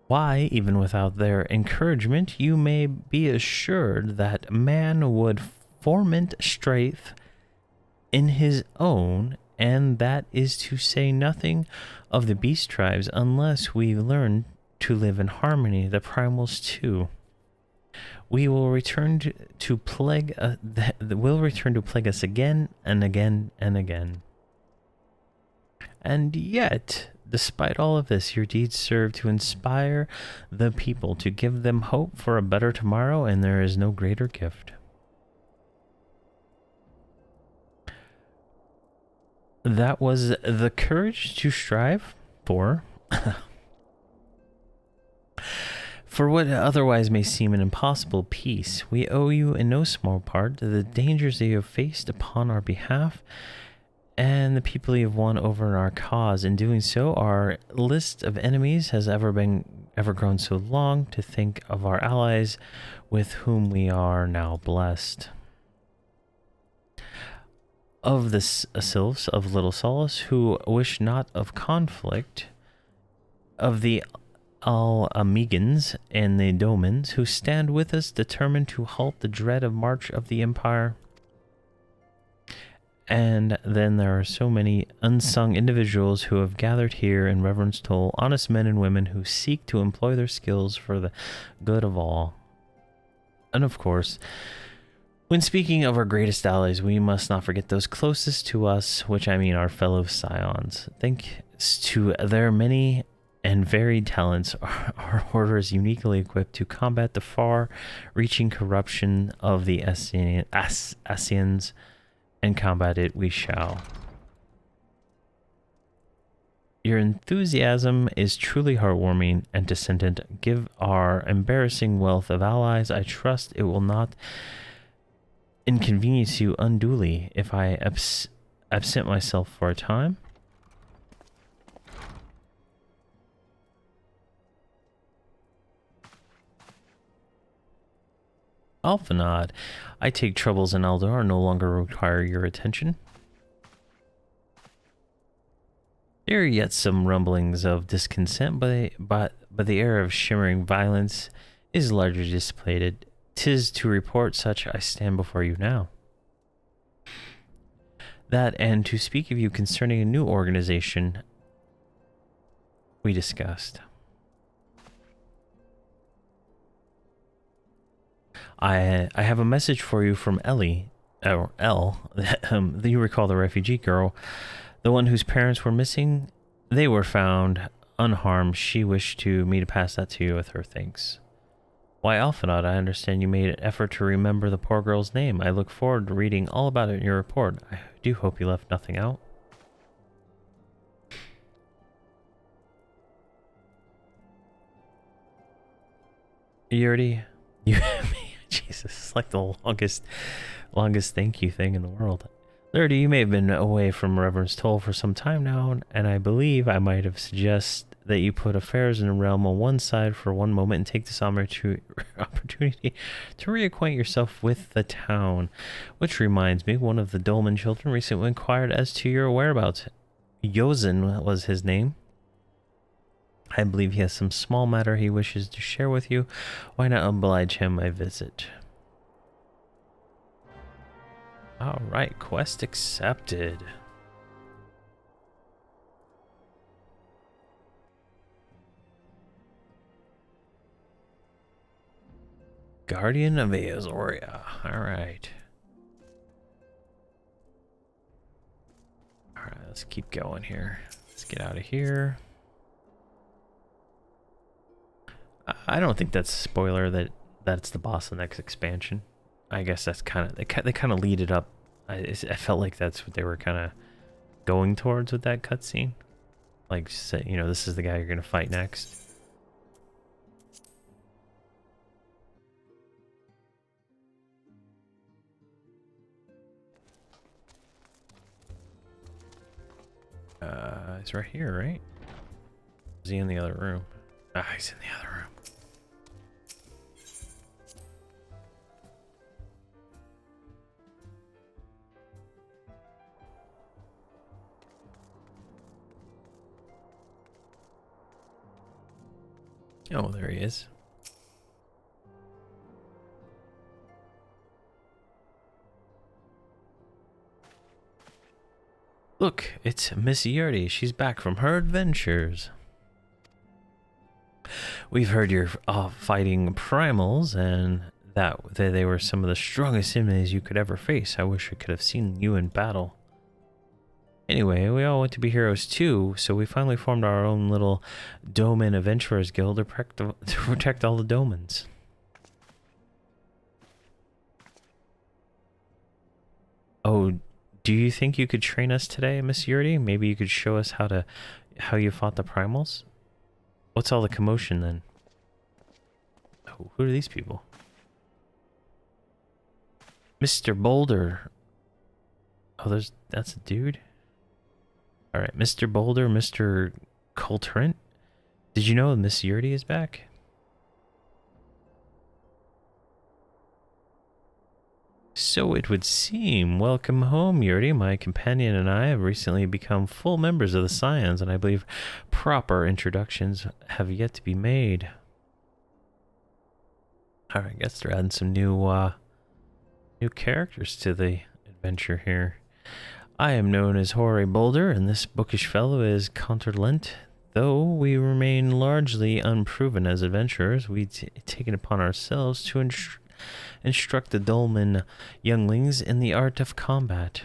Why, even without their encouragement, you may be assured that man would foment strife in his own, and that is to say nothing of the beast tribes, unless we learn to live in harmony, the primals too. We will return to plague us again and again and again. And yet, despite all of this, your deeds serve to inspire the people, to give them hope for a better tomorrow, and there is no greater gift. That was the courage to strive for what otherwise may seem an impossible peace. We owe you in no small part the dangers that you have faced upon our behalf and the people you have won over in our cause. In doing so, our list of enemies has ever grown so long. To think of our allies with whom we are now blessed. Of the sylphs of Little Solace, who wish not of conflict, of the Al-Amigans and the Domans, who stand with us determined to halt the dread of march of the Empire. And then there are so many unsung individuals who have gathered here in reverence toll, honest men and women who seek to employ their skills for the good of all. And of course, when speaking of our greatest allies, we must not forget those closest to us, which I mean our fellow scions. Thanks to their many and varied talents, our order is uniquely equipped to combat the far-reaching corruption of the Assyrians, and combat it we shall. Your enthusiasm is truly heartwarming and descendant. Give our embarrassing wealth of allies. I trust it will not inconvenience you unduly if I absent myself for a time. Alphanod, I take troubles in Eldar no longer require your attention. There are yet some rumblings of discontent, but the air of shimmering violence is largely dissipated. 'Tis to report such I stand before you now. That and to speak of you concerning a new organization we discussed. I have a message for you from Ellie, or Elle. You recall the refugee girl, the one whose parents were missing. They were found unharmed. She wished me to pass that to you with her thanks. Why, Alphanod, I understand you made an effort to remember the poor girl's name. I look forward to reading all about it in your report. I do hope you left nothing out. Jesus, it's like the longest thank you thing in the world. Lurdy, you may have been away from Reverend's Toll for some time now, and I believe I might have suggested that you put affairs in the realm on one side for one moment and take this opportunity to reacquaint yourself with the town. Which reminds me, one of the Dolman children recently inquired as to your whereabouts. Yozen was his name. I believe he has some small matter he wishes to share with you. Why not oblige him a visit? Alright, quest accepted. Guardian of Azoria. Alright. Alright, let's keep going here. Let's get out of here. I don't think that's a spoiler that's the boss of the next expansion. I guess that's kind of they kind of lead it up. I felt like that's what they were kind of going towards with that cutscene. Like, say, you know, this is the guy you're gonna fight next. He's right here, right? Is he in the other room? Ah, he's in the other room. Oh, there he is. Look, it's Miss Yurdi. She's back from her adventures. We've heard you're fighting primals, and that they were some of the strongest enemies you could ever face. I wish I could have seen you in battle. Anyway, we all want to be heroes too, so we finally formed our own little Doman Adventurers Guild to protect all the Domans. Oh, do you think you could train us today, Miss Yurdi? Maybe you could show us how you fought the primals? What's all the commotion then? Oh, who are these people? Mr. Boulder. Oh, that's a dude. All right, Mr. Boulder, Mr. Coltrant. Did you know Miss Yurdi is back? So it would seem. Welcome home, Yurdi. My companion and I have recently become full members of the Scions, and I believe proper introductions have yet to be made. All right, I guess they're adding some new characters to the adventure here. I am known as Hoary Boulder, and this bookish fellow is Conterlent. Though we remain largely unproven as adventurers, we've taken upon ourselves to instruct the Dolmen younglings in the art of combat.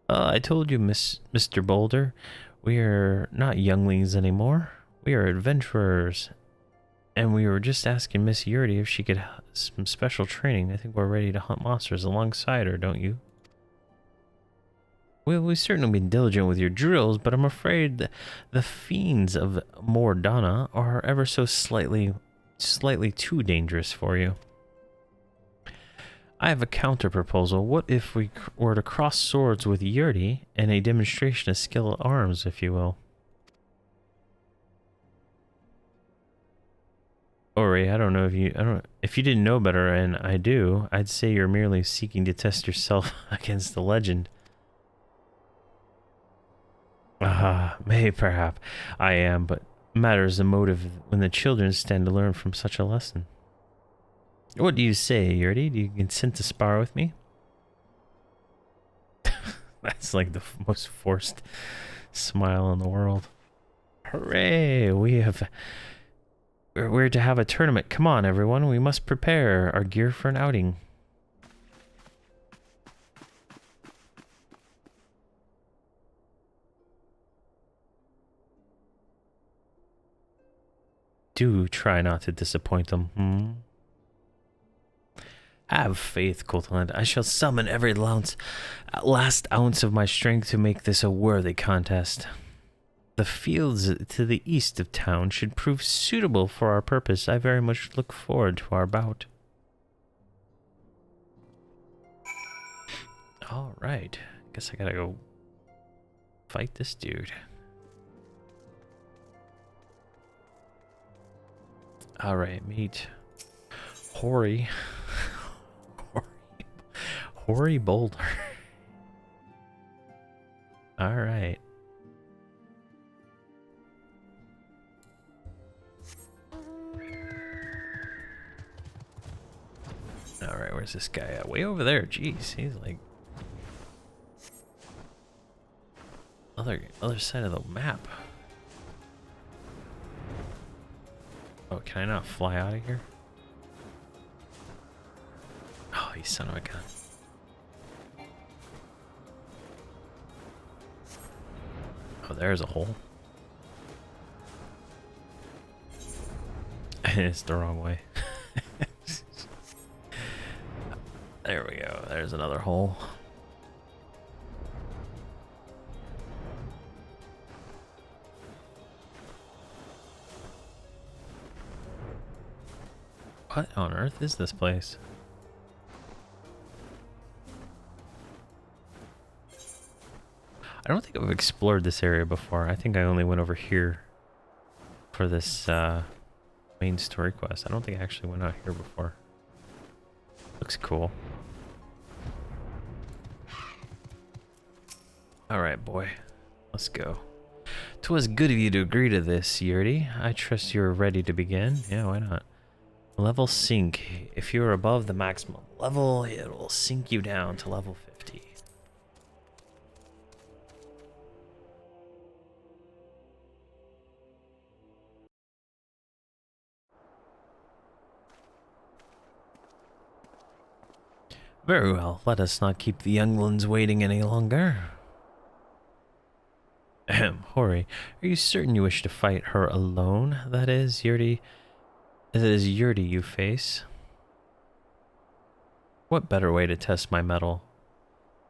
I told you, Mr. Boulder, we are not younglings anymore. We are adventurers. And we were just asking Miss Yurdi if she could have some special training. I think we're ready to hunt monsters alongside her, don't you? Well, we've certainly been diligent with your drills, but I'm afraid the fiends of Mordana are ever so slightly too dangerous for you. I have a counter proposal. What if we were to cross swords with Yurdi and a demonstration of skill at arms, if you will? Ori, I don't know if you didn't know better, and I do, I'd say you're merely seeking to test yourself against the legend. Maybe perhaps I am, but matters the motive when the children stand to learn from such a lesson. What do you say, Yurdi? Do you consent to spar with me? That's like the most forced smile in the world. Hooray! We're to have a tournament. Come on, everyone. We must prepare our gear for an outing. Do try not to disappoint them. Have faith, Coltland. I shall summon every last ounce of my strength to make this a worthy contest. The fields to the east of town should prove suitable for our purpose. I very much look forward to our bout. All right. Guess I gotta go fight this dude. All right, meet Hoary Boulder. All right. All right, where's this guy at? Way over there. Jeez, he's like other side of the map. Oh, can I not fly out of here? Oh, you son of a gun. Oh, there's a hole. It's the wrong way. There we go. There's another hole. What on earth is this place? I don't think I've explored this area before. I think I only went over here for this main story quest. I don't think I actually went out here before. Looks cool. Alright, boy. Let's go. 'Twas good of you to agree to this, Yurdi. I trust you're ready to begin. Yeah, why not? Level sink. If you're above the maximum level, it will sink you down to level 50. Very well. Let us not keep the younglings waiting any longer. Ahem, Hori, are you certain you wish to fight her alone? That is, Yurdi. It is Yurdi you face. What better way to test my mettle?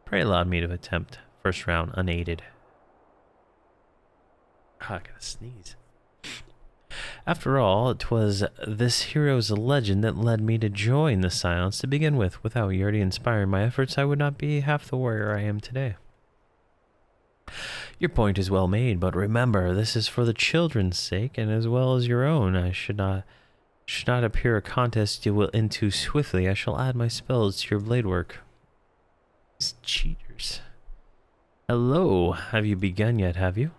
Pray allow me to attempt first round unaided. I gotta sneeze. After all, it was this hero's legend that led me to join the Silence to begin with. Without Yurdi inspiring my efforts, I would not be half the warrior I am today. Your point is well made, but remember, this is for the children's sake, and as well as your own. I should not appear a contest you will end too swiftly. I shall add my spells to your blade work. These cheaters. Hello, have you begun yet, have you?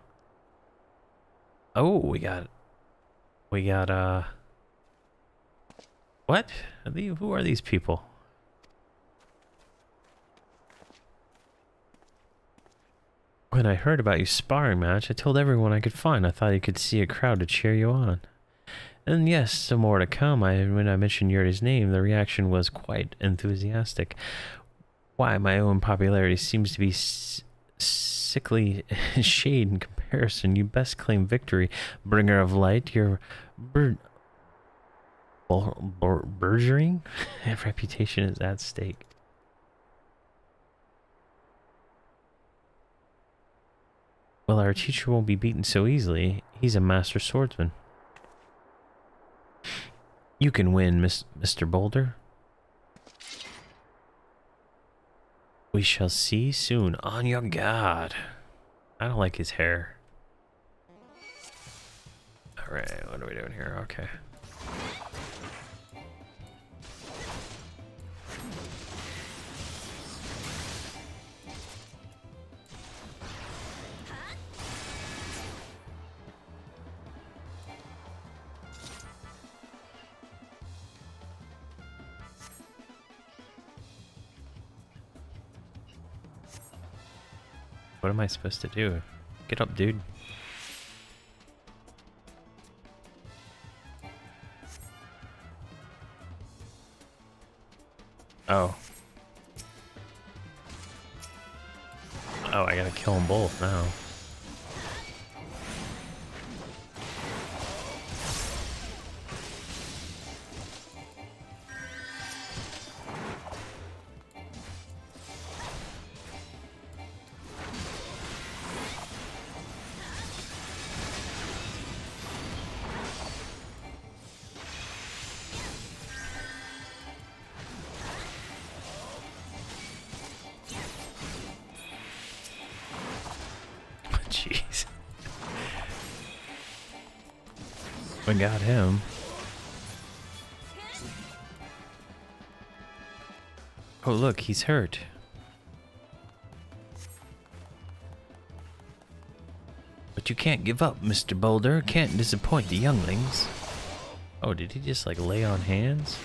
Oh, we got, what? Who are these people? When I heard about your sparring match, I told everyone I could find. I thought you could see a crowd to cheer you on. And yes, some more to come. When I mentioned Yurdi's name, the reaction was quite enthusiastic. Why, my own popularity seems to be sickly shade in comparison. You best claim victory, bringer of light. Your burgeoning reputation is at stake. Well, our teacher won't be beaten so easily. He's a master swordsman. You can win, Mr. Boulder. We shall see soon. On your guard. I don't like his hair. Alright, what are we doing here? Okay. What am I supposed to do? Get up, dude. Oh. Oh, I gotta kill them both now. Jeez. We got him. Oh, look, he's hurt. But you can't give up, Mr. Boulder. Can't disappoint the younglings. Oh, did he just like lay on hands?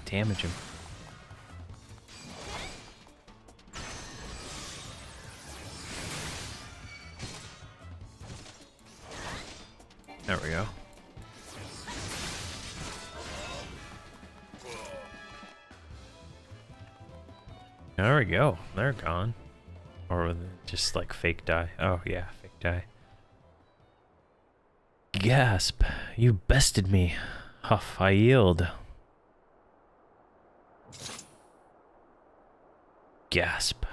Damage him. There we go. There we go. They're gone. Or was it just like fake die? Oh yeah, fake die. Gasp. You bested me. Huff, I yield. Gasp.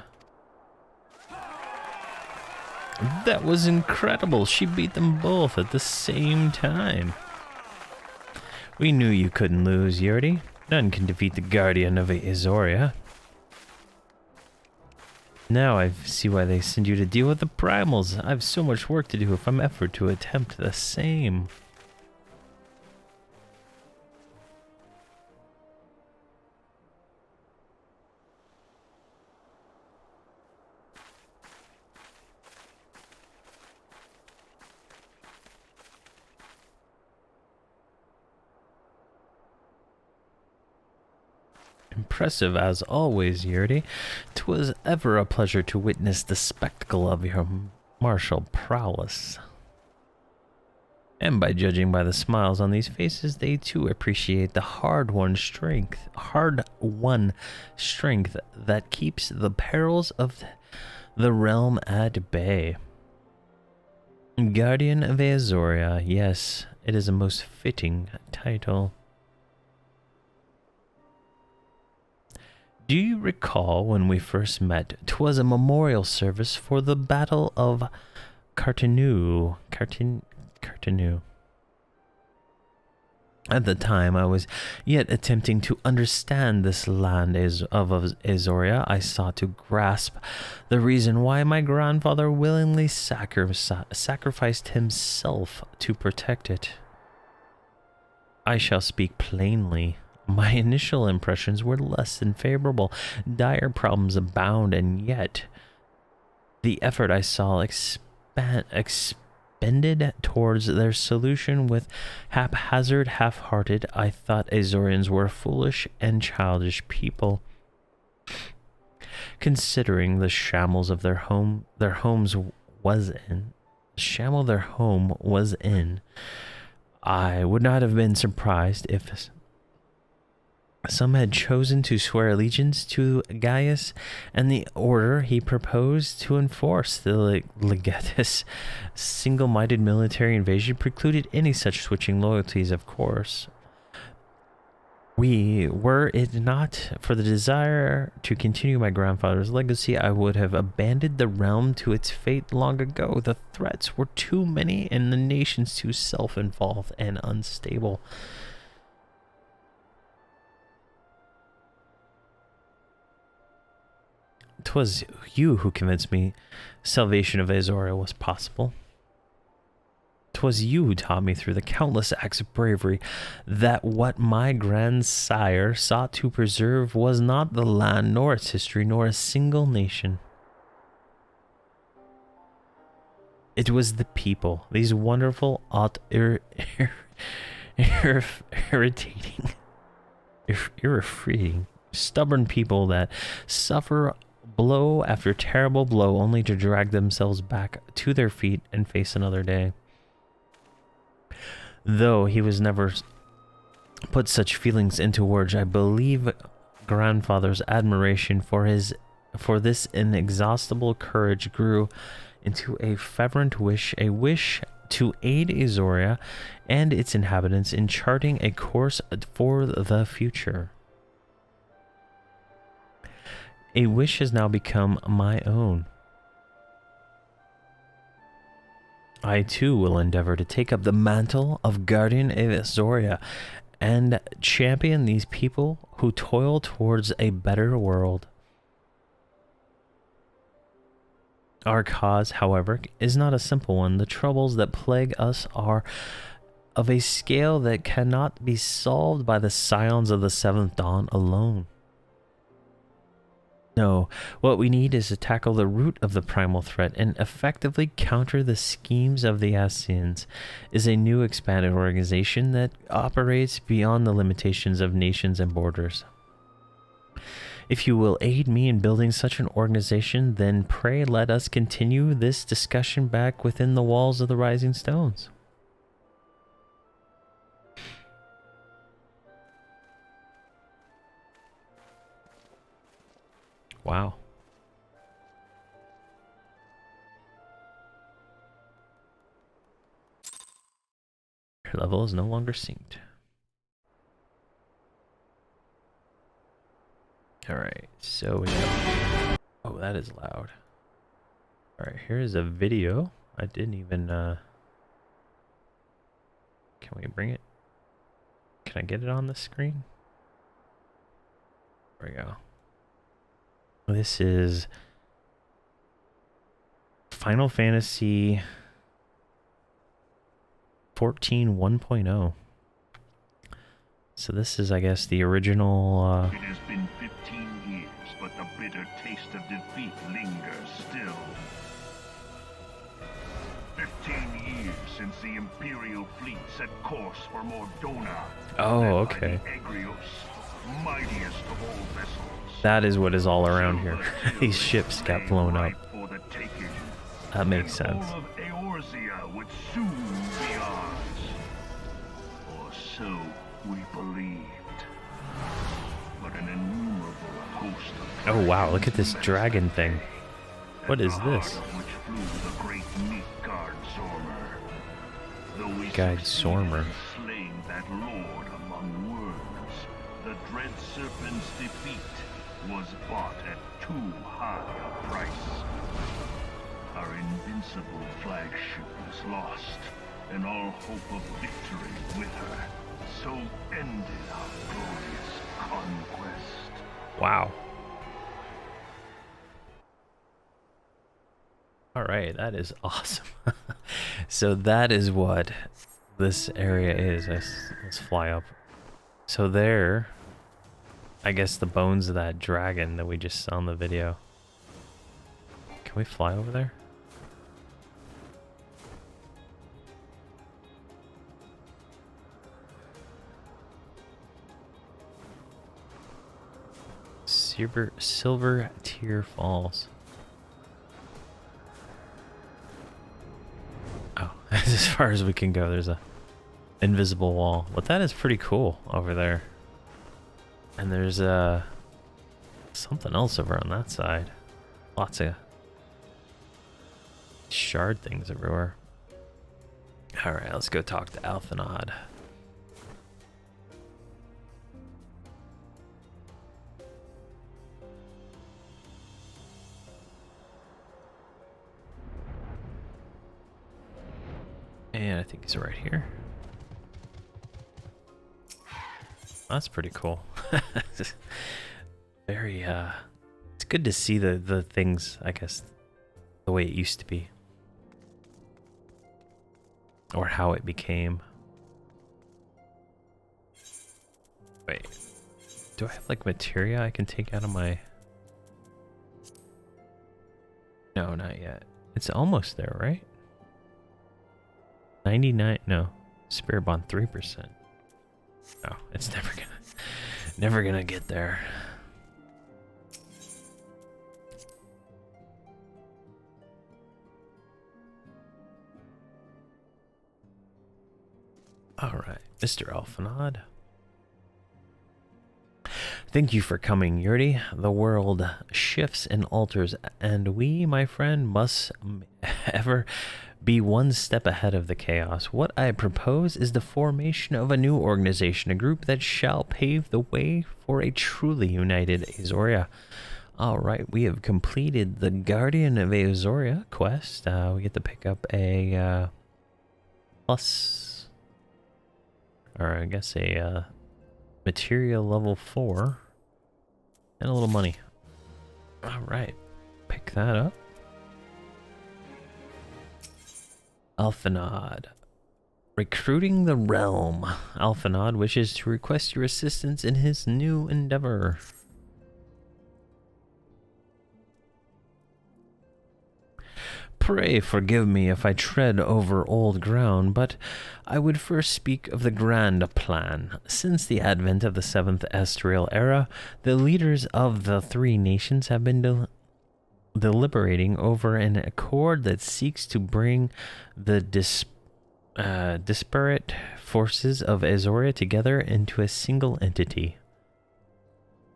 That was incredible. She beat them both at the same time. We knew you couldn't lose, Yurdi. None can defeat the Guardian of Azoria. Now I see why they send you to deal with the primals. I have so much work to do if I'm ever to attempt the same. Impressive as always, Yurdi. 'Twas ever a pleasure to witness the spectacle of your martial prowess. And by judging by the smiles on these faces, they too appreciate the hard-won strength that keeps the perils of the realm at bay. Guardian of Azoria, yes, it is a most fitting title. Do you recall when we first met? 'Twas a memorial service for the Battle of Cartanu. At the time, I was yet attempting to understand this land of Azoria. I sought to grasp the reason why my grandfather willingly sacrificed himself to protect it. I shall speak plainly. My initial impressions were less than favorable. Dire problems abound, and yet the effort I saw expended towards their solution with haphazard, half-hearted, I thought Azorians were foolish and childish people. Considering the shambles of their home was in, I would not have been surprised if some had chosen to swear allegiance to Gaius and the order he proposed to enforce. The legatus' single-minded military invasion precluded any such switching loyalties, of course. Were it not for the desire to continue my grandfather's legacy, I would have abandoned the realm to its fate long ago. The threats were too many and the nations too self-involved and unstable. 'Twas you who convinced me salvation of Azoria was possible. 'Twas you who taught me through the countless acts of bravery that what my grandsire sought to preserve was not the land, nor its history, nor a single nation. It was the people, these wonderful, irritating, stubborn people that suffer blow after terrible blow only to drag themselves back to their feet and face another day. Though he was never put such feelings into words, I believe grandfather's admiration for this inexhaustible courage grew into a fervent wish, a wish to aid Azoria and its inhabitants in charting a course for the future. A wish has now become my own. I too will endeavor to take up the mantle of Guardian of Azoria and champion these people who toil towards a better world. Our cause, however, is not a simple one. The troubles that plague us are of a scale that cannot be solved by the scions of the Seventh Dawn alone. No, what we need is to tackle the root of the primal threat and effectively counter the schemes of the Ascians. Is a new expanded organization that operates beyond the limitations of nations and borders. If you will aid me in building such an organization, then pray let us continue this discussion back within the walls of the Rising Stones. Wow. Your level is no longer synced. Alright, so we have... Oh, that is loud. Alright, here's a video. I didn't even, can we bring it? Can I get it on the screen? There we go. This is Final Fantasy XIV 1.0. So this is, I guess, the original, It has been 15 years, but the bitter taste of defeat lingers still. 15 years since the Imperial fleet set course for Mordona. Oh, led okay. by the Egrios, mightiest of all vessels. That is what is all around here. These ships got blown up. For the taking. That makes sense. All of Eorzea would soon be ours. Or so we believed. But an innumerable host of Oh wow, look at this dragon thing. What is this? which flew the great Midgard Zormer. Though we Guide succeeded Zormer. in slaying that lord among worms, the dread serpent's defeat was bought at too high a price. Our invincible flagship is lost, and all hope of victory with her. So ended our glorious conquest. Wow. Alright, that is awesome. So that is what this area is. Let's fly up. So there, I guess the bones of that dragon that we just saw in the video. Can we fly over there? Silver Tear Falls. Oh, that's as far as we can go. There's a invisible wall, but that is pretty cool over there. And there's something else over on that side. Lots of shard things everywhere. All right, let's go talk to Alphanod. And I think he's right here. That's pretty cool. Very, it's good to see the things, I guess, the way it used to be. Or how it became. Wait. Do I have, like, materia I can take out of my... No, not yet. It's almost there, right? 99, no. Spirit Bond 3%. No, it's never gonna get there. Alright, Mr. Alphanod. Thank you for coming, Yurdi. The world shifts and alters, and we, my friend, must ever be one step ahead of the chaos. What I propose is the formation of a new organization, a group that shall pave the way for a truly united Azoria. Alright, we have completed the Guardian of Azoria quest. We get to pick up a plus, or I guess a material level 4 and a little money. Alright, pick that up. Alphanod. Recruiting the Realm. Alphanod wishes to request your assistance in his new endeavor. Pray forgive me if I tread over old ground, but I would first speak of the grand plan. Since the advent of the 7th Estrial Era, the leaders of the three nations have been deliberating over an accord that seeks to bring the disparate forces of Azoria together into a single entity.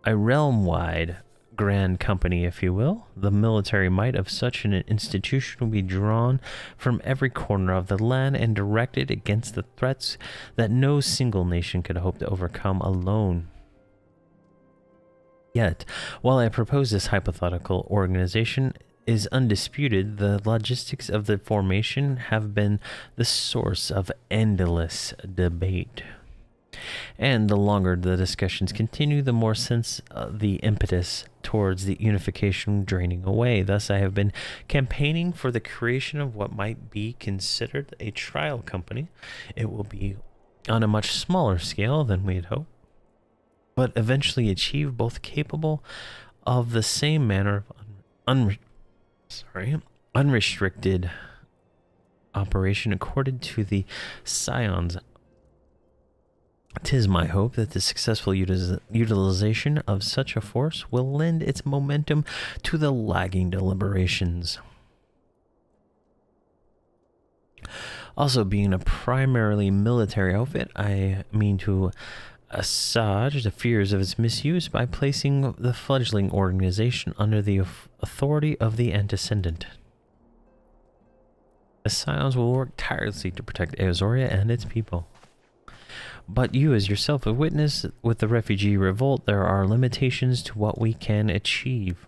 A realm-wide grand company, if you will. The military might of such an institution will be drawn from every corner of the land and directed against the threats that no single nation could hope to overcome alone. Yet, while I propose this hypothetical organization, is undisputed, the logistics of the formation have been the source of endless debate. And the longer the discussions continue, the more sense the impetus towards the unification draining away. Thus, I have been campaigning for the creation of what might be considered a trial company. It will be on a much smaller scale than we had hoped, but eventually achieve both capable of the same manner of unrestricted operation accorded to the Scions. 'Tis my hope that the successful utilization of such a force will lend its momentum to the lagging deliberations. Also, being a primarily military outfit, I mean to assuage the fears of its misuse by placing the fledgling organization under the authority of the antecedent. The Scions will work tirelessly to protect Azoria and its people. But you as yourself have witnessed with the refugee revolt, there are limitations to what we can achieve.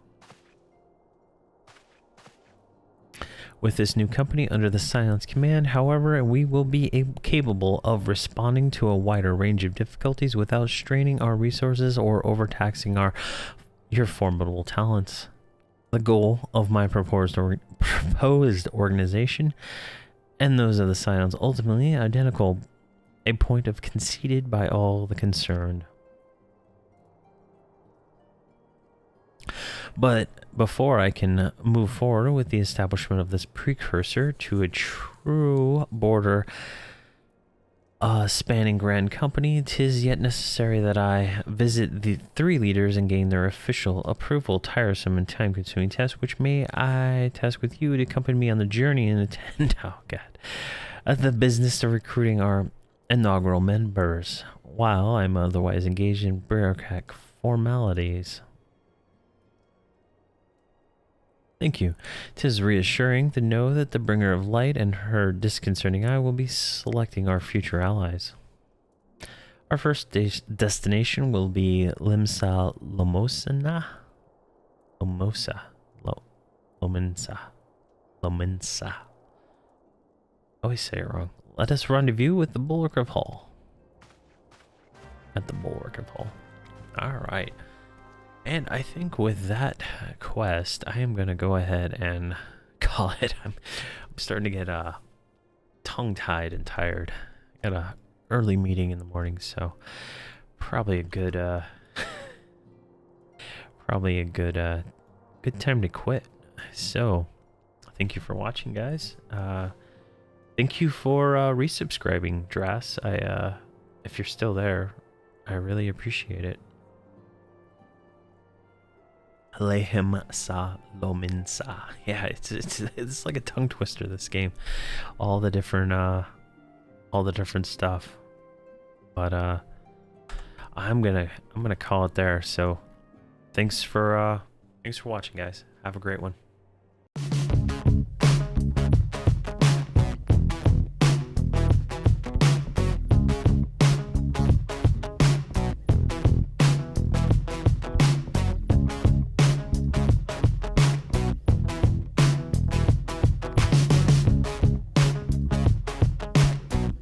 With this new company under the Scion's command, however, we will be capable of responding to a wider range of difficulties without straining our resources or overtaxing your formidable talents. The goal of my proposed organization and those of the Scions ultimately identical, a point of conceded by all the concerned. But before I can move forward with the establishment of this precursor to a true border spanning grand company, 'tis yet necessary that I visit the three leaders and gain their official approval. Tiresome and time-consuming task, which may I task with you to accompany me on the journey and attend, the business of recruiting our inaugural members, while I'm otherwise engaged in bureaucratic formalities. Thank you. 'Tis reassuring to know that the bringer of light and her disconcerting eye will be selecting our future allies. Our first destination will be Lomensa. Always say it wrong. Let us rendezvous with the Bulwark of Hull. At the Bulwark of Hull. Alright. And I think with that quest, I am going to go ahead and call it. I'm starting to get tongue-tied and tired. Got a early meeting in the morning, so probably a good good time to quit. So, thank you for watching, guys. Thank you for resubscribing, Dras. If you're still there, I really appreciate it. Lomensa. Yeah, it's like a tongue twister, this game. All the different stuff. But I'm gonna call it there. So thanks for watching, guys. Have a great one.